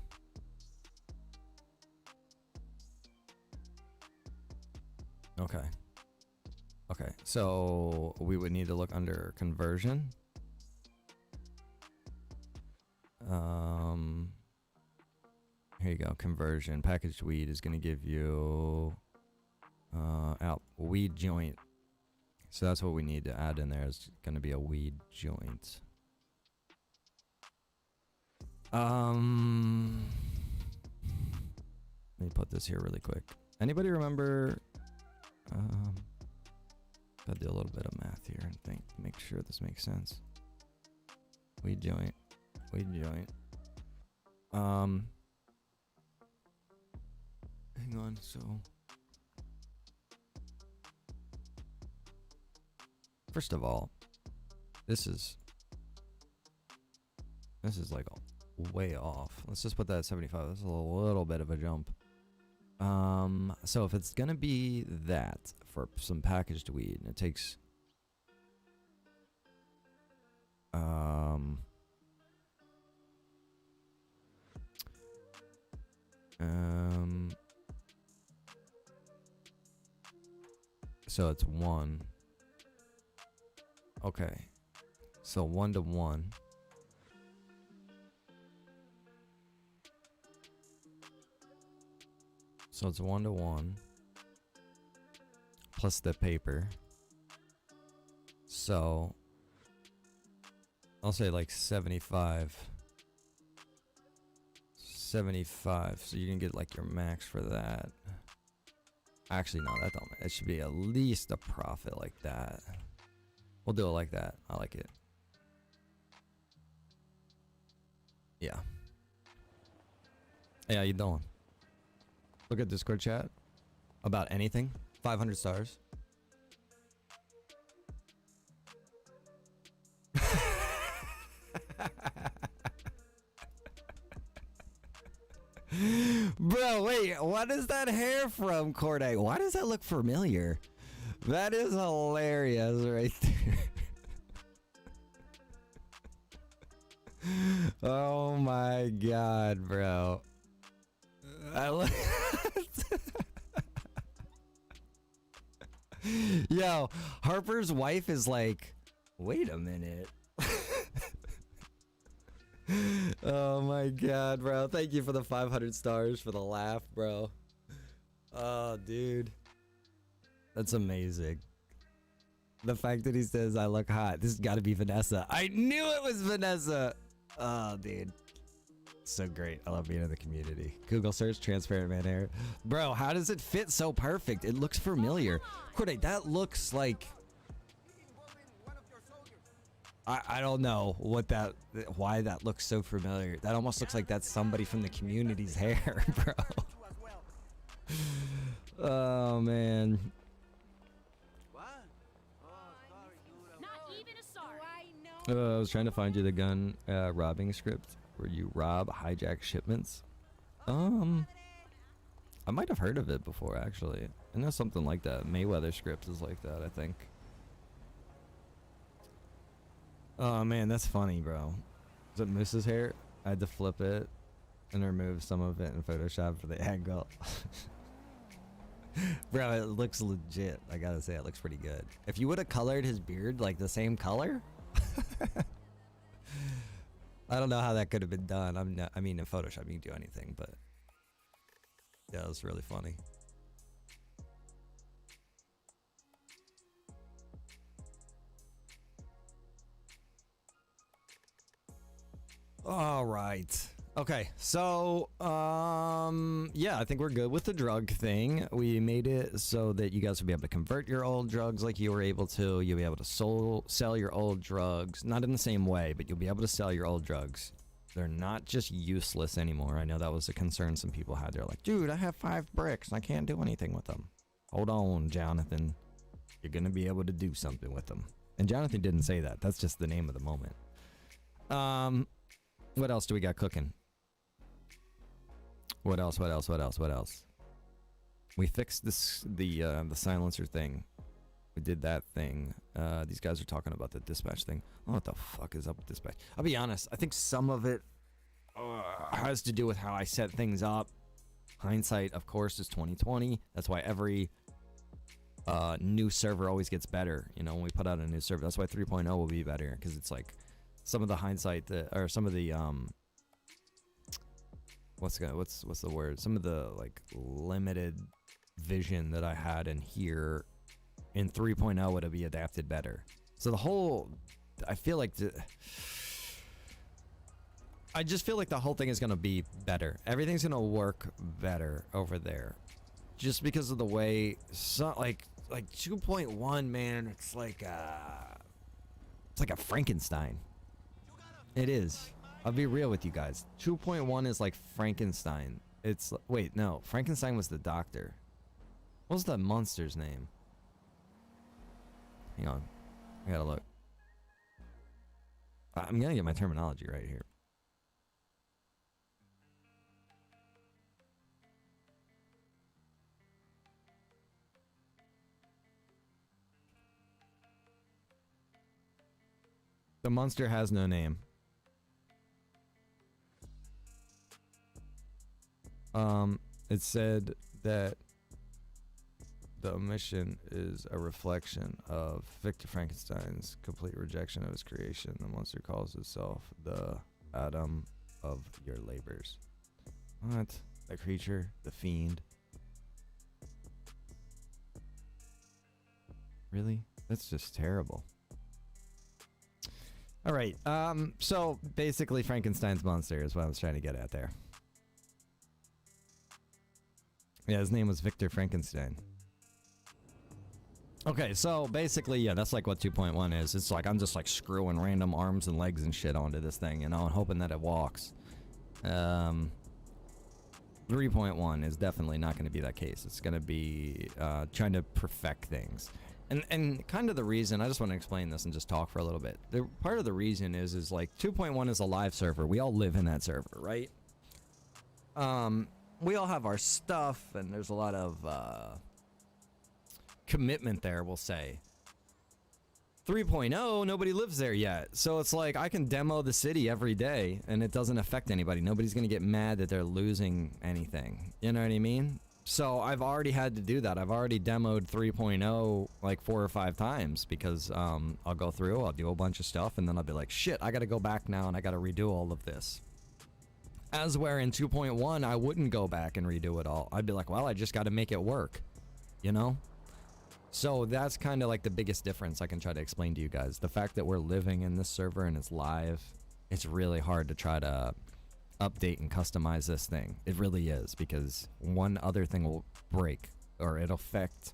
Okay. Okay, so we would need to look under conversion. Here you go, conversion. Packaged weed is gonna give you out weed joint. So that's what we need to add in there. Is gonna be a weed joint. Let me put this here really quick. Anybody remember? Gotta do a little bit of math here and think, make sure this makes sense. Weed joint, weed joint. Hang on. So first of all, this is like way off. Let's just put that at 75. That's a little bit of a jump. So if it's gonna be that for some packaged weed, and it takes so it's 1. Okay, so 1 to 1. So it's 1 to 1 plus the paper. So I'll say like 75. 75. So you can get like your max for that. Actually, no, that don't. It should be at least a profit like that. We'll do it like that. I like it. Yeah. Hey, how you doing? Look at Discord chat about anything. 500 stars. Bro, wait, what is that hair from, Corday? Why does that look familiar? That is hilarious right there. Oh my god, bro. Yo, Harper's wife is like, wait a minute. Oh my god, bro. Thank you for the 500 stars for the laugh, bro. Oh, dude. That's amazing. The fact that he says I look hot. This has got to be Vanessa. I knew it was Vanessa. Oh, dude. So great. I love being in the community. Google search transparent man hair. Bro, how does it fit so perfect? It looks familiar. Corday, that looks like... I don't know why that looks so familiar. That almost looks like that's somebody from the community's hair, bro. Oh, man. I was trying to find you the gun robbing script where you rob hijack shipments. I might have heard of it before, actually. I know something like that. Mayweather script is like that, I think. Oh man, that's funny, bro. Is it Moose's hair? I had to flip it and remove some of it in Photoshop for the angle. Bro, it looks legit. I gotta say, it looks pretty good. If you would have colored his beard like the same color, I don't know how that could have been done. I mean, in Photoshop you can do anything, but yeah, it was really funny. All right. Okay, so yeah, I think we're good with the drug thing. We made it so that you guys will be able to convert your old drugs like you were able to. You'll be able to sell your old drugs, not in the same way, but you'll be able to sell your old drugs. They're not just useless anymore. I know that was a concern some people had. They're like, dude, I have 5 bricks and I can't do anything with them. Hold on, Jonathan. You're gonna be able to do something with them. And Jonathan didn't say that. That's just the name of the moment. What else do we got cooking? What else? We fixed the silencer thing. We did that thing. These guys are talking about the dispatch thing. Oh, what the fuck is up with dispatch? I'll be honest. I think some of it has to do with how I set things up. Hindsight, of course, is 2020. That's why every new server always gets better. You know, when we put out a new server, that's why 3.0 will be better, because it's like some of the hindsight or some of the what's the word? Some of the like limited vision that I had in here in 3.0 would be adapted better. So the whole, I feel like I just feel like the whole thing is gonna be better. Everything's gonna work better over there, just because of the way. So like 2.1, man, it's like a Frankenstein. It is. I'll be real with you guys. 2.1 is like Frankenstein. It's wait, no, Frankenstein was the doctor. What was the monster's name? Hang on, I gotta look. I'm gonna get my terminology right here. The monster has no name. It said that the omission is a reflection of Victor Frankenstein's complete rejection of his creation. The monster calls itself the Adam of your labors. What? The creature? The fiend? Really? That's just terrible. All right. So basically Frankenstein's monster is what I was trying to get at there. Yeah, his name was Victor Frankenstein. Okay, so basically, yeah, that's like what 2.1 is. It's like I'm just like screwing random arms and legs and shit onto this thing, you know, and hoping that it walks. 3.1 is definitely not going to be that case. It's going to be trying to perfect things. And kind of the reason, I just want to explain this and just talk for a little bit. Part of the reason is like 2.1 is a live server. We all live in that server, right? We all have our stuff, and there's a lot of commitment there, we'll say. 3.0, nobody lives there yet. So it's like I can demo the city every day, and it doesn't affect anybody. Nobody's going to get mad that they're losing anything. You know what I mean? So I've already had to do that. I've already demoed 3.0 like 4 or 5 times because I'll go through, I'll do a bunch of stuff, and then I'll be like, shit, I got to go back now, and I got to redo all of this. As where in 2.1, I wouldn't go back and redo it all. I'd be like, well, I just got to make it work, you know? So that's kind of like the biggest difference I can try to explain to you guys. The fact that we're living in this server and it's live, it's really hard to try to update and customize this thing. It really is, because one other thing will break or it'll affect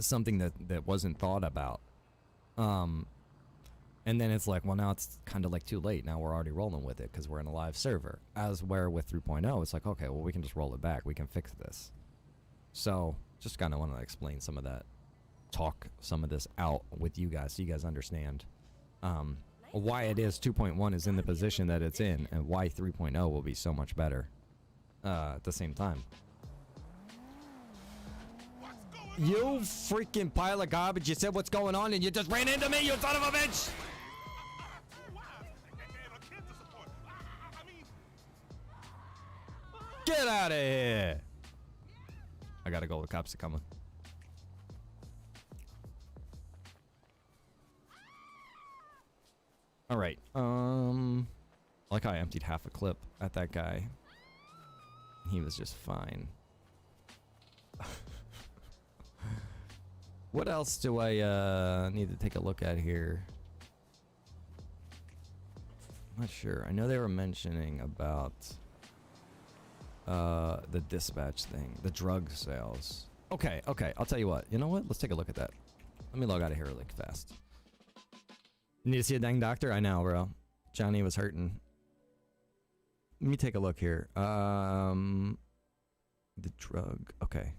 something that wasn't thought about. And then it's like, well, now it's kind of like too late. Now we're already rolling with it because we're in a live server. As where with 3.0, it's like, okay, well, we can just roll it back. We can fix this. So just kind of want to explain some of that, talk some of this out with you guys so you guys understand why it is 2.1 is in the position that it's in and why 3.0 will be so much better at the same time. You freaking pile of garbage. You said what's going on and you just ran into me, you son of a bitch! Get out of here! I gotta go. The cops are coming. All right. Like I emptied half a clip at that guy. He was just fine. What else do I need to take a look at here? I'm not sure. I know they were mentioning about the dispatch thing, the drug sales. Okay, I'll tell you what. You know what? Let's take a look at that. Let me log out of here really fast. Need to see a dang doctor? I know, bro. Johnny was hurting. Let me take a look here. The drug. Okay.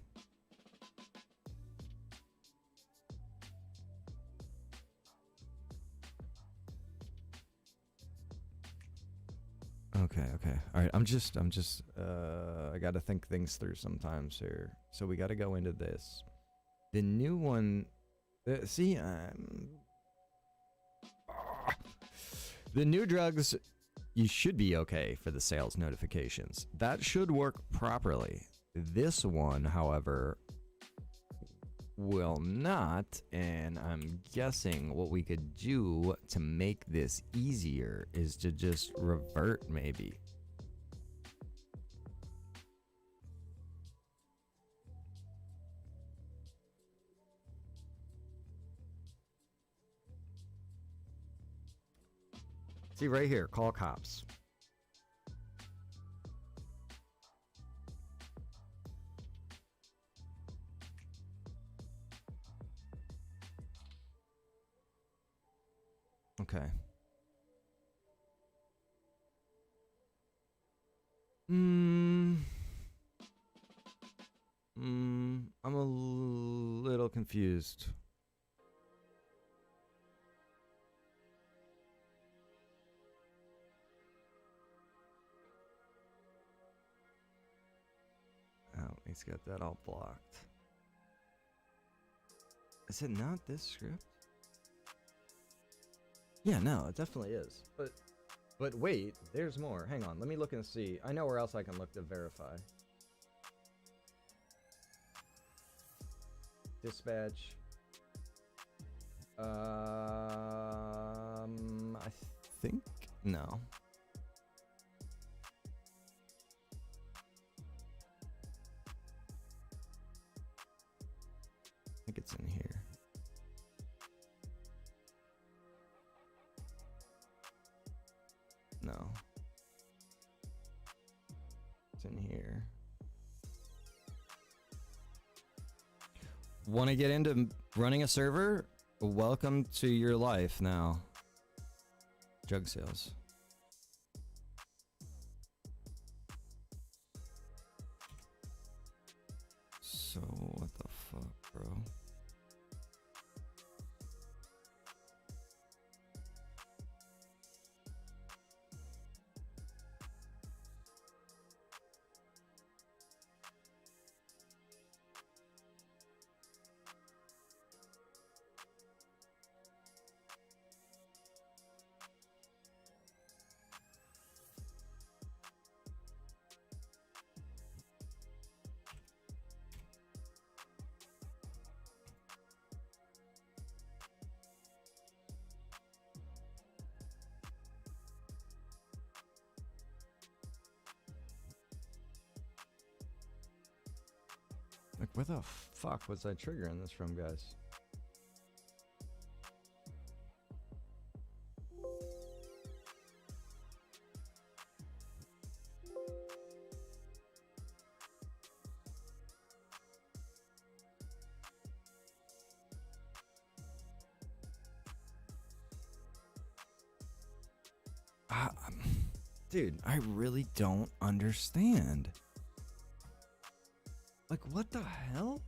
Okay. All right, I'm just I got to think things through sometimes here. So we got to go into this. The new one, see, the new drugs, you should be okay for the sales notifications. That should work properly. This one, however, will not, and I'm guessing what we could do to make this easier is to just revert maybe. See right here, call cops. Okay. I'm a little confused. Oh, he's got that all blocked. Is it not this script? Yeah, no, it definitely is. But wait, there's more. Hang on, let me look and see. I know where else I can look to verify. Dispatch. I think no. I think it's in here. No. It's in here. Want to get into running a server? Welcome to your life now. Drug sales. So, what the fuck, bro? Like, where the fuck was I triggering this from, guys? Dude, I really don't understand. Like, what the hell?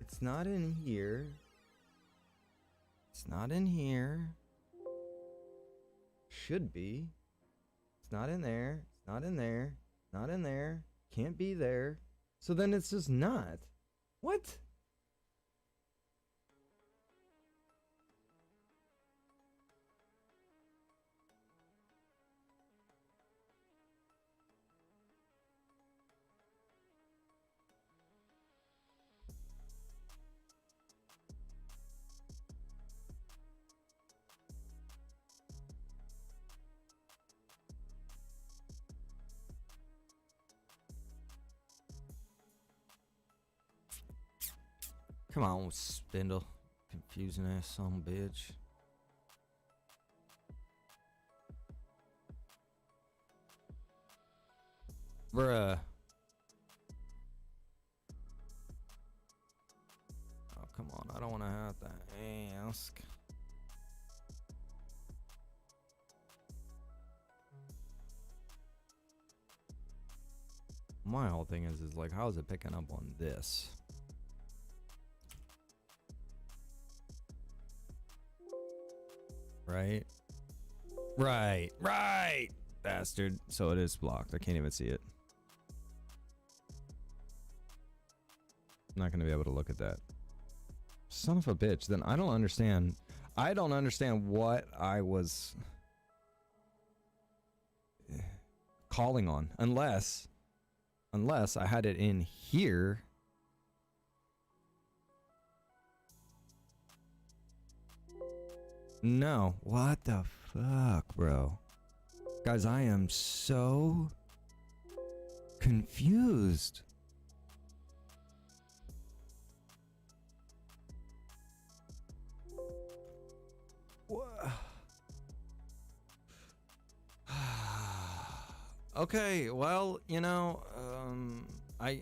It's not in here. It's not in here. Should be. It's not in there. It's not in there. Not in there. Can't be there. So then it's just not. What? Come on, Spindle. Confusing ass son of a bitch. Bruh. Oh, come on. I don't want to have to ask. My whole thing is like, how is it picking up on this? Right? Right! Bastard. So it is blocked. I can't even see it. I'm not going to be able to look at that. Son of a bitch. Then I don't understand. I don't understand what I was calling on. Unless I had it in here. No. What the fuck, bro? Guys, I am so confused. Okay, well, you know, let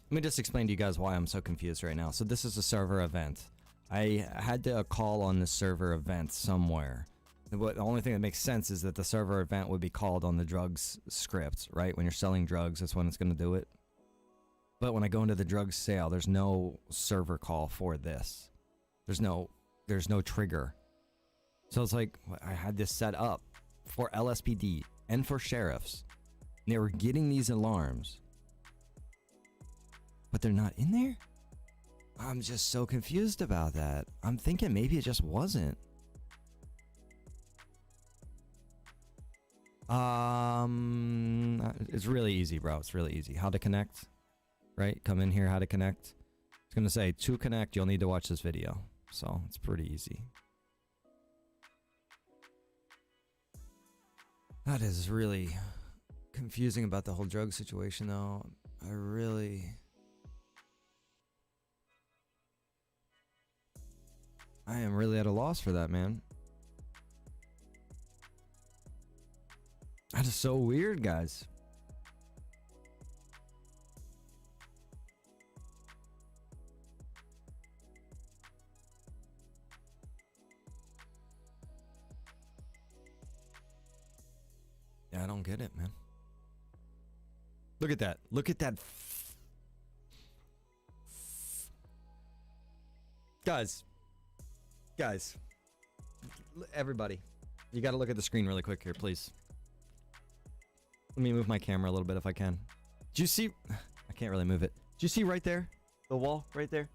me just explain to you guys why I'm so confused right now. So this is a server event. I had to call on the server event somewhere. The only thing that makes sense is that the server event would be called on the drugs script, right? When you're selling drugs, that's when it's going to do it. But when I go into the drugs sale, there's no server call for this. There's no trigger. So it's like, I had this set up for LSPD and for sheriffs. And they were getting these alarms. But they're not in there? I'm just so confused about that. I'm thinking maybe it just wasn't. It's really easy, bro. It's really easy. How to connect, right? Come in here, how to connect. It's gonna say, to connect, you'll need to watch this video. So it's pretty easy. That is really confusing about the whole drug situation, though. I am really at a loss for that, man. That is so weird, guys. Yeah, I don't get it, man. Look at that. Look at that. Guys, everybody, you got to look at the screen really quick here, please. Let me move my camera a little bit if I can. Do you see? I can't really move it. Do you see right there? The wall right there?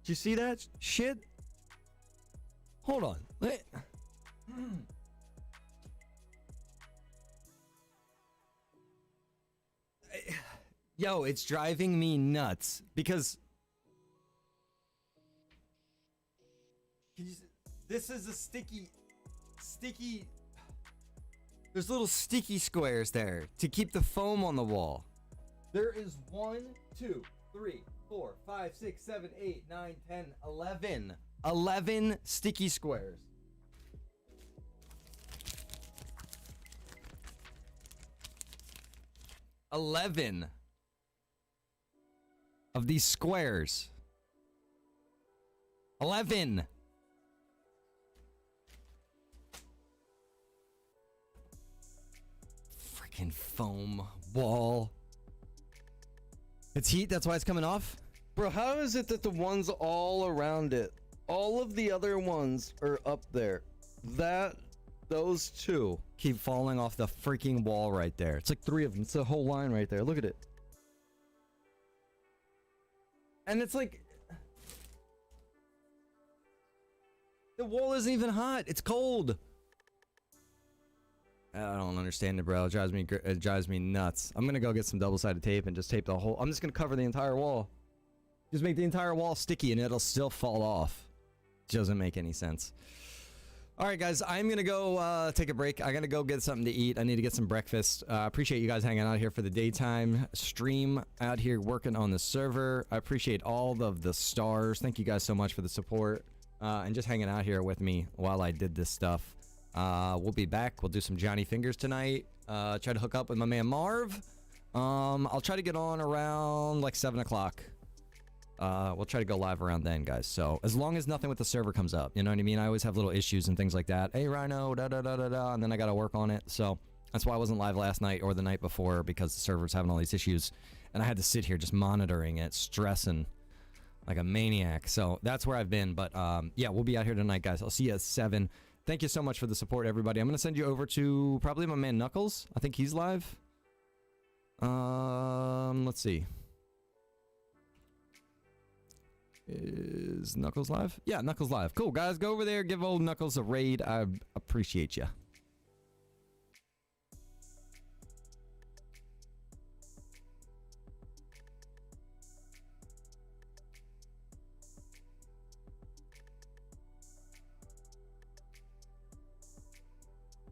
Do you see that shit? Hold on. Yo, it's driving me nuts because this is a sticky. There's little sticky squares there to keep the foam on the wall. There is 1, 2, 3, 4, 5, 6, 7, 8, 9, 10, 11. 11 sticky squares. $11 of these squares. 11. Freaking foam wall. It's heat, that's why it's coming off? Bro, how is it that the ones all around it, all of the other ones are up there? Those two Keep falling off the freaking wall right there. it's like 3 of them. It's a whole line right there. Look at it. And it's like, the wall isn't even hot. It's cold. I don't understand it, bro. It drives me nuts. I'm gonna go get some double-sided tape and just tape the whole. I'm just gonna cover the entire wall. Just make the entire wall sticky and it'll still fall off. Doesn't make any sense. All right, guys, I'm going to go take a break. I got to go get something to eat. I need to get some breakfast. Appreciate you guys hanging out here for the daytime stream out here working on the server. I appreciate all of the stars. Thank you guys so much for the support and just hanging out here with me while I did this stuff. We'll be back. We'll do some Johnny Fingers tonight. Try to hook up with my man Marv. I'll try to get on around like 7 o'clock. We'll try to go live around then, guys. So as long as nothing with the server comes up, you know what I mean? I always have little issues and things like that. Hey, Rhino, da-da-da-da-da, and then I got to work on it. So that's why I wasn't live last night or the night before, because the server's having all these issues. And I had to sit here just monitoring it, stressing like a maniac. So that's where I've been. But yeah, we'll be out here tonight, guys. I'll see you at 7. Thank you so much for the support, everybody. I'm going to send you over to probably my man Knuckles. I think he's live. Let's see. Is Knuckles live? Yeah, Knuckles live. Cool, guys. Go over there. Give old Knuckles a raid. I appreciate you.